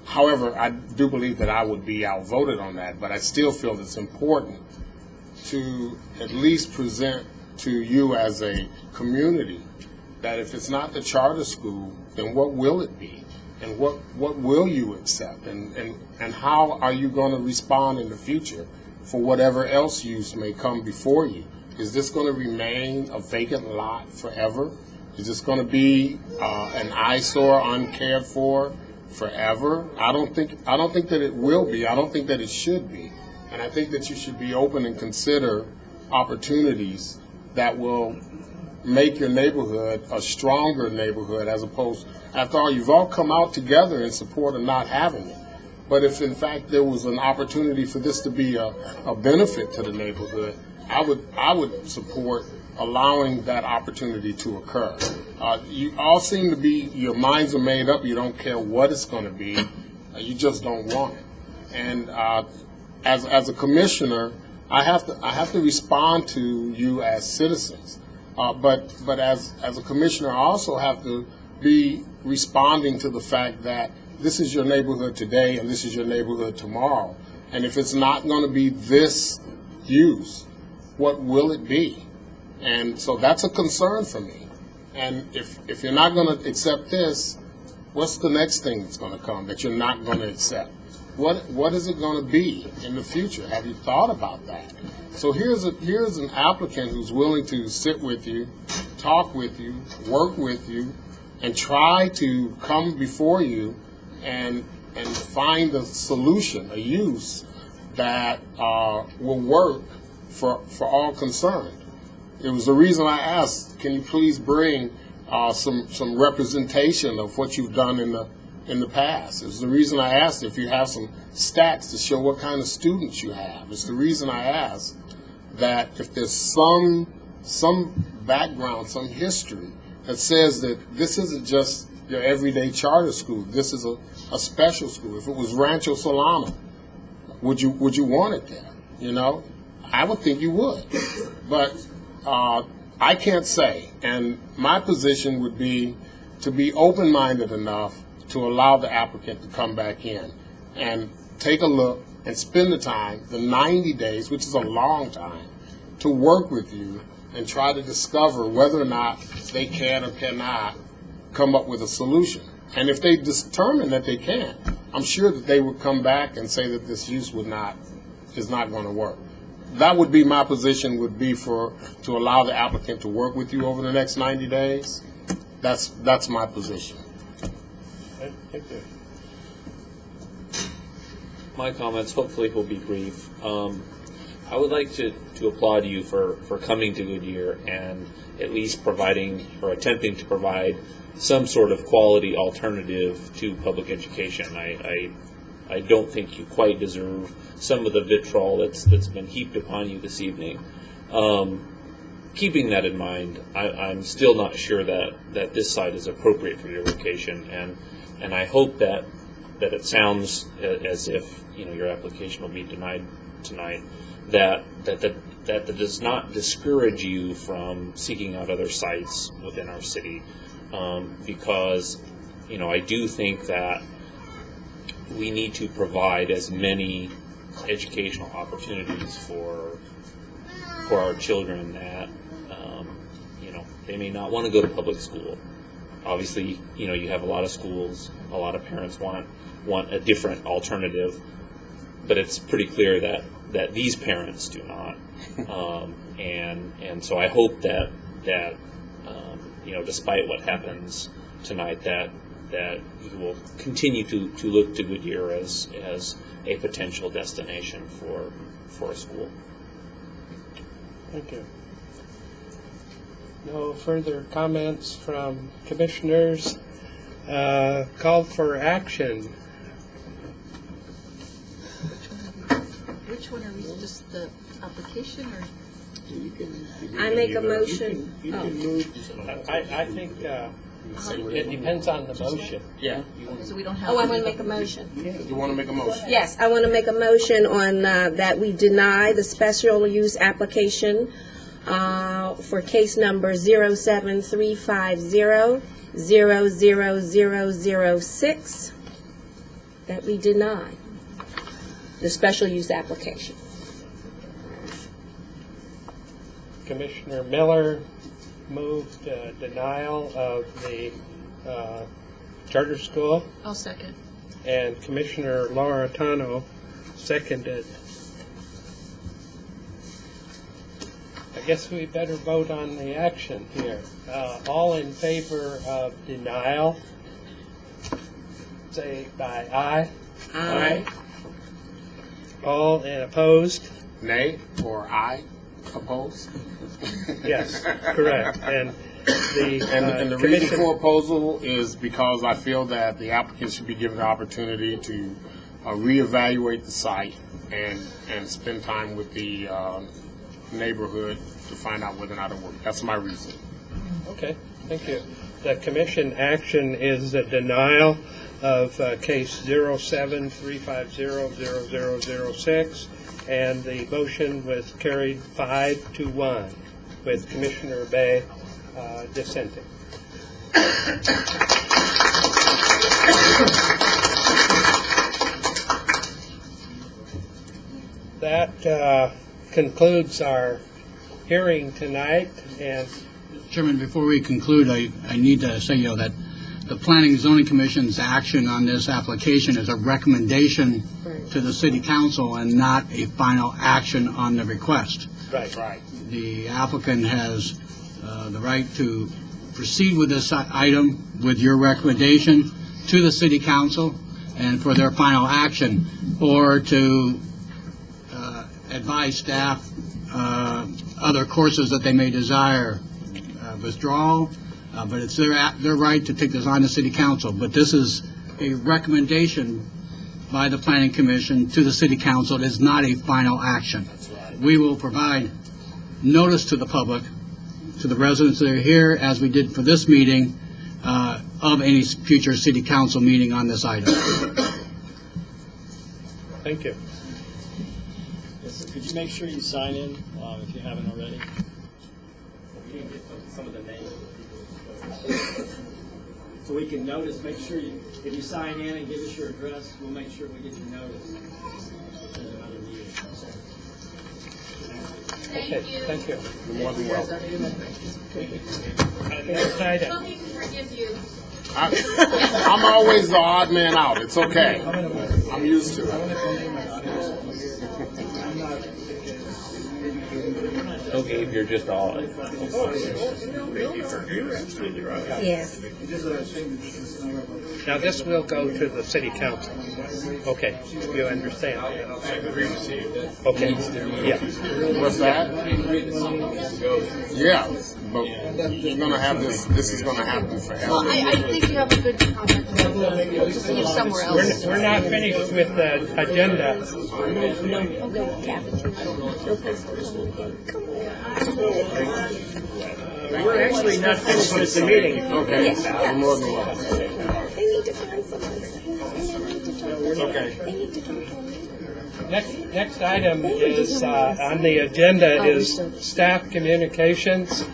however, I do believe that I would be outvoted on that, but I still feel it's important to at least present to you as a community that if it's not the charter school, then what will it be? And what will you accept? And how are you going to respond in the future for whatever else use may come before you? Is this going to remain a vacant lot forever? Is this going to be an eyesore, uncared for forever? I don't think that it will be. I don't think that it should be. And I think that you should be open and consider opportunities that will make your neighborhood a stronger neighborhood, as opposed, after all, you've all come out together in support of not having it. But if in fact there was an opportunity for this to be a benefit to the neighborhood, I would support allowing that opportunity to occur. You all seem to be, your minds are made up, you don't care what it's going to be, you just don't want it. And as a commissioner, I have to respond to you as citizens. But as a commissioner, I also have to be responding to the fact that this is your neighborhood today and this is your neighborhood tomorrow. And if it's not going to be this use, what will it be? And so that's a concern for me. And if you're not going to accept this, what's the next thing that's going to come that you're not going to accept? What is it going to be in the future? Have you thought about that? So here's an applicant who's willing to sit with you, talk with you, work with you, and try to come before you and and find a solution, a use that will work for all concerned. It was the reason I asked, can you please bring some representation of what you've done in the past? It's the reason I asked if you have some stats to show what kind of students you have. It's the reason I asked that if there's some background, some history that says that this isn't just your everyday charter school, this is a special school. If it was Rancho Solano, would you want it there? You know, I would think you would, but I can't say. And my position would be to be open-minded enough to allow the applicant to come back in and take a look and spend the time, the 90 days, which is a long time, to work with you and try to discover whether or not they can or cannot come up with a solution. And if they determine that they can't, I'm sure that they would come back and say that this use is not going to work. That would be my position, would be to allow the applicant to work with you over the next 90 days. That's my position. Thank you. My comments hopefully will be brief. I would like to applaud you for coming to Goodyear and at least providing or attempting to provide some sort of quality alternative to public education. I don't think you quite deserve some of the vitriol that's been heaped upon you this evening. Keeping that in mind, I'm still not sure that this site is appropriate for your location, and I hope that it sounds as if your application will be denied tonight. That does not discourage you from seeking out other sites within our city, because I do think that we need to provide as many educational opportunities for our children that they may not want to go to public school. Obviously, you have a lot of schools, a lot of parents want a different alternative, but it's pretty clear that these parents do not. And so I hope that despite what happens tonight, that you will continue to look to Goodyear as a potential destination for a school. Thank you. No further comments from commissioners. Call for action. Which one are we, just the application or? I make a motion. I think it depends on the motion. Yeah. So we don't have. Oh, I want to make a motion. You want to make a motion? Yes, I want to make a motion on that we deny the special use application for case number 07350-00006, that we deny the special use application. Commissioner Miller moved denial of the charter school, I'll second. and Commissioner Lauritano seconded. I guess we better vote on the action here. All in favor of denial, say by aye. Aye. All and opposed? Nay or aye? Opposed? Yes, correct. And the And the reason for opposal is because I feel that the applicant should be given the opportunity to reevaluate the site and spend time with the neighborhood to find out whether or not it works. That's my reason. Okay, thank you. The commission action is a denial of case 07350-0006, and the motion was carried 5-1 with Commissioner Bay dissenting. That concludes our hearing tonight, and Chairman, before we conclude, I need to say, that the Planning and Zoning Commission's action on this application is a recommendation to the City Council and not a final action on the request. Right. The applicant has the right to proceed with this item with your recommendation to the City Council, and for their final action, or to advise staff other courses that they may desire. Withdrawal, but it's their right to take this on to City Council. But this is a recommendation by the Planning Commission to the City Council. It is not a final action. We will provide notice to the public, to the residents that are here, as we did for this meeting, of any future City Council meeting on this item. Thank you. Could you make sure you sign in if you haven't already? Some of the names. So we can notice, make sure you, if you sign in and give us your address, we'll make sure we get your notice. Okay, thank you. You're more than welcome. Next item. I'm always the odd man out. It's okay. I'm used to it. Okay, if you're just all. Yes. Now, this will go to the City Council. Okay, you understand? Okay, yeah. What's that? Yeah, but you're gonna have this is gonna happen forever. Well, I think you have a good contact level somewhere else. We're not finished with the agenda. We're actually not finished with the meeting. Okay. Yes. You're more than welcome. They need to find someone. Okay. Next item is, on the agenda is staff communications.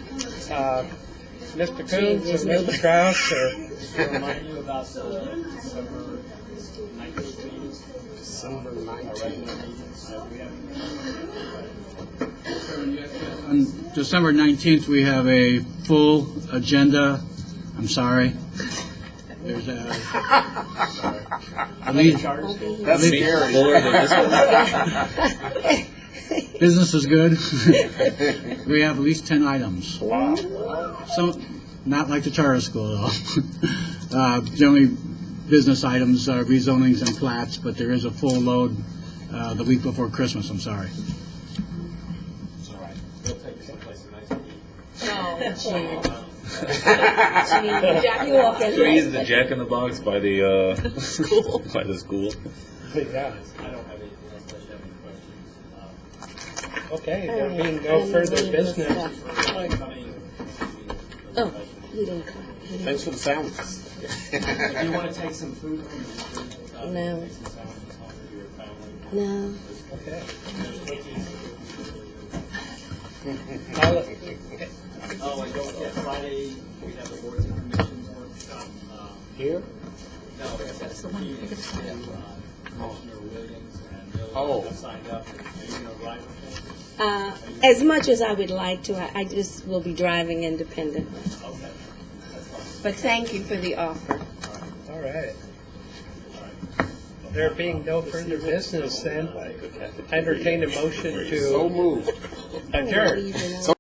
Mr. Coons or Mr. Strauss or? Remind you about the December 19th. On December 19th, we have a full agenda. I'm sorry. There's That's scary. Business is good. We have at least 10 items. Wow. Some, not like the charter school, though. Generally, business items, rezonings and plats, but there is a full load the week before Christmas. I'm sorry. It's all right. We'll take you someplace nice to eat. You walk in. So he's the Jack in the Box by the school. By the school. Yeah. I don't have anything else unless you have any questions. Okay, there being no further business. Oh, you didn't come. Thanks for the sandwiches. Do you want to take some food from No. No. Okay. Oh, and don't forget, Friday, we have the boards and commissions workshop. Here? No, that's the one. Commissioner Williams and Miller have signed up. Are you going to ride with them? As much as I would like to, I just will be driving independently. Okay. But thank you for the offer. All right. There being no further business, then entertain a motion to So moved. adjourn.